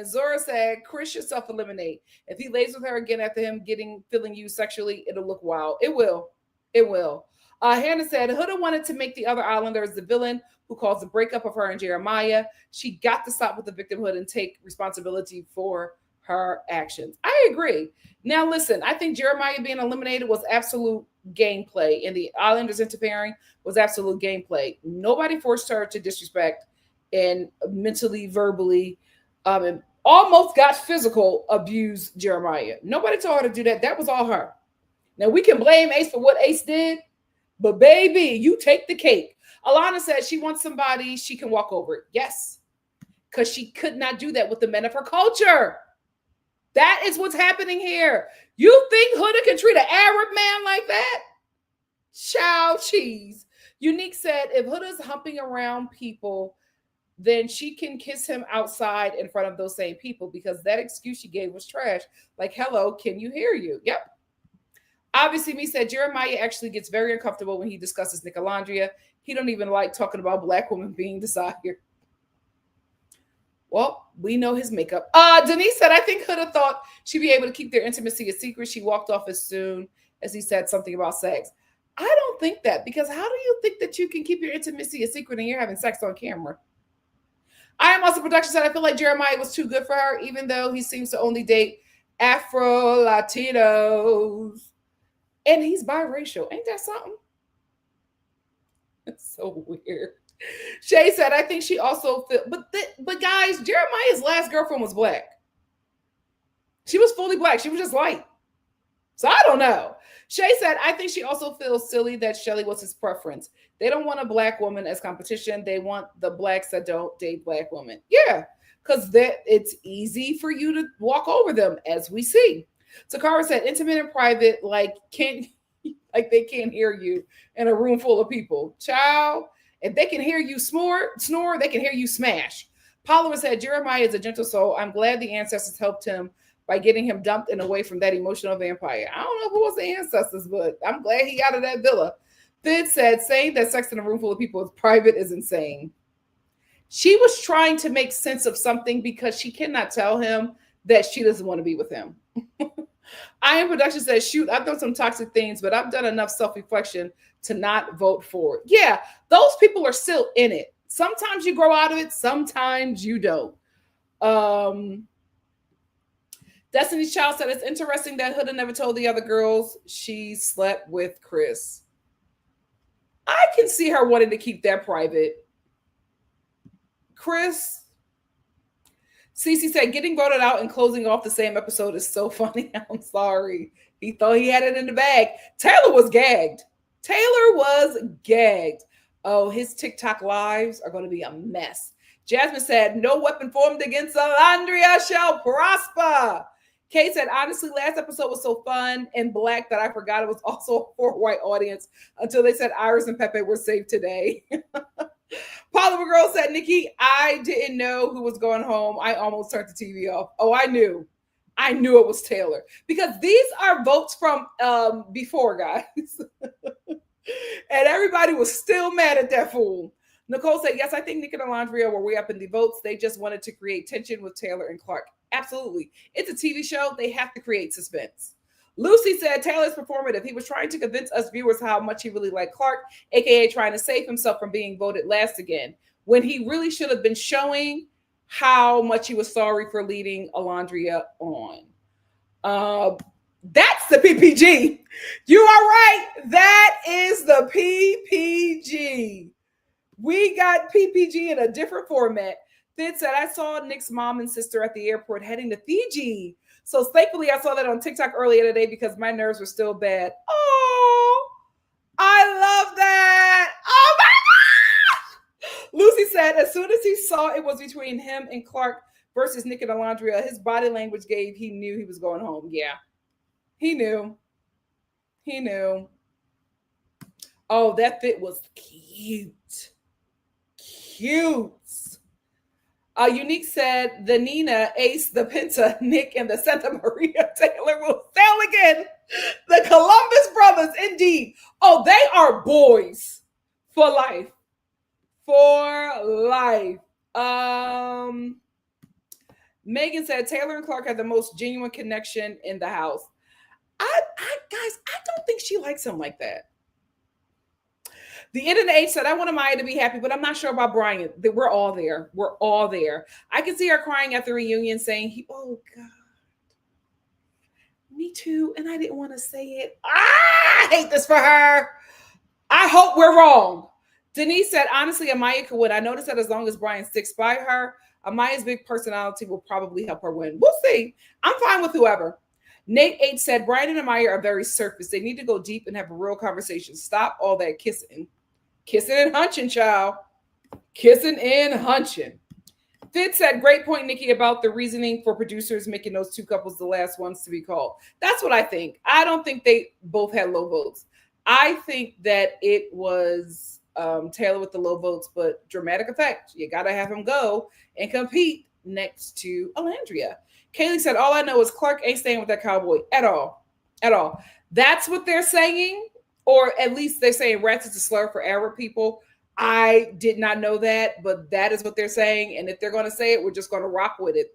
Speaker 1: Zora said, Chris should self-eliminate. If he lays with her again after him feeling used sexually, it'll look wild. It will. Hannah said, Huda wanted to make the other islanders the villain who caused the breakup of her and Jeremiah. She got to stop with the victimhood and take responsibility for her actions. I agree. Now, listen, I think Jeremiah being eliminated was absolute gameplay, and the islanders interfering was absolute gameplay. Nobody forced her to disrespect and mentally, verbally, and almost got physical abuse Jeremiah. Nobody told her to do that. That was all her. Now, we can blame Ace for what Ace did, but baby, you take the cake. Alana said she wants somebody she can walk over. Yes, because she could not do that with the men of her culture. That is what's happening here. You think Huda can treat an Arab man like that? Chow cheese. Unique said, if Huda's humping around people, then she can kiss him outside in front of those same people because that excuse she gave was trash. Like, hello, can you hear you? Yep. Obviously, me said Jeremiah actually gets very uncomfortable when he discusses Nicolandrea. He don't even like talking about black women being desired. Well, we know his makeup. Denise said, I think Huda thought she'd be able to keep their intimacy a secret. She walked off as soon as he said something about sex. I don't think that, because how do you think that you can keep your intimacy a secret and you're having sex on camera? I Am Also Production said, I feel like Jeremiah was too good for her, even though he seems to only date Afro-Latinos. And he's biracial. Ain't that something? It's so weird. Shay said, I think she also but guys, Jeremiah's last girlfriend was black. She was fully black. She was just white. So I don't know. Shay said, I think she also feels silly that Shelly was his preference. They don't want a black woman as competition. They want the blacks that don't date black women. Yeah. because that it's easy for you to walk over them, as we see. Takara said, intimate and private, like they can't hear you in a room full of people. Child, if they can hear you snore, they can hear you smash. Paula said, Jeremiah is a gentle soul. I'm glad the ancestors helped him by getting him dumped and away from that emotional vampire. I don't know who was the ancestors, but I'm glad he got out of that villa. Fid said, saying that sex in a room full of people is private is insane. She was trying to make sense of something because she cannot tell him that she doesn't want to be with him. I Am Production says, shoot, I've done some toxic things, but I've done enough self-reflection to not vote for it. Yeah, those people are still in it. Sometimes you grow out of it, sometimes you don't. Destiny's Child said, it's interesting that Huda never told the other girls she slept with Chris. I can see her wanting to keep that private. Chris, Cece said, getting voted out and closing off the same episode is so funny. I'm sorry. He thought he had it in the bag. Taylor was gagged. Oh, his TikTok lives are going to be a mess. Jasmine said, no weapon formed against Alandria shall prosper. Kate said, honestly, last episode was so fun and black that I forgot it was also for a white audience until they said Iris and Pepe were safe today. Paula Girl said, Nikki, I didn't know who was going home. I almost turned the TV off. Oh, I knew it was Taylor because these are votes from before, guys. And everybody was still mad at that fool. Nicole said, yes, I think Nick and Alandria were way up in the votes. They just wanted to create tension with Taylor and Clark. Absolutely. It's a TV show. They have to create suspense. Lucy said, Taylor's performative. He was trying to convince us viewers how much he really liked Clark, aka trying to save himself from being voted last again, when he really should have been showing how much he was sorry for leading Alandria on. That's the PPG. You are right. That is the PPG. We got PPG in a different format. Fid said, I saw Nick's mom and sister at the airport heading to Fiji. So thankfully, I saw that on TikTok earlier today because my nerves were still bad. Oh, I love that. Oh my gosh. Lucy said, as soon as he saw it was between him and Clark versus Nick and Alandria, his body language gave he knew he was going home. Yeah, he knew. Oh, that fit was cute. Unique said, the Nina, Ace, the Pinta, Nick, and the Santa Maria Taylor will sail again. The Columbus brothers, indeed. Oh, they are boys for life. Megan said, Taylor and Clark had the most genuine connection in the house. Guys, I don't think she likes him like that. The end of the age said, I want Amaya to be happy, but I'm not sure about Brian. We're all there. I can see her crying at the reunion saying, oh, God. Me too. And I didn't want to say it. I hate this for her. I hope we're wrong. Denise said, honestly, Amaya could win. I noticed that as long as Brian sticks by her, Amaya's big personality will probably help her win. We'll see. I'm fine with whoever. Nate H said, Brian and Amaya are very surface. They need to go deep and have a real conversation. Stop all that kissing. Kissing and hunching, child. Kissing and hunching. Fid said, great point, Nikki, about the reasoning for producers making those two couples the last ones to be called. That's what I think. I don't think they both had low votes. I think that it was Taylor with the low votes, but dramatic effect. You got to have him go and compete next to Alandria. Kaylee said, all I know is Clark ain't staying with that cowboy at all. That's what they're saying. Or at least they're saying rats is a slur for Arab people. I did not know that, but that is what they're saying. And if they're going to say it, we're just going to rock with it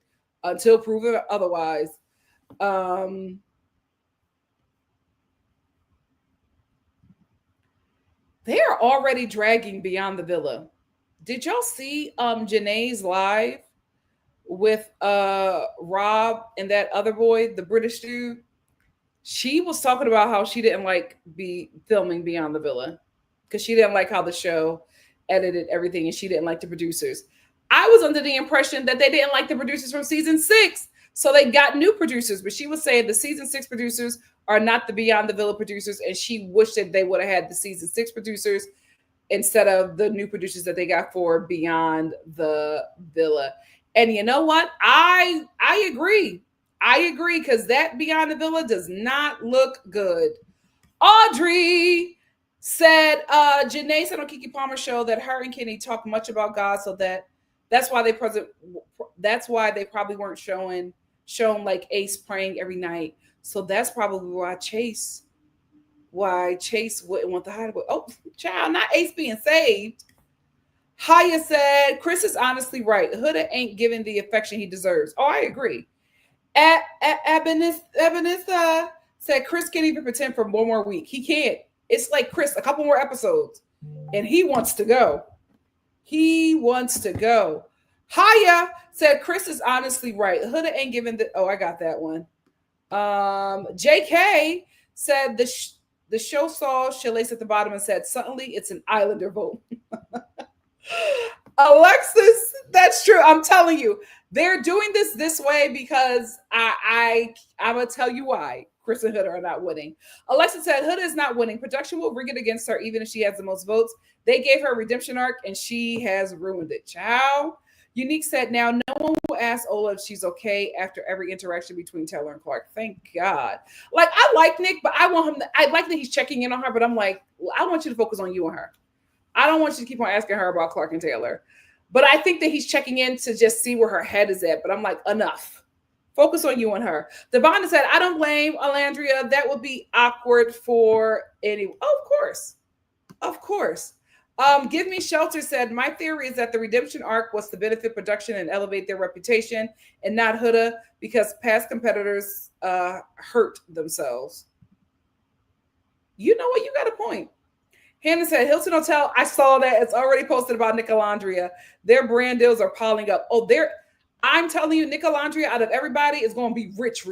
Speaker 1: until proven otherwise. They are already dragging beyond the villa. Did y'all see Janae's live with Rob and that other boy, the British dude? She was talking about how she didn't like filming Beyond the Villa because she didn't like how the show edited everything and she didn't like the producers. I was under the impression that they didn't like the producers from season 6, so they got new producers. But she was saying the season 6 producers are not the Beyond the Villa producers, and she wished that they would have had the season 6 producers instead of the new producers that they got for Beyond the Villa. And you know what? I agree. I agree, because that Beyond the Villa does not look good. Audrey said, Janae said on Keke Palmer's show that her and Kenny talk much about God, so that's why they probably weren't shown like Ace praying every night. So that's probably why Chase wouldn't want the hideaway. Oh, child, not Ace being saved. Haya said, Chris is honestly right. Huda ain't giving the affection he deserves. Oh, I agree. Ebenezer said Chris can't even pretend for one more week. He can't. It's like Chris, a couple more episodes, and he wants to go. He wants to go. Haya said Chris is honestly right. Huda ain't giving the. Oh, I got that one. JK said the show saw Shalace at the bottom and said suddenly it's an Islander vote. Alexis, that's true. I'm telling you, they're doing this way because I'm gonna tell you why. Chris and Huda are not winning. Alexis said Huda is not winning. Production will rig it against her even if she has the most votes. They gave her a redemption arc and she has ruined it. Ciao. Unique said now no one will ask Ola if she's okay after every interaction between Taylor and Clark. Thank God. Like, I like Nick, but I like that he's checking in on her, but I'm like, I want you to focus on you and her. I don't want you to keep on asking her about Clark and Taylor. But I think that he's checking in to just see where her head is at. But I'm like, enough. Focus on you and her. Devonta said, I don't blame Alandria. That would be awkward for anyone. Oh, of course. Of course. Give Me Shelter said, my theory is that the redemption arc was to benefit production and elevate their reputation and not Huda because past competitors hurt themselves. You know what? You got a point. Hannah said, Hilton Hotel, I saw that. It's already posted about Nicolandrea. Their brand deals are piling up. Oh, I'm telling you, Nicolandrea, out of everybody, is going to be rich.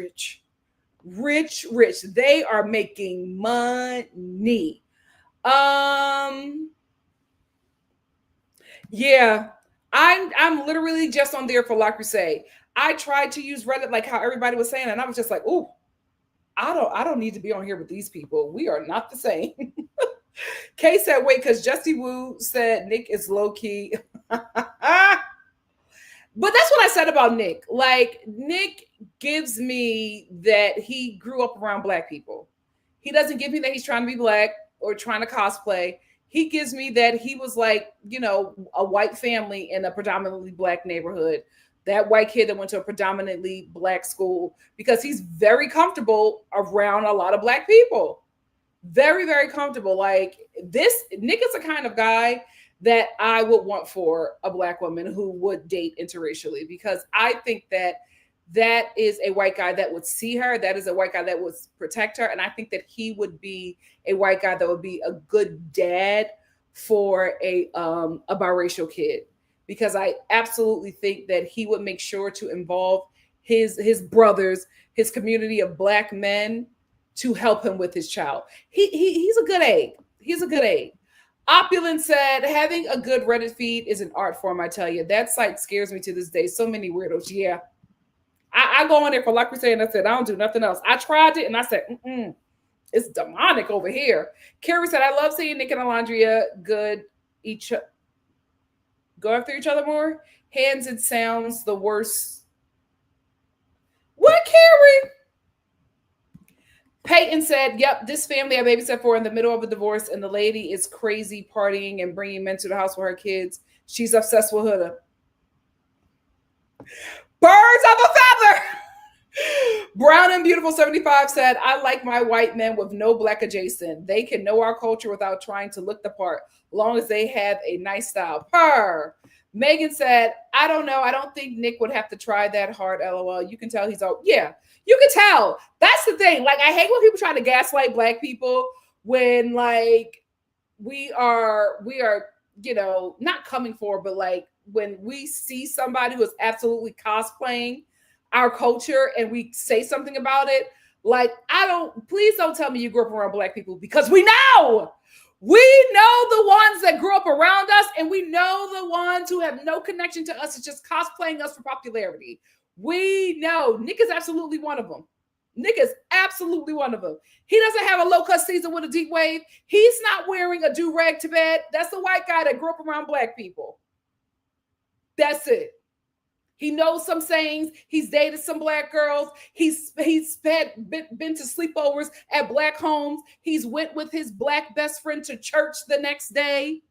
Speaker 1: Rich. They are making money. Yeah, I'm literally just on there for La Crusade. I tried to use Reddit like how everybody was saying, and I was just like, ooh, I don't need to be on here with these people. We are not the same. Kay said, wait, because Justy Woo said Nick is low-key. But that's what I said about Nick. Like, Nick gives me that he grew up around Black people. He doesn't give me that he's trying to be Black or trying to cosplay. He gives me that he was like, you know, a white family in a predominantly Black neighborhood. That white kid that went to a predominantly Black school because he's very comfortable around a lot of Black people. Very, very comfortable. Like this, Nick is the kind of guy that I would want for a Black woman who would date interracially, because I think that is a white guy that would see her. That is a white guy that would protect her. And I think that he would be a white guy that would be a good dad for a biracial kid, because I absolutely think that he would make sure to involve his brothers, his community of Black men, to help him with his child. He's a good egg. He's a good egg. Opulent said, having a good Reddit feed is an art form, I tell you. That site scares me to this day. So many weirdos. Yeah. I go on there for like we say, and I said, I don't do nothing else. I tried it, and I said, it's demonic over here. Carrie said, I love seeing Nick and Alandria go after each other more. Hands and sounds the worst. What, Carrie? Peyton said, yep, this family I babysat for in the middle of a divorce, and the lady is crazy partying and bringing men to the house with her kids. She's obsessed with Huda. Birds of a feather. Brown and Beautiful 75 said, I like my white men with no Black adjacent. They can know our culture without trying to look the part, long as they have a nice style. Purr. Megan said, I don't know. I don't think Nick would have to try that hard, LOL. You can tell he's all, yeah, you can tell. That's the thing. Like, I hate when people try to gaslight Black people when, like, we are, you know, not coming for, but like when we see somebody who is absolutely cosplaying our culture and we say something about it, like, please don't tell me you grew up around Black people, because we know the ones that grew up around us, and we know the ones who have no connection to us. It's just cosplaying us for popularity. We know Nick is absolutely one of them. Nick is absolutely one of them. He doesn't have a low-cut season with a deep wave. He's not wearing a do-rag to bed. That's the white guy that grew up around Black people. That's it. He knows some sayings. He's dated some black girls. He's been to sleepovers at black homes. He's went with his black best friend to church the next day.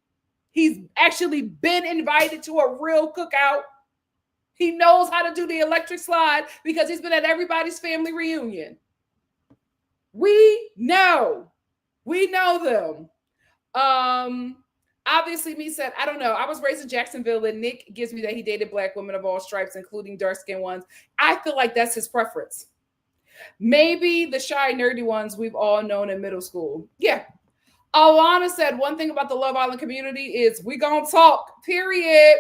Speaker 1: He's actually been invited to a real cookout. He knows how to do the electric slide because he's been at everybody's family reunion. We know them. Obviously, me said, I don't know. I was raised in Jacksonville, and Nick gives me that he dated black women of all stripes, including dark-skinned ones. I feel like that's his preference. Maybe the shy, nerdy ones we've all known in middle school. Yeah. Alana said, one thing about the Love Island community is we gonna talk, period.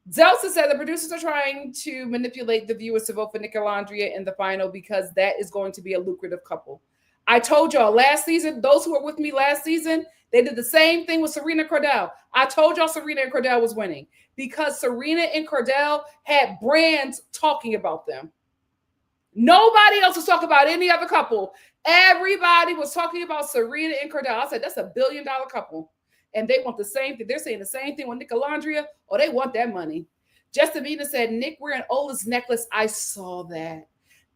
Speaker 1: Delta said the producers are trying to manipulate the viewers to vote for Nicolandrea in the final because that is going to be a lucrative couple. I told y'all last season, those who were with me last season, they did the same thing with Serena Cordell. I told y'all Serena and Cordell was winning because Serena and Cordell had brands talking about them. Nobody else was talking about any other couple. Everybody was talking about Serena and Cordell. I said, that's $1 billion couple. And they want the same thing. They're saying the same thing with Nicolandrea, or they want that money. Justin Vina said, Nick wearing Ola's necklace. I saw that.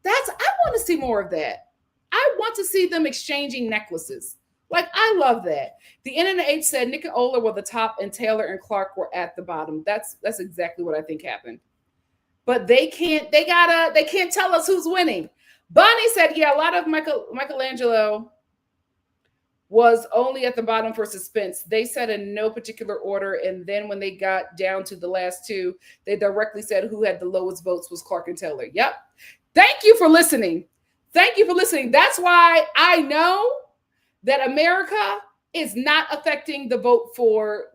Speaker 1: I want to see more of that. I want to see them exchanging necklaces. Like, I love that. The NNH said Nick and Ola were the top and Taylor and Clark were at the bottom. That's exactly what I think happened. But they can't tell us who's winning. Bonnie said, yeah, a lot of Michelangelo was only at the bottom for suspense. They said in no particular order. And then when they got down to the last two, they directly said who had the lowest votes was Clark and Taylor. Yep. Thank you for listening. Thank you for listening. That's why I know that America is not affecting the vote for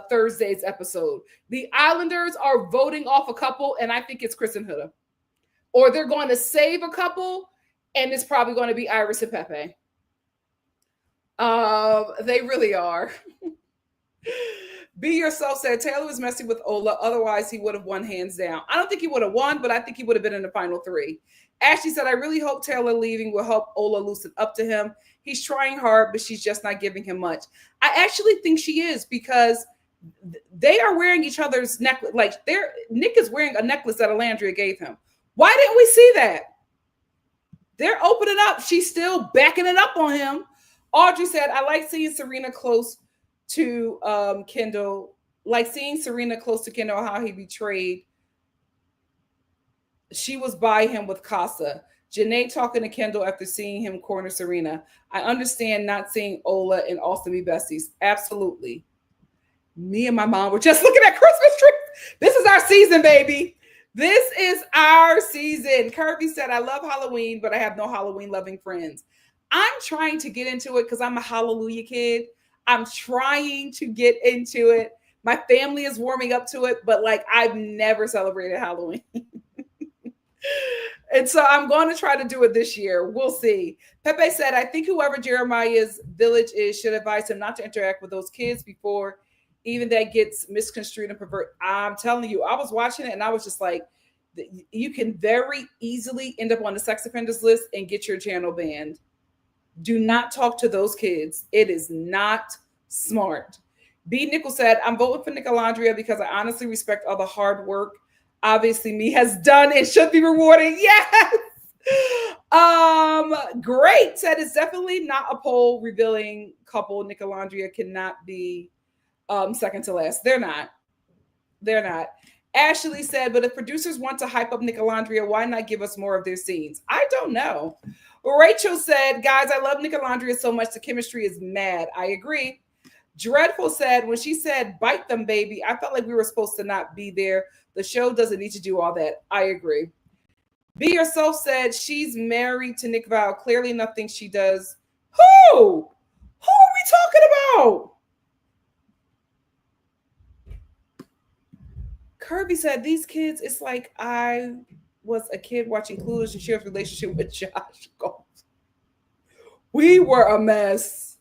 Speaker 1: Thursday's episode. The Islanders are voting off a couple, and I think it's Chris and Huda. Or they're going to save a couple, and it's probably going to be Iris and Pepe. They really are. Be Yourself said Taylor was messing with Ola. Otherwise, he would have won hands down. I don't think he would have won, but I think he would have been in the final three. Ashley said, I really hope Taylor leaving will help Ola loosen up to him. He's trying hard, but she's just not giving him much. I actually think she is because they are wearing each other's necklace. Like Nick is wearing a necklace that Alandria gave him. Why didn't we see that? They're opening up. She's still backing it up on him. Audrey said, I like seeing Serena close to Kendall. Like seeing Serena close to Kendall, how he betrayed. She was by him with Casa. Janae talking to Kendall after seeing him corner Serena. I understand not seeing Ola and Austin be besties. Absolutely. Me and my mom were just looking at Christmas trees. This is our season, baby. This is our season. Kirby said, I love Halloween, but I have no Halloween loving friends. I'm trying to get into it because I'm a Hallelujah kid. I'm trying to get into it. My family is warming up to it, but like I've never celebrated Halloween. And so I'm going to try to do it this year. We'll see. Pepe said, I think whoever Jeremiah's village is should advise him not to interact with those kids before even that gets misconstrued and perverted. I'm telling you, I was watching it and I was just like, you can very easily end up on the sex offenders list and get your channel banned. Do not talk to those kids. It is not smart. B. Nickel said, I'm voting for Nicolandrea because I honestly respect all the hard work obviously me has done and should be rewarding. Yes. Great. Said it's definitely not a poll revealing couple. Nicolandrea cannot be second to last. They're not. Ashley said, but if producers want to hype up Nicolandrea, why not give us more of their scenes? I don't know. Rachel said, guys, I love Nicolandrea so much. The chemistry is mad. I agree. Dreadful said, when she said, bite them, baby, I felt like we were supposed to not be there. The show doesn't need to do all that. I agree. Be Yourself said, she's married to Nick Val. Clearly nothing she does. Who? Who are we talking about? Kirby said, these kids, it's like I was a kid watching Clueless and Cher's relationship with Josh. We were a mess.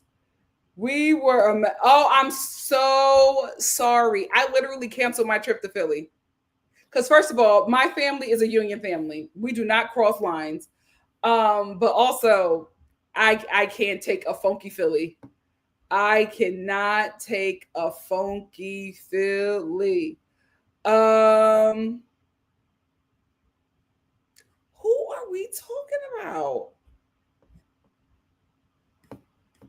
Speaker 1: Oh, I'm so sorry. I literally canceled my trip to Philly. Because first of all, my family is a union family. We do not cross lines. But also, I can't take a funky Philly. I cannot take a funky Philly. we talking about?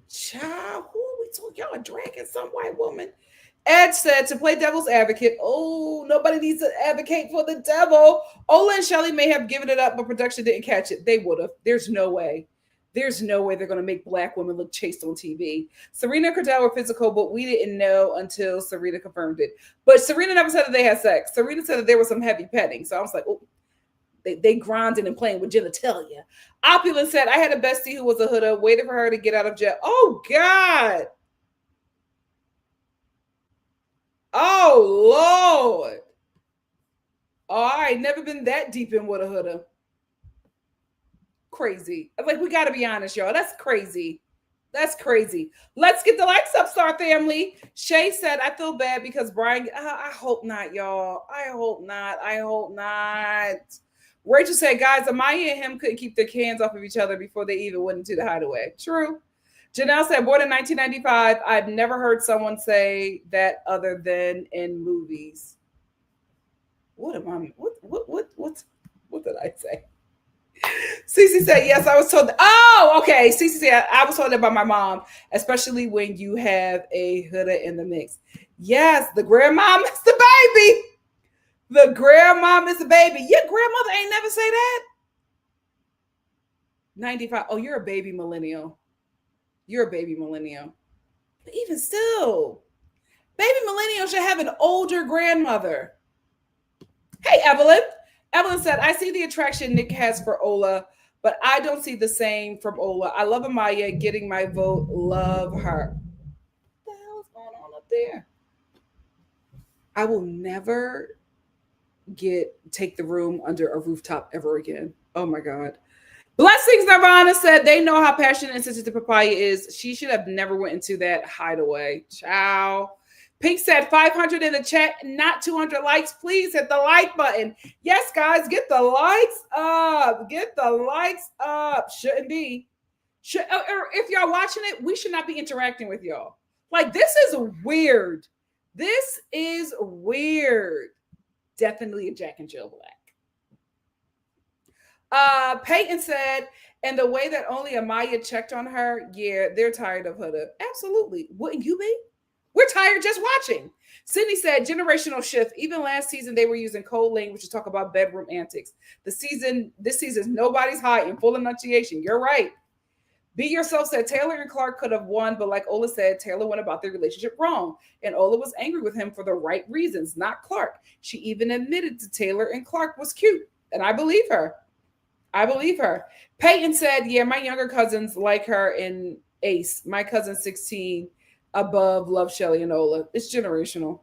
Speaker 1: Child, who are we talking? Y'all are dragging some white woman. Ed said to play devil's advocate. Oh, nobody needs to advocate for the devil. Ola and Shelly may have given it up, but production didn't catch it. They would have. There's no way. There's no way they're going to make black women look chaste on TV. Serena and Cordell were physical, but we didn't know until Serena confirmed it. But Serena never said that they had sex. Serena said that there was some heavy petting. So I was like, oh, they grinding and playing with genitalia. Opulent said, I had a bestie who was a Huda, waited for her to get out of jail. Oh, God. Oh, Lord. Oh, I ain't never been that deep in with a Huda. Crazy. Like, we got to be honest, y'all. That's crazy. That's crazy. Let's get the likes up, Star family. Shay said, I feel bad because Brian, I hope not, y'all. I hope not. I hope not. Rachel said, guys, Amaya and him couldn't keep their hands off of each other before they even went into the hideaway. True. Janelle said, born in 1995. I've never heard someone say that other than in movies. What am I? What did I say? Cece said, yes, I was told. Oh, okay. Cece said, I was told that by my mom, especially when you have a Huda in the mix. Yes, the grandmom is the baby. The grandmom is the baby. Your grandmother ain't never say that. 95. Oh, you're a baby millennial. You're a baby millennial. But even still, baby millennials should have an older grandmother. Hey, Evelyn. Evelyn said, I see the attraction Nick has for Ola, but I don't see the same from Ola. I love Amaya, getting my vote. Love her. What the hell is going on up there? I will never take the room under a rooftop ever again. Oh my God. Blessings Nirvana said they know how passionate and sensitive Papaya is. She should have never went into that hideaway. Ciao. Pink said 500 in the chat, not 200 likes. Please hit the like button. Yes, guys, get the likes up. Get the likes up. Shouldn't be. If y'all watching it, we should not be interacting with y'all. Like, this is weird. This is weird. Definitely a Jack and Jill Black. Peyton said, and the way that only Amaya checked on her, yeah, they're tired of Huda. Absolutely. Wouldn't you be? We're tired just watching. Sydney said, generational shift. Even last season, they were using code language to talk about bedroom antics. This season, nobody's hiding. Full enunciation. You're right. Be Yourself said Taylor and Clark could have won, but like Ola said, Taylor went about their relationship wrong. And Ola was angry with him for the right reasons, not Clark. She even admitted to Taylor and Clark was cute. And I believe her. I believe her. Peyton said, yeah, my younger cousins like her in Ace. My cousin 16 above love Shelly and Ola. It's generational.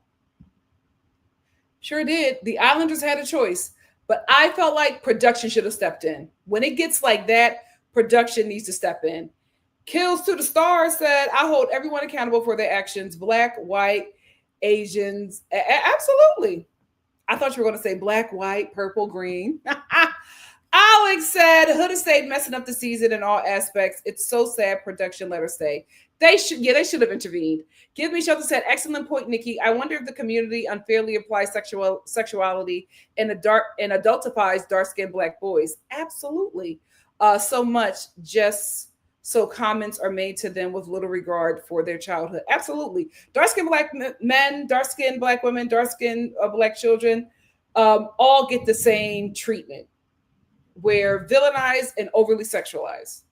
Speaker 1: Sure did. The Islanders had a choice, but I felt like production should have stepped in. When it gets like that, production needs to step in. Kills to the Stars said, I hold everyone accountable for their actions. Black, white, Asians. Absolutely. I thought you were going to say black, white, purple, green. Alex said, Huda stayed messing up the season in all aspects. It's so sad production let her stay. They should have intervened. Give Me Shelter said, excellent point, Nikki. I wonder if the community unfairly applies sexuality and adultifies dark-skinned black boys. Absolutely. So much just so comments are made to them with little regard for their childhood. Absolutely. Dark-skinned black men, dark-skinned black women, dark-skinned black children all get the same treatment. Where villainized and overly sexualized.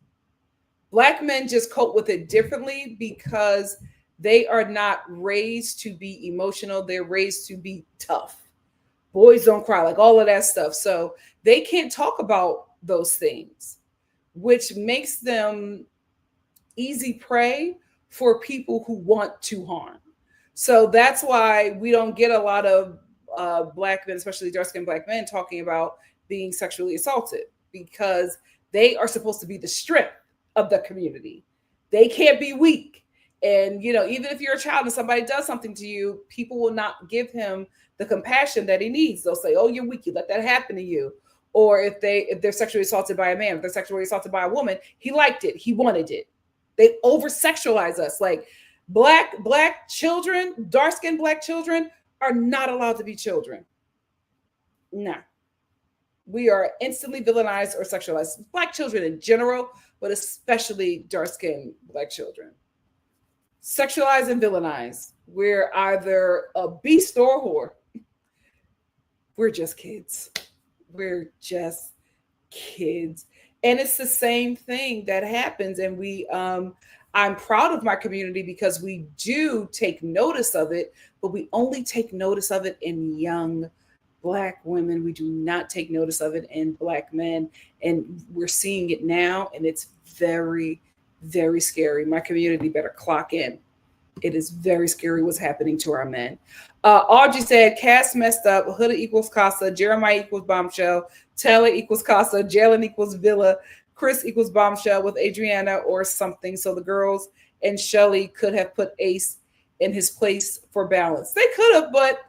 Speaker 1: Black men just cope with it differently because they are not raised to be emotional. They're raised to be tough. Boys don't cry, like all of that stuff. So they can't talk about those things, which makes them easy prey for people who want to harm. So that's why we don't get a lot of black men, especially dark-skinned black men, talking about being sexually assaulted, because they are supposed to be the strength of the community. They can't be weak. And, even if you're a child and somebody does something to you, people will not give him the compassion that he needs. They'll say, oh, you're weak. You let that happen to you. Or if they're sexually assaulted by a man, if they're sexually assaulted by a woman, he liked it. He wanted it. They over-sexualize us. Like black children, dark-skinned black children are not allowed to be children. Nah. We are instantly villainized or sexualized. Black children in general, but especially dark-skinned Black children. Sexualized and villainized. We're either a beast or a whore. We're just kids. We're just kids. And it's the same thing that happens. And I'm proud of my community because we do take notice of it, but we only take notice of it in young Black women. We do not take notice of it in Black men. And we're seeing it now, and it's very, very scary. My community better clock in. It is very scary what's happening to our men. Audrey said, Cass messed up. Huda equals Casa. Jeremiah equals Bombshell. Taylor equals Casa. Jalen equals Villa. Chris equals Bombshell with Adriana or something. So the girls and Shelly could have put Ace in his place for balance. They could have, but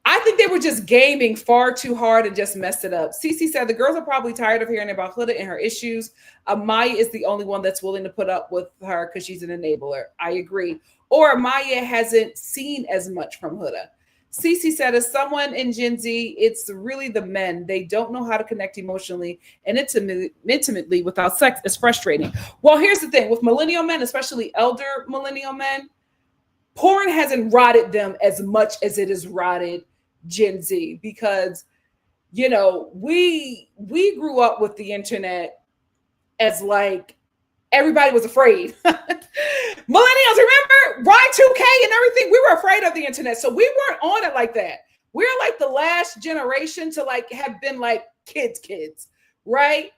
Speaker 1: I think they were just gaming far too hard and just messed it up. Cece said the girls are probably tired of hearing about Huda and her issues. Amaya is the only one that's willing to put up with her because she's an enabler. I agree. Or Amaya hasn't seen as much from Huda. Cece said, as someone in Gen Z, it's really the men. They don't know how to connect emotionally and intimately without sex. It's frustrating. Well, here's the thing. With millennial men, especially elder millennial men, porn hasn't rotted them as much as it has rotted Gen Z, because we grew up with the internet as like everybody was afraid. Millennials, remember Y2K and everything? We were afraid of the internet, so we weren't on it like that. We're like the last generation to like have been like kids, right?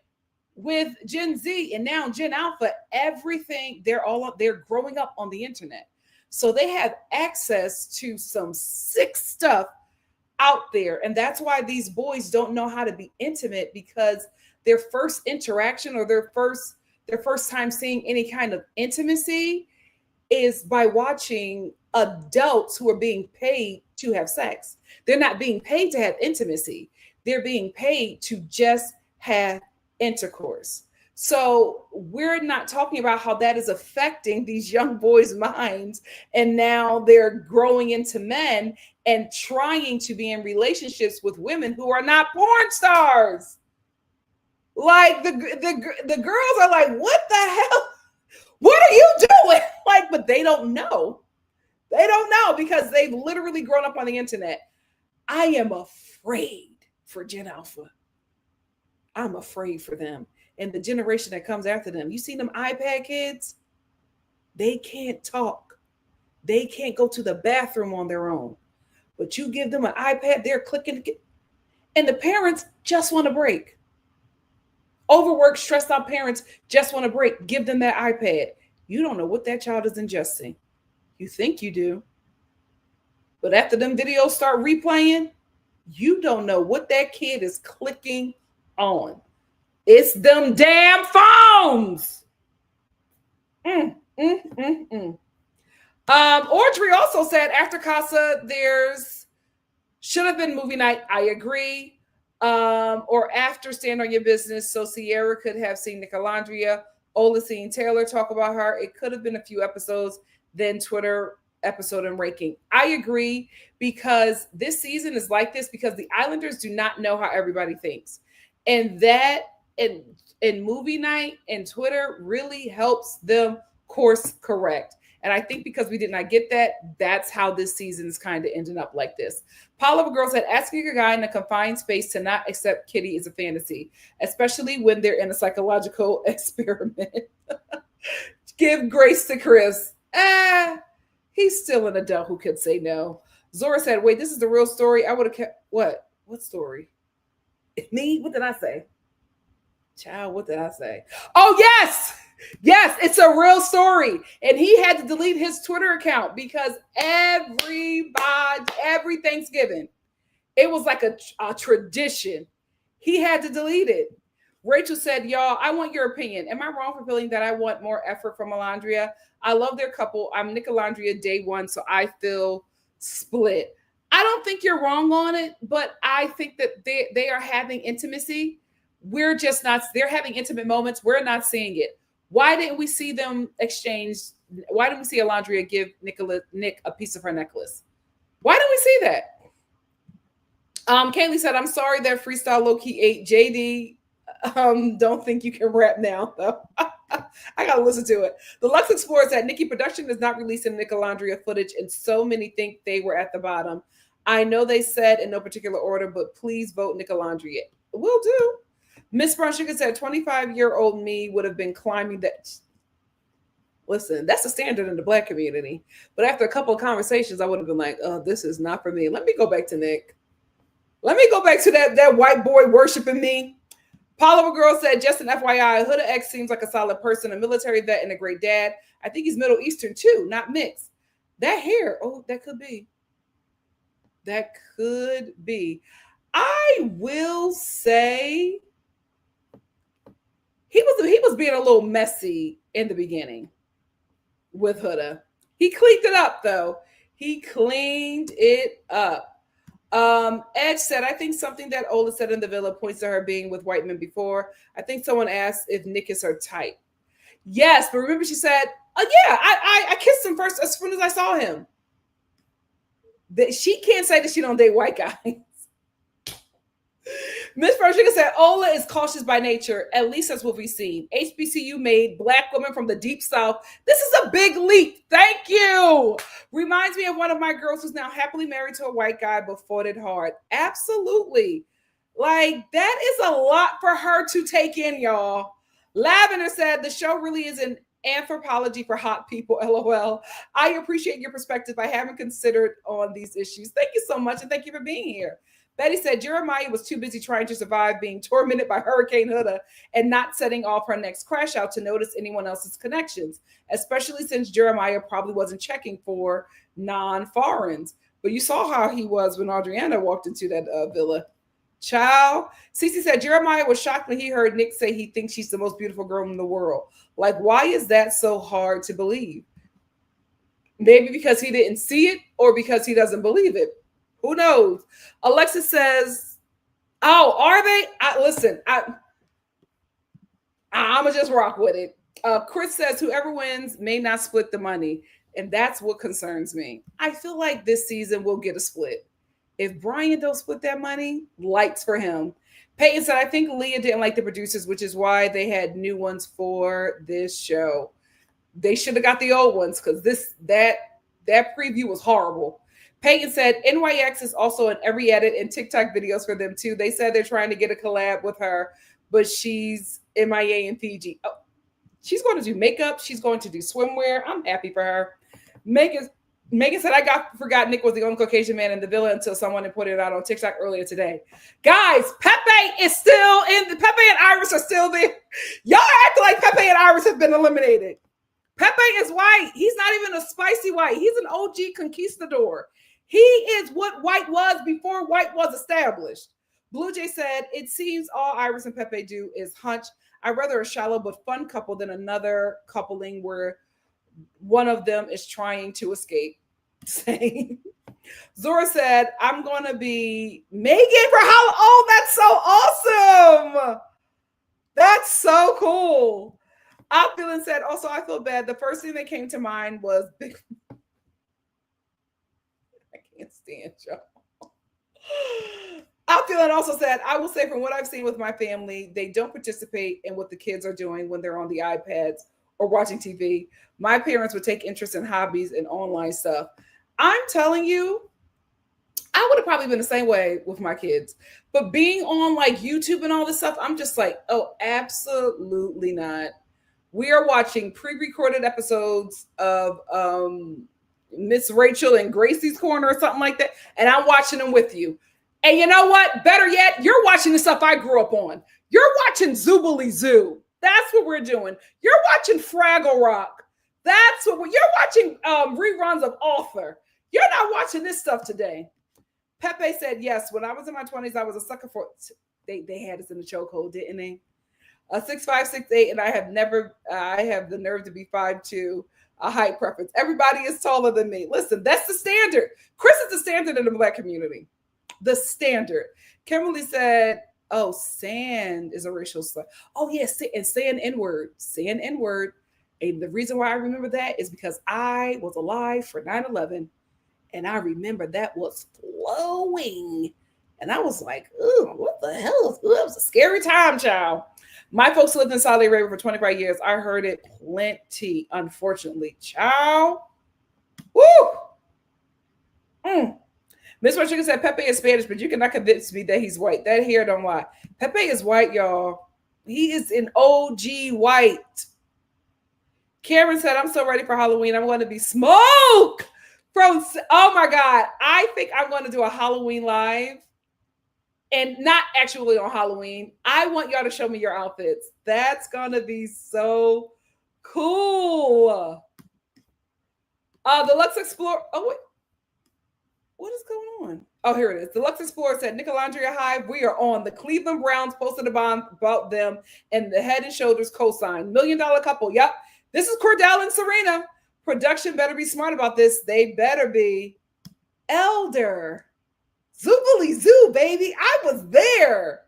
Speaker 1: With Gen Z and now Gen Alpha, everything they're growing up on the internet, so they have access to some sick stuff out there. And that's why these boys don't know how to be intimate, because their first interaction or their first time seeing any kind of intimacy is by watching adults who are being paid to have sex. They're not being paid to have intimacy. They're being paid to just have intercourse. So we're not talking about how that is affecting these young boys' minds. And now they're growing into men and trying to be in relationships with women who are not porn stars. Like the girls are like, what the hell? What are you doing? Like, but they don't know. They don't know because they've literally grown up on the internet. I am afraid for Gen Alpha. I'm afraid for them. And the generation that comes after them. You see them iPad kids? They can't talk. They can't go to the bathroom on their own. But you give them an iPad, they're clicking. And the parents just want a break. Overworked, stressed out parents just want a break. Give them that iPad. You don't know what that child is ingesting. You think you do. But after them videos start replaying, you don't know what that kid is clicking on. It's them damn phones. Audrey also said after Casa, there's should have been movie night. I agree. Or after Stand on Your Business, so Sierra could have seen Nicolandrea, Ola seen Taylor talk about her. It could have been a few episodes, then Twitter episode and ranking. I agree, because this season is like this because the Islanders do not know how everybody thinks. And that in movie night and Twitter really helps them course correct. And I think because we did not get that, that's how this season is kind of ending up like this. Paula Girl said, asking a guy in a confined space to not accept Kitty is a fantasy, especially when they're in a psychological experiment. Give grace to Chris. He's still an adult who could say no. Zora said, wait, this is the real story. I would have kept, what? What story? Me? What did I say? Child, what did I say? Oh, yes. Yes, it's a real story. And he had to delete his Twitter account because every Thanksgiving, it was like a tradition. He had to delete it. Rachel said, y'all, I want your opinion. Am I wrong for feeling that I want more effort from Alandria? I love their couple. I'm Nicolandrea day one, so I feel split. I don't think you're wrong on it, but I think that they are having intimacy. We're just not, they're having intimate moments. We're not seeing it. Why didn't we see them exchange? Why didn't we see Alandria give Nick a piece of her necklace? Why didn't we see Kaylee said, I'm sorry that freestyle low-key ate JD. Don't think you can rap now, though. I gotta listen to it. The Lux Explorer said Nikki production is not releasing Nicolandrea footage, and so many think they were at the bottom. I know they said in no particular order, but please vote Nicolandrea. Will do. Miss Brown Sugar said 25-year-old me would have been climbing that. Listen, that's the standard in the Black community. But after a couple of conversations, I would have been like, oh, this is not for me. Let me go back to Nick. Let me go back to that white boy worshiping me. Paula Girl said, just an FYI, Huda X seems like a solid person, a military vet, and a great dad. I think he's Middle Eastern too, not mixed. That hair, oh, that could be. That could be. I will say he was being a little messy in the beginning with Huda. He cleaned it up though. He cleaned it up. Edge said, I think something that Ola said in the villa points to her being with white men before. I think someone asked if Nick is her type. Yes, but remember she said, oh yeah, I kissed him first as soon as I saw him. That she can't say that she don't date white guys. Miss Persica said, Ola is cautious by nature. At least that's what we've seen. HBCU made Black women from the deep South. This is a big leap. Thank you. Reminds me of one of my girls who's now happily married to a white guy, but fought it hard. Absolutely. Like, that is a lot for her to take in, y'all. Lavender said, the show really is an anthropology for hot people, LOL. I appreciate your perspective. I haven't considered on these issues. Thank you so much, and thank you for being here. Betty said Jeremiah was too busy trying to survive being tormented by Hurricane Huda and not setting off her next crash out to notice anyone else's connections, especially since Jeremiah probably wasn't checking for non-foreigners. But you saw how he was when Adriana walked into that villa. Child. Cece said Jeremiah was shocked when he heard Nick say he thinks she's the most beautiful girl in the world. Like, why is that so hard to believe? Maybe because he didn't see it or because he doesn't believe it. Who knows? Alexis says, oh, are they? Listen, I'm going to just rock with it. Chris says, whoever wins may not split the money. And that's what concerns me. I feel like this season we'll get a split. If Brian don't split that money, lights for him. Peyton said, I think Leah didn't like the producers, which is why they had new ones for this show. They should have got the old ones because that preview was horrible. Peyton said NYX is also in every edit and TikTok videos for them too. They said they're trying to get a collab with her, but she's MIA and Fiji. Oh, she's going to do makeup. She's going to do swimwear. I'm happy for her. Megan said, I forgot Nick was the only Caucasian man in the villa until someone had put it out on TikTok earlier today. Guys, Pepe is still in. Pepe and Iris are still there. Y'all act like Pepe and Iris have been eliminated. Pepe is white. He's not even a spicy white. He's an OG conquistador. He is what white was before white was established. Blue Jay said, it seems all Iris and Pepe do is hunch. I'd rather a shallow but fun couple than another coupling where one of them is trying to escape. Same. Zora said, I'm going to be Megan for Halloween. Oh, that's so awesome. That's so cool. Opulent said, also, I feel bad. The first thing that came to mind was Big. I can't stand y'all. Opulent also said, I will say from what I've seen with my family, they don't participate in what the kids are doing when they're on the iPads or watching TV. My parents would take interest in hobbies and online stuff. I'm telling you, I would have probably been the same way with my kids. But being on like YouTube and all this stuff, I'm just like, oh, absolutely not. We are watching pre-recorded episodes of Miss Rachel and Gracie's Corner or something like that. And I'm watching them with you. And you know what? Better yet, you're watching the stuff I grew up on. You're watching Zoobilee Zoo. That's what we're doing. You're watching Fraggle Rock. That's what you're watching reruns of Author. You're not watching this stuff today. Pepe said, yes, when I was in my 20s, I was a sucker for it. They had us in the chokehold, didn't they? 6'5", 6'8", and I have the nerve to be 5'2", a height preference. Everybody is taller than me. Listen, that's the standard. Chris is the standard in the Black community. The standard. Kimberly said, oh, sand is a racial slur. Oh, yes, and saying N-word. Saying N-word. And the reason why I remember that is because I was alive for 9/11, and I remember that was flowing And I was like, ooh, what the hell? Ooh, it was a scary time, child. My folks lived in Saudi Arabia for 25 years. I heard it plenty, unfortunately. Child. Woo! Miss Rodriguez said Pepe is Spanish, but you cannot convince me that he's white. That hair don't lie. Pepe is white, y'all. He is an OG white. Cameron said, I'm so ready for Halloween. I'm going to be smoke from, oh my God. I think I'm going to do a Halloween live and not actually on Halloween. I want y'all to show me your outfits. That's going to be so cool. The Lux Explorer. Oh, wait. What is going on? Oh, here it is. The Lux Explorer said, Nicolandrea Hive, we are on. The Cleveland Browns posted about them and the Head and Shoulders cosign. $1 million couple. Yep. This is Cordell and Serena. Production better be smart about this. They better be. Elder. Zoobly Zoo, baby. I was there.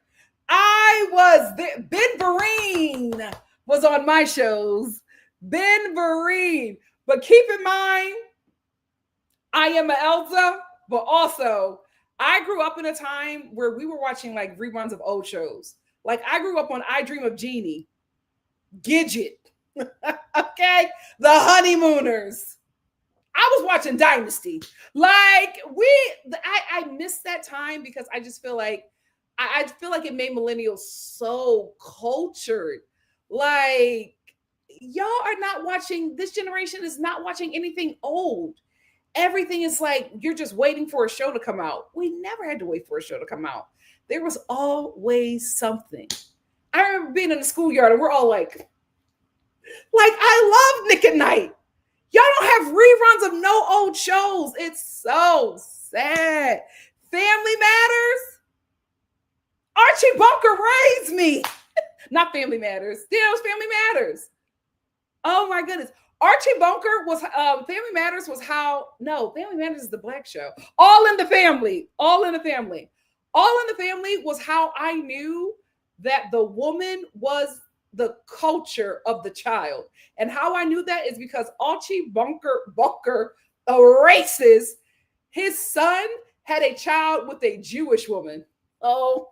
Speaker 1: Ben Vereen was on my shows. Ben Vereen. But keep in mind, I am an Elsa, but also I grew up in a time where we were watching like reruns of old shows. Like I grew up on I Dream of Jeannie, Gidget, okay? The Honeymooners. I was watching Dynasty. Like I missed that time because I just feel like I feel like it made millennials so cultured. Like y'all are not watching, this generation is not watching anything old. Everything is like, you're just waiting for a show to come out. We never had to wait for a show to come out. There was always something. I remember being in the schoolyard and we're all like I love Nick at Night. Y'all don't have reruns of no old shows. It's so sad. Family Matters. Archie Bunker raised me. Not Family Matters. Yeah, it was Family Matters. Oh my goodness. Archie Bunker was, Family Matters was Family Matters is the black show. All in the Family. All in the Family. All in the Family was how I knew that the woman was the culture of the child. And how I knew that is because Archie Bunker, a racist, his son had a child with a Jewish woman. Oh.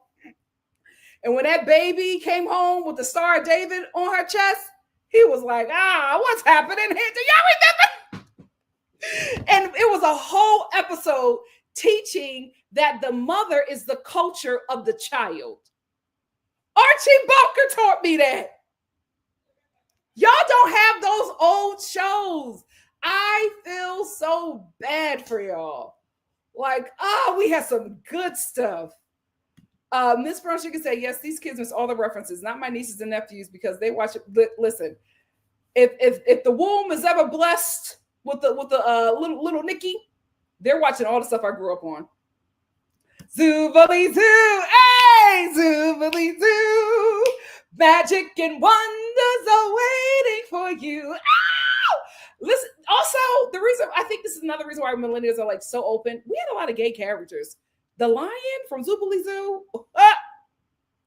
Speaker 1: And when that baby came home with the Star of David on her chest, he was like, what's happening here? Do y'all remember? And it was a whole episode teaching that the mother is the culture of the child. Archie Bunker taught me that. Y'all don't have those old shows. I feel so bad for y'all. Like, we had some good stuff. Miss Brown, she can say, yes, these kids miss all the references, not my nieces and nephews, because they watch it. Listen, if the womb is ever blessed with the little Nikki, they're watching all the stuff I grew up on. Zoobly Zoo, hey, Zoobly Zoo, magic and wonders are waiting for you. Ow! Listen, also, the reason, I think this is another reason why millennials are like so open. We had a lot of gay characters. The lion from Zoobly Zoo.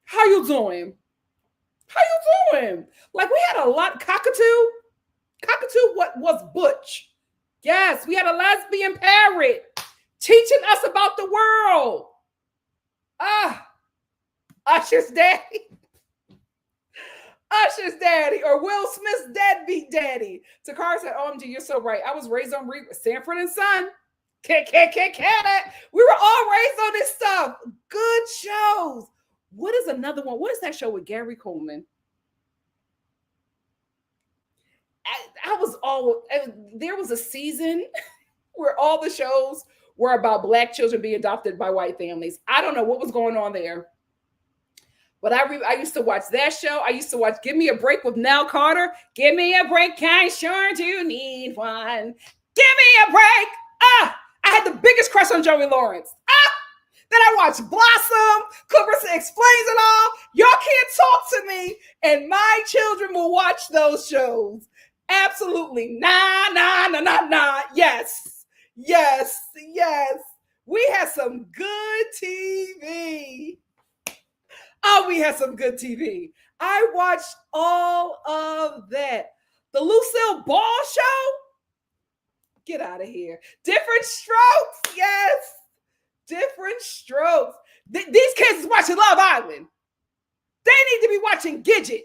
Speaker 1: How you doing? How you doing? Like we had a lot. Cockatoo. What was Butch? Yes, we had a lesbian parrot teaching us about the world. Usher's daddy. Usher's daddy, or Will Smith's deadbeat daddy. Takara said, OMG, you're so right. I was raised on Sanford and Son. We were all raised on this stuff. Good shows. What is another one? What is that show with Gary Coleman? There was a season where all the shows were about Black children being adopted by white families. I don't know what was going on there. But I used to watch that show. I used to watch Give Me a Break with Nell Carter. Give me a break, I sure do need one. Give me a break. I had the biggest crush on Joey Lawrence. Then I watched Blossom. Clarissa Explains It All. Y'all can't talk to me, and my children will watch those shows. Absolutely. Nah. Yes. We had some good TV. We had some good TV. I watched all of that. The Lucille Ball Show. Get out of here. Different Strokes. Yes. Different Strokes. These kids is watching Love Island. They need to be watching Gidget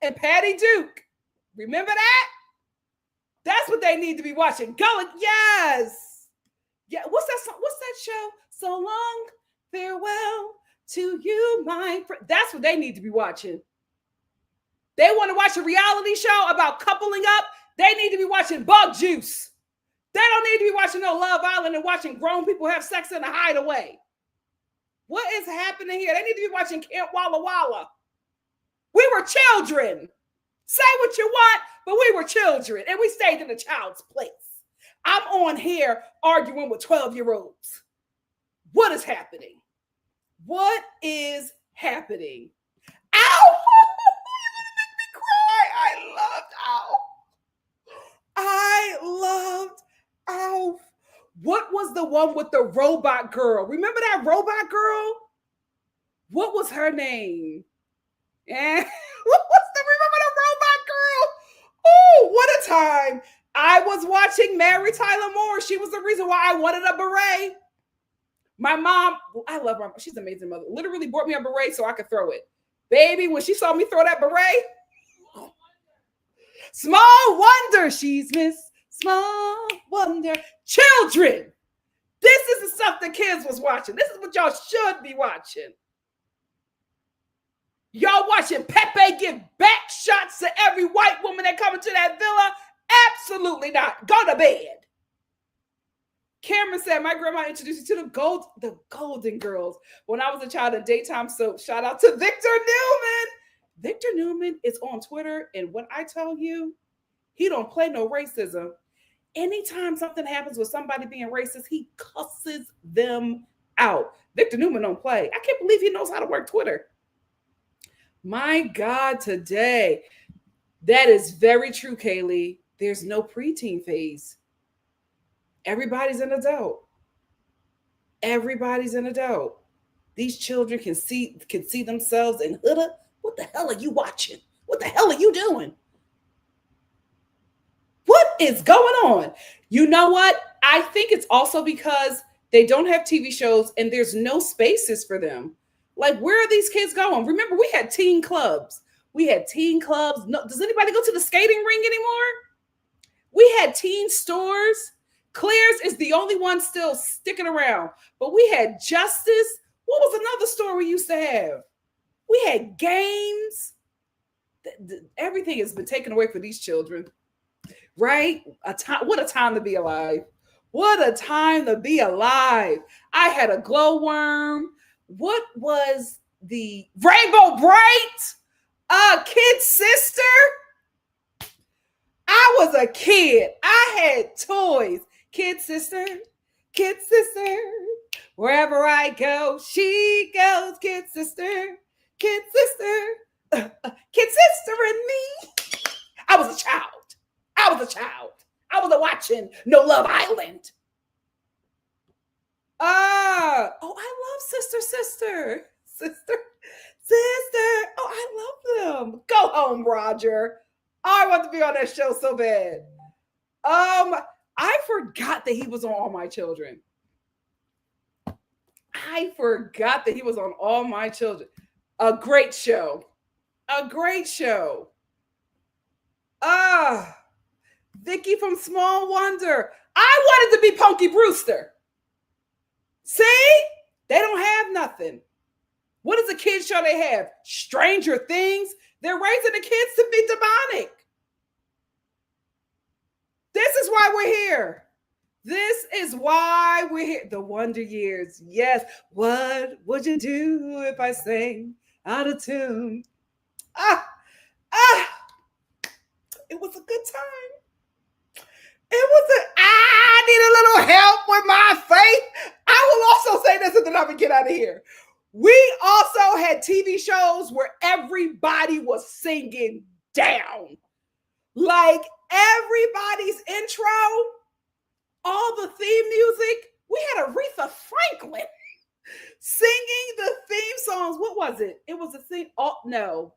Speaker 1: and Patty Duke. Remember that? That's what they need to be watching. Yes. Yeah. What's that song? What's that show? So long, farewell to you, my friend. That's what they need to be watching. They want to watch a reality show about coupling up. They need to be watching Bug Juice. They don't need to be watching no Love Island and watching grown people have sex in a hideaway. What is happening here? They need to be watching Camp Walla Walla. We were children. Say what you want, but we were children and we stayed in a child's place. I'm on here arguing with 12-year-olds. What is happening? What is happening? Ow! You make me cry. I loved Alf. What was the one with the robot girl? Remember that robot girl? What was her name? And remember the robot girl? Oh, what a time. I was watching Mary Tyler Moore. She was the reason why I wanted a beret. My mom, I love her. She's an amazing mother. Literally bought me a beret so I could throw it. Baby, when she saw me throw that beret, small wonder she's Miss Small Wonder. Children, this is the stuff the kids was watching. This is what y'all should be watching. Y'all watching Pepe give back shots to every white woman that come into that villa? Absolutely not. Go to bed. Cameron said, my grandma introduced you to the Golden Girls when I was a child in daytime soap. Shout out to Victor Newman. Victor Newman is on Twitter, and when I tell you, he don't play no racism. Anytime something happens with somebody being racist, he cusses them out. Victor Newman don't play. I can't believe he knows how to work Twitter. My God, today. That is very true, Kaylee. There's no preteen phase. Everybody's an adult. Everybody's an adult. These children can see themselves in Huda. What the hell are you watching? What the hell are you doing? What is going on? You know what? I think it's also because they don't have TV shows and there's no spaces for them. Like, where are these kids going? Remember, we had teen clubs. No, does anybody go to the skating rink anymore? We had teen stores. Claire's is the only one still sticking around. But we had Justice. What was another store we used to have? We had games. Everything has been taken away for these children. Right? What a time to be alive. What a time to be alive. I had a glowworm. What was the Rainbow Bright? Kid Sister? I was a kid. I had toys. Kid Sister. Wherever I go, she goes. Kid Sister. Kid Sister and me. I was a child. I was watching No Love Island. I love Sister. Oh, I love them. Go home, Roger. I want to be on that show so bad. I forgot that he was on All My Children. A great show. Vicky from Small Wonder. I wanted to be Punky Brewster. See? They don't have nothing. What is the kids show they have? Stranger Things. They're raising the kids to be demonic. This is why we're here. The Wonder Years. Yes. What would you do if I sang out of tune? It was a good time. I need a little help with my faith. I will also say this and then I'm going to get out of here. We also had TV shows where everybody was singing down. Like everybody's intro, all the theme music. We had Aretha Franklin singing the theme songs. What was it? It was a thing. Oh, no.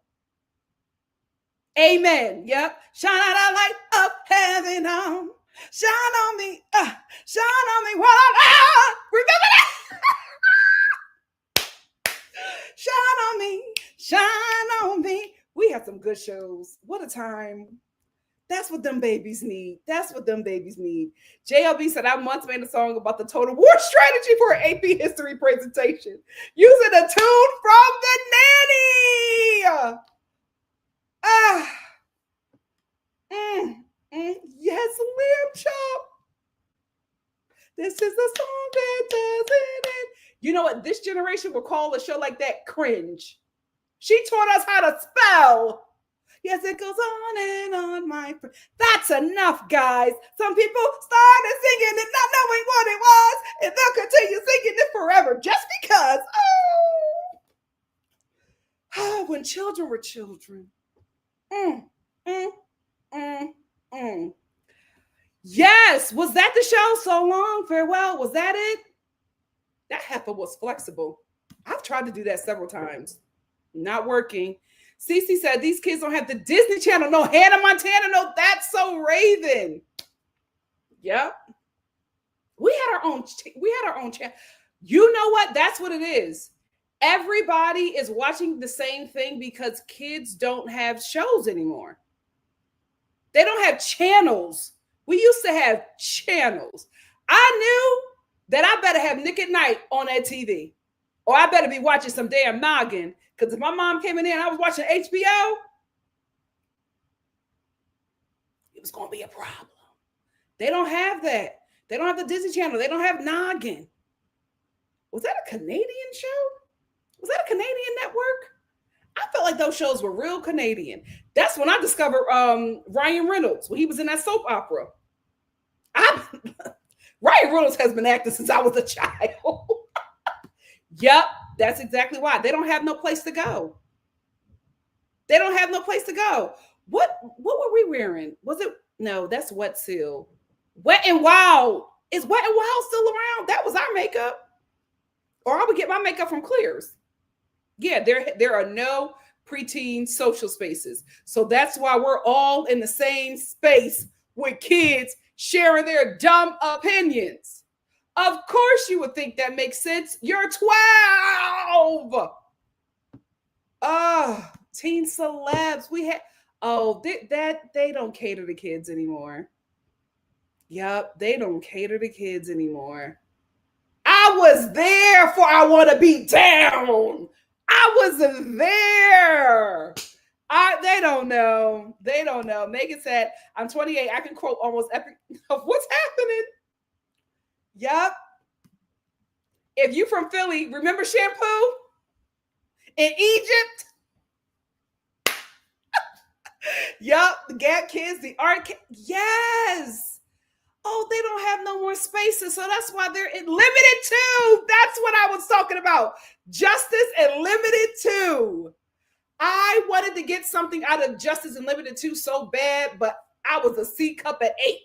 Speaker 1: Amen. Yep. Shine out a light of heaven on. Shine on me while I'm out. Remember that? Shine on me, shine on me. We had some good shows. What a time. That's what them babies need. That's what them babies need. JLB said, I once made a song about the total war strategy for an AP history presentation using a tune from the nanny. Yes, lamb chop. This is the song that does it. You know what? This generation will call a show like that cringe. She taught us how to spell. Yes, it goes on and on, my friend. That's enough, guys. Some people started singing it, not knowing what it was, and they'll continue singing it forever just because. Oh, when children were children. Yes, was that the show? So long, farewell. Was that it? That heifer was flexible. I've tried to do that several times. Not working. Cece said these kids don't have the Disney Channel. No, Hannah Montana. No, That's So Raven. Yep. We had our own channel. You know what? That's what it is. Everybody is watching the same thing because kids don't have shows anymore. They don't have channels. We used to have channels. I knew that I better have Nick at Night on that TV. Or I better be watching some damn noggin. Because if my mom came in there and I was watching HBO, it was going to be a problem. They don't have that. They don't have the Disney Channel. They don't have noggin. Was that a Canadian show? Was that a Canadian network? I felt like those shows were real Canadian. That's when I discovered Ryan Reynolds, when he was in that soap opera. Ryan Reynolds has been acting since I was a child. Yep, that's exactly why. They don't have no place to go. They don't have no place to go. What were we wearing? Was it? No, that's Wet Seal. Wet and Wild. Is Wet and Wild still around? That was our makeup. Or I would get my makeup from Clears. Yeah, there are no preteen social spaces. So that's why we're all in the same space with kids sharing their dumb opinions. Of course you would think that makes sense. You're 12. Oh, teen celebs. We had they don't cater to kids anymore. Yep, they don't cater to kids anymore. I was there for I Want to Be Down. I was there. They don't know. They don't know. Megan said, I'm 28. I can quote almost every of what's happening. Yep. If you from Philly, remember Shampoo? In Egypt? Yep. The Gap Kids, the Art Kids. Yes. Oh, they don't have no more spaces. So that's why they're in Limited 2. That's what I was talking about. Justice and Limited 2. I wanted to get something out of Justice and Limited 2 so bad, but I was a C cup at 8.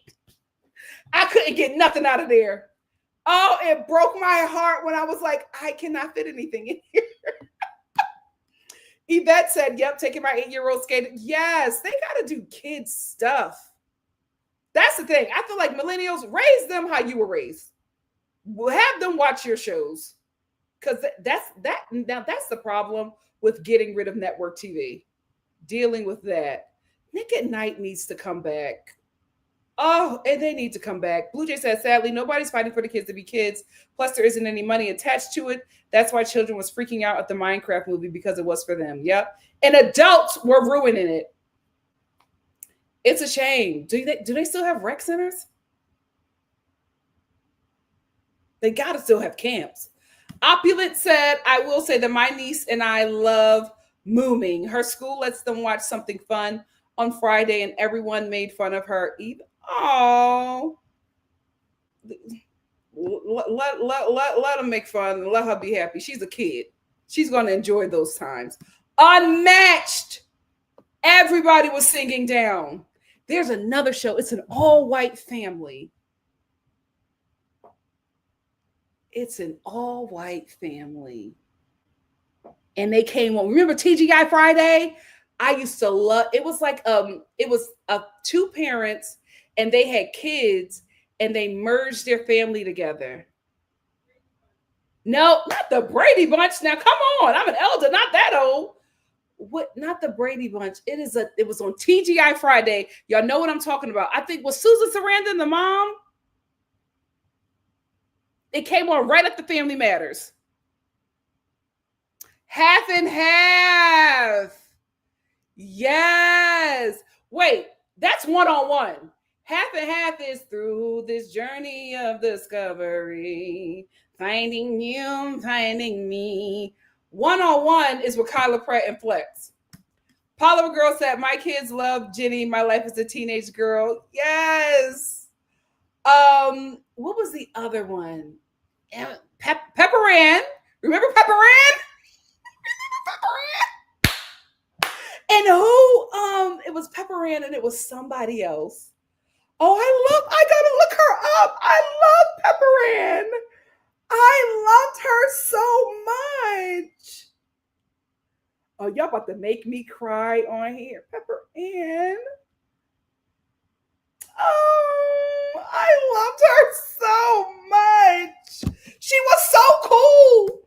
Speaker 1: I couldn't get nothing out of there. Oh, it broke my heart when I was like, I cannot fit anything in here. Yvette said, yep, taking my 8-year-old skating. Yes, they got to do kids stuff. That's the thing. I feel like millennials, raise them how you were raised. We'll have them watch your shows. Because that's the problem with getting rid of network TV. Dealing with that. Nick at Night needs to come back. Oh, and they need to come back. Blue Jay says, sadly, nobody's fighting for the kids to be kids. Plus, there isn't any money attached to it. That's why children was freaking out at the Minecraft movie, because it was for them. Yep. And adults were ruining it. It's a shame. Do they still have rec centers? They got to still have camps. Opulent said, I will say that my niece and I love mooming. Her school lets them watch something fun on Friday, and everyone made fun of her. Oh, let them make fun and let her be happy. She's a kid. She's going to enjoy those times. Unmatched. Everybody was singing down. There's another show. It's an all-white family. It's an all-white family. And they came on. Remember TGI Friday? I used to love, it was like, it was two parents and they had kids and they merged their family together. No, not the Brady Bunch. Now, come on. I'm an elder, not that old. What? Not the Brady Bunch. It was on TGI Friday. Y'all know what I'm talking about. I think was Susan Sarandon the mom. It came on right after Family Matters. Half and half. Yes. Wait, that's one-on-one. Half and half is through this journey of discovery, finding you, finding me. One-on-one is with Kyla Pratt and Flex. Paula Girl said, my kids love Jenny. My life is a teenage girl. Yes. What was the other one? Pepper Ann. Remember Pepper Ann? And who? It was Pepper Ann and it was somebody else. Oh, I gotta look her up. I love Pepper Ann. I loved her so much. Oh, y'all about to make me cry on here. Pepper Ann. Oh, I loved her so much. She was so cool.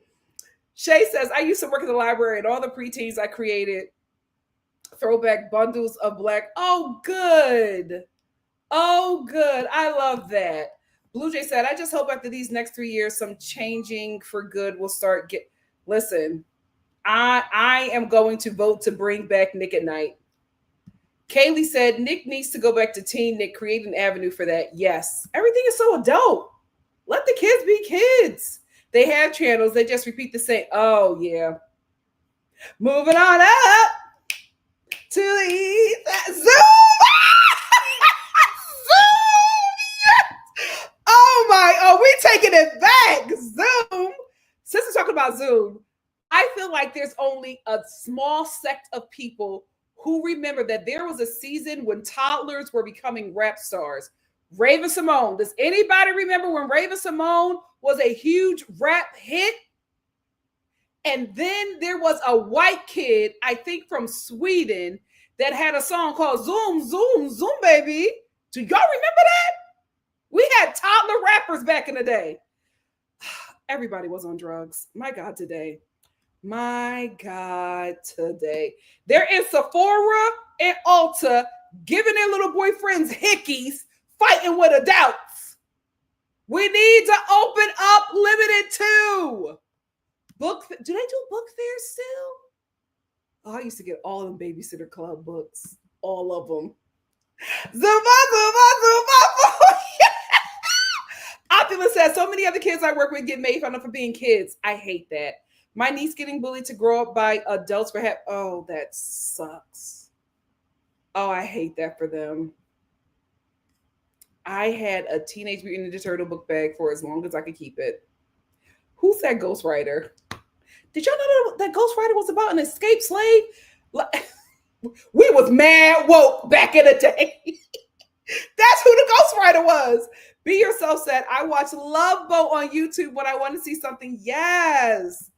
Speaker 1: Shay says, I used to work at the library and all the preteens I created throwback bundles of black. Oh, good. Oh, good. I love that. Blue Jay said, I just hope after these next 3 years, some changing for good will start. Listen, I am going to vote to bring back Nick at Night. Kaylee said, Nick needs to go back to Teen Nick, create an avenue for that. Yes. Everything is so adult. Let the kids be kids. They have channels. They just repeat the same. Oh, yeah. Moving on up to the Zoom. Zoom. Yes. Oh, my. Oh, we taking it back. Zoom. Since we're talking about Zoom, I feel like there's only a small sect of people who remember that there was a season when toddlers were becoming rap stars. Raven Simone. Does anybody remember when Raven Simone was a huge rap hit? And then there was a white kid, I think from Sweden, that had a song called Zoom, Zoom, Zoom, baby. Do y'all remember that? We had toddler rappers back in the day. Everybody was on drugs. My God, today. My God, today. They're in Sephora and Ulta giving their little boyfriends hickeys, fighting with adults. We need to open up Limited 2. Do they do book fairs still? Oh, I used to get all them Babysitter Club books. All of them. Zumba, zumba, zumba. Opulence says, so many other kids I work with get made fun of for being kids. I hate that. My niece getting bullied to grow up by adults for oh, that sucks. Oh, I hate that for them. I had a Teenage Mutant Ninja Turtle book bag for as long as I could keep it. Who said Ghost Rider? Did y'all know that Ghost Rider was about an escaped slave? We was mad woke back in the day. That's who the Ghost Rider was. Be Yourself said, I watch Love Boat on YouTube when I want to see something. Yes.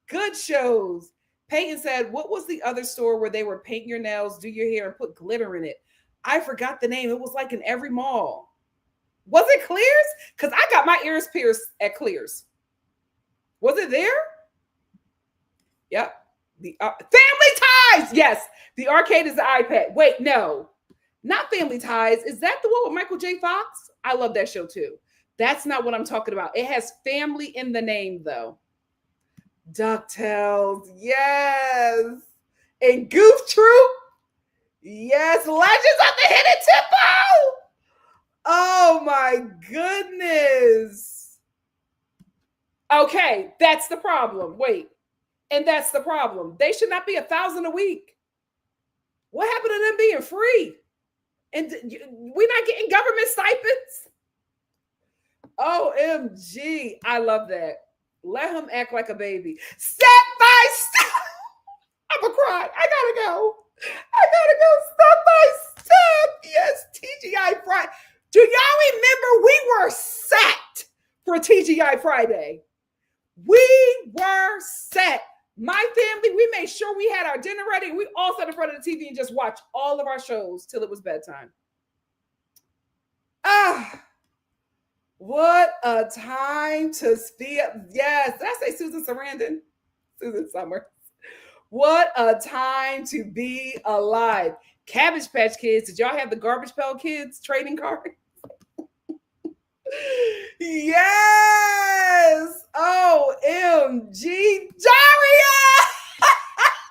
Speaker 1: Good shows. Peyton said, what was the other store where they were paint your nails, do your hair, and put glitter in it? I forgot the name. It was like in every mall. Was it Clears? Because I got my ears pierced at Clears. Was it there? Yep. The Family Ties. Yes. The arcade is the iPad. Wait, no. Not Family Ties. Is that the one with Michael J. Fox? I love that show too. That's not what I'm talking about. It has family in the name though. DuckTales. Yes. And Goof Troop. Yes. Legends of the Hidden Temple. Oh my goodness. Okay. That's the problem. Wait. And that's the problem. They should not be $1,000 a week. What happened to them being free? And we're not getting government stipends? OMG. I love that. Let him act like a baby. Step by step. I'm going to cry. I got to go. Step by step. Yes, TGI Friday. Do y'all remember we were set for TGI Friday? We were set. My family, we made sure we had our dinner ready. We all sat in front of the TV and just watched all of our shows till it was bedtime. What a time to be. Yes, did I say Susan Sarandon? Susan Summers. What a time to be alive. Cabbage Patch Kids. Did y'all have the Garbage Pail Kids trading card? Yes. OMG. Daria.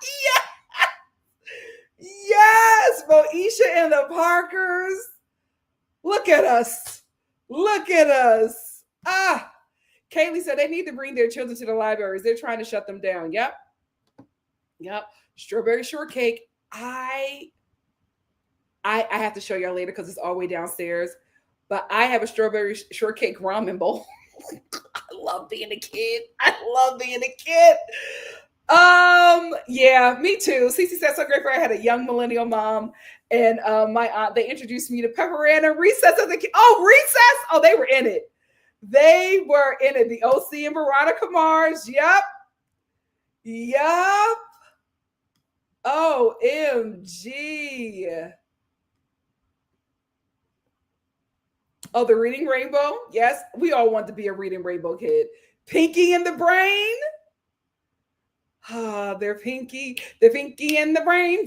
Speaker 1: Yes. Yes. Moesha and the Parkers. Look at us. Look at us. Kaylee said they need to bring their children to the libraries. They're trying to shut them down. Yep. Strawberry shortcake. I have to show y'all later because it's all the way downstairs. But I have a strawberry shortcake ramen bowl. I love being a kid. Yeah, me too. Cece said so grateful I had a young millennial mom. And my aunt, they introduced me to Pepper Ann and Recess as a kid. Recess! They were in it. They were in it. The OC and Veronica Mars. Yep. OMG. The Reading Rainbow. Yes, we all want to be a Reading Rainbow kid. Pinky and the Brain. They're Pinky and the brain.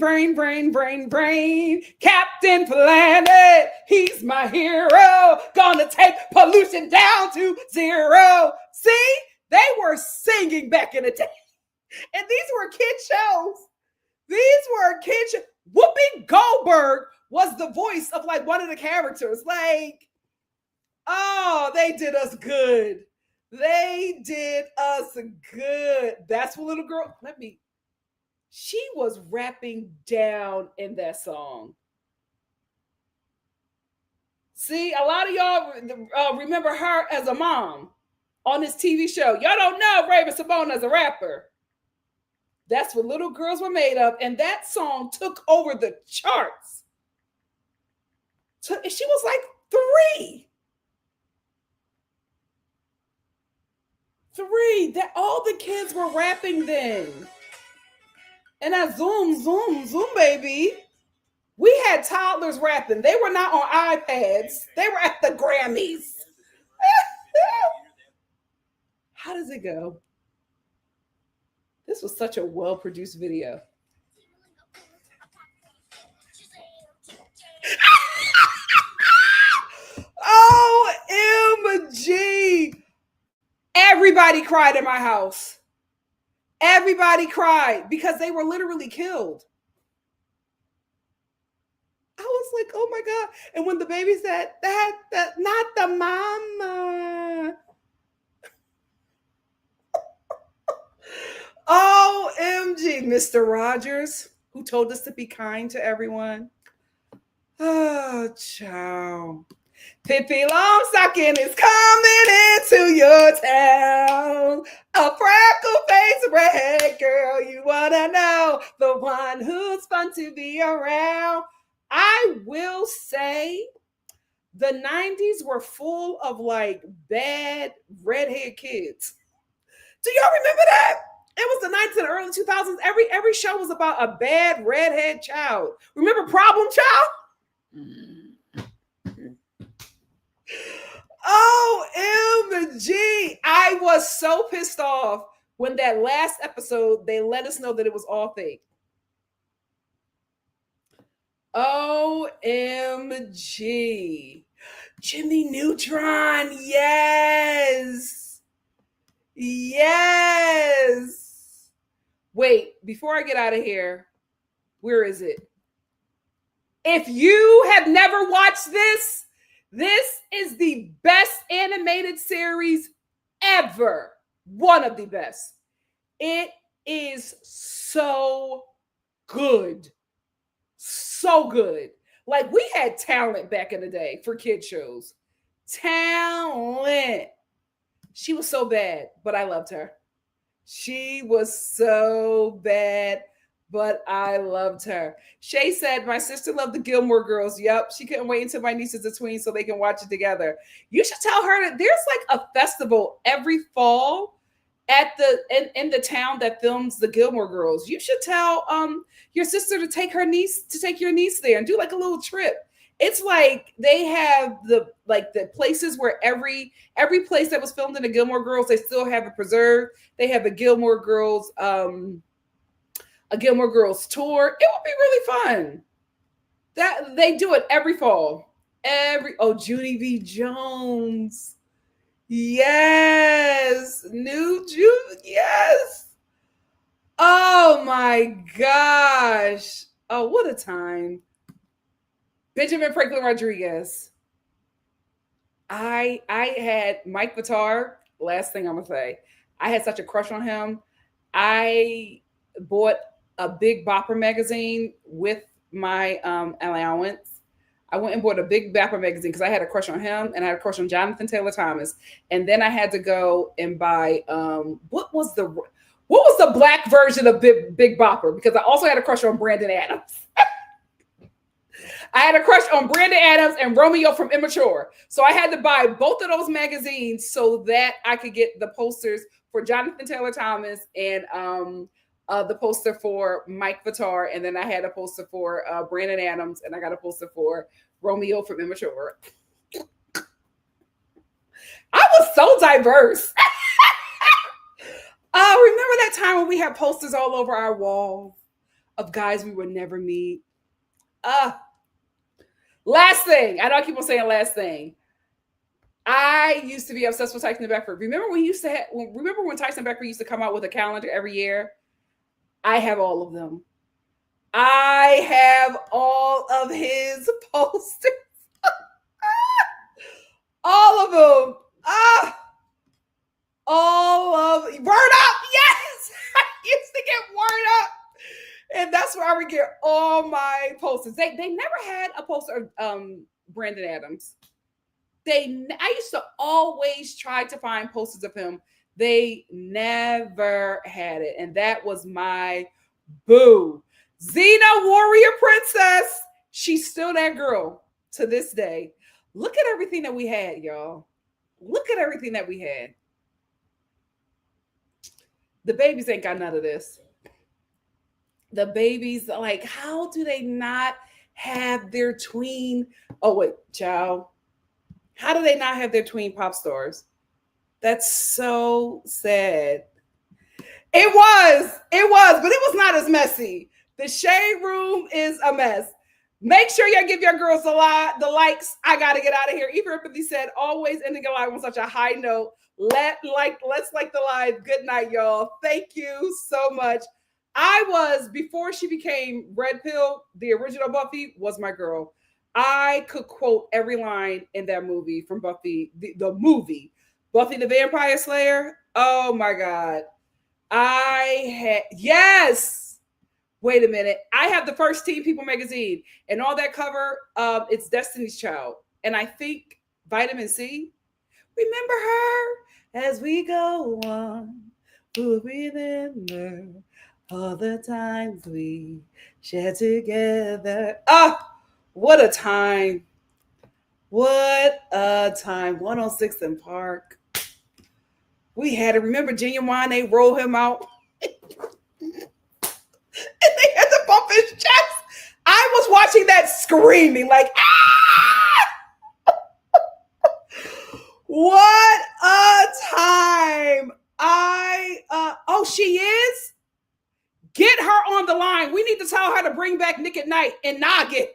Speaker 1: Captain Planet, he's my hero. Gonna take pollution down to zero. See, they were singing back in the day. And these were kid shows. Whoopi Goldberg was the voice of like one of the characters. Like, they did us good. That's what little girl, she was rapping down in that song. See, a lot of y'all remember her as a mom on this TV show. Y'all don't know Raven-Symoné as a rapper. That's what little girls were made of. And that song took over the charts. She was like 3. That all the kids were rapping then. And I zoom, baby. We had toddlers rapping. They were not on iPads. They were at the Grammys. How does it go? This was such a well-produced video. OMG. Everybody cried in my house. Everybody cried because they were literally killed. I was like, oh my God. And when the baby said, that not the mama. OMG, Mr. Rogers, who told us to be kind to everyone. Oh, child. Pippi Longstocking is coming into your town. A freckle-faced red girl, you wanna know, the one who's fun to be around. I will say the 90s were full of like bad redhead kids. Do y'all remember that? It was the 90s and early 2000s. Every show was about a bad redhead child. Remember Problem Child? OMG. I was so pissed off when that last episode, they let us know that it was all fake. OMG. Jimmy Neutron. Yes. Wait, before I get out of here, where is it? If you have never watched this is the best animated series ever. One of the best. It is so good. So good. Like, we had talent back in the day for kid shows. Talent. She was so bad, but I loved her. She was so bad, but I loved her. Shay said, my sister loved the Gilmore Girls. Yep, she couldn't wait until my nieces are tweens so they can watch it together. You should tell her that there's like a festival every fall at in the town that films the Gilmore Girls. You should tell your sister to take your niece there and do like a little trip. It's like they have the places where every place that was filmed in the Gilmore Girls, they still have it preserved. They have a Gilmore Girls tour. It would be really fun. That they do it every fall. Judy V. Jones. Yes. New Judy. Yes. Oh my gosh. Oh, what a time. Benjamin Franklin Rodriguez. I had Mike Vitar. Last thing I'm gonna say, I had such a crush on him. I bought a Big Bopper magazine with my allowance. I went and bought a Big Bopper magazine because I had a crush on him and I had a crush on Jonathan Taylor Thomas. And then I had to go and buy what was the black version of Big Bopper, because I also had a crush on Brandon Adams. I had a crush on Brandon Adams and Romeo from Immature. So I had to buy both of those magazines so that I could get the posters for Jonathan Taylor Thomas and the poster for Mike Vitar. And then I had a poster for Brandon Adams, and I got a poster for Romeo from Immature. I was so diverse. Remember that time when we had posters all over our wall of guys we would never meet? Last thing. I know I keep on saying last thing. I used to be obsessed with Tyson Beckford. Remember when Tyson Beckford used to come out with a calendar every year? I have all of them. I have all of his posters. All of them. All of Word Up. Yes. I used to get Word Up. And that's where I would get all my posters. They never had a poster of Brandon Adams. I used to always try to find posters of him. They never had it. And that was my boo. Xena Warrior Princess. She's still that girl to this day. Look at everything that we had, y'all. Look at everything that we had. The babies ain't got none of this. The babies, like, how do they not have their tween? Oh, wait, child. How do they not have their tween pop stars? That's so sad. It was, but it was not as messy. The shade room is a mess. Make sure you give your girls the likes. I got to get out of here. Even Empathy said, always ending a live on such a high note. Let's like the live. Good night, y'all. Thank you so much. Before she became Red Pill, the original Buffy was my girl. I could quote every line in that movie from Buffy, the movie, Buffy the Vampire Slayer. Oh my God. Yes. Wait a minute. I have the first Teen People magazine, and all that cover, it's Destiny's Child. And I think Vitamin C. Remember her as we go on. We'll remember all the times we shared together. What a time. What a time. 106th and Park. We had to remember Genuine. They roll him out. And they had to bump his chest. I was watching that screaming like, ah! What a time. She is? Get her on the line. We need to tell her to bring back Nick at Night and Noggin.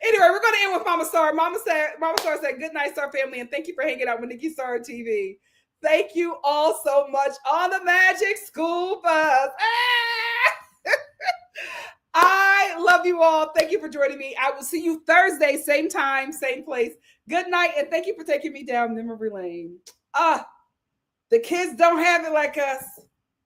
Speaker 1: Anyway, we're going to end with Mama Star. Mama Star said, good night, Star family, and thank you for hanging out with NikkiStar TV. Thank you all so much on the Magic School Bus. I love you all. Thank you for joining me. I will see you Thursday, same time, same place. Good night, and thank you for taking me down memory lane. The kids don't have it like us.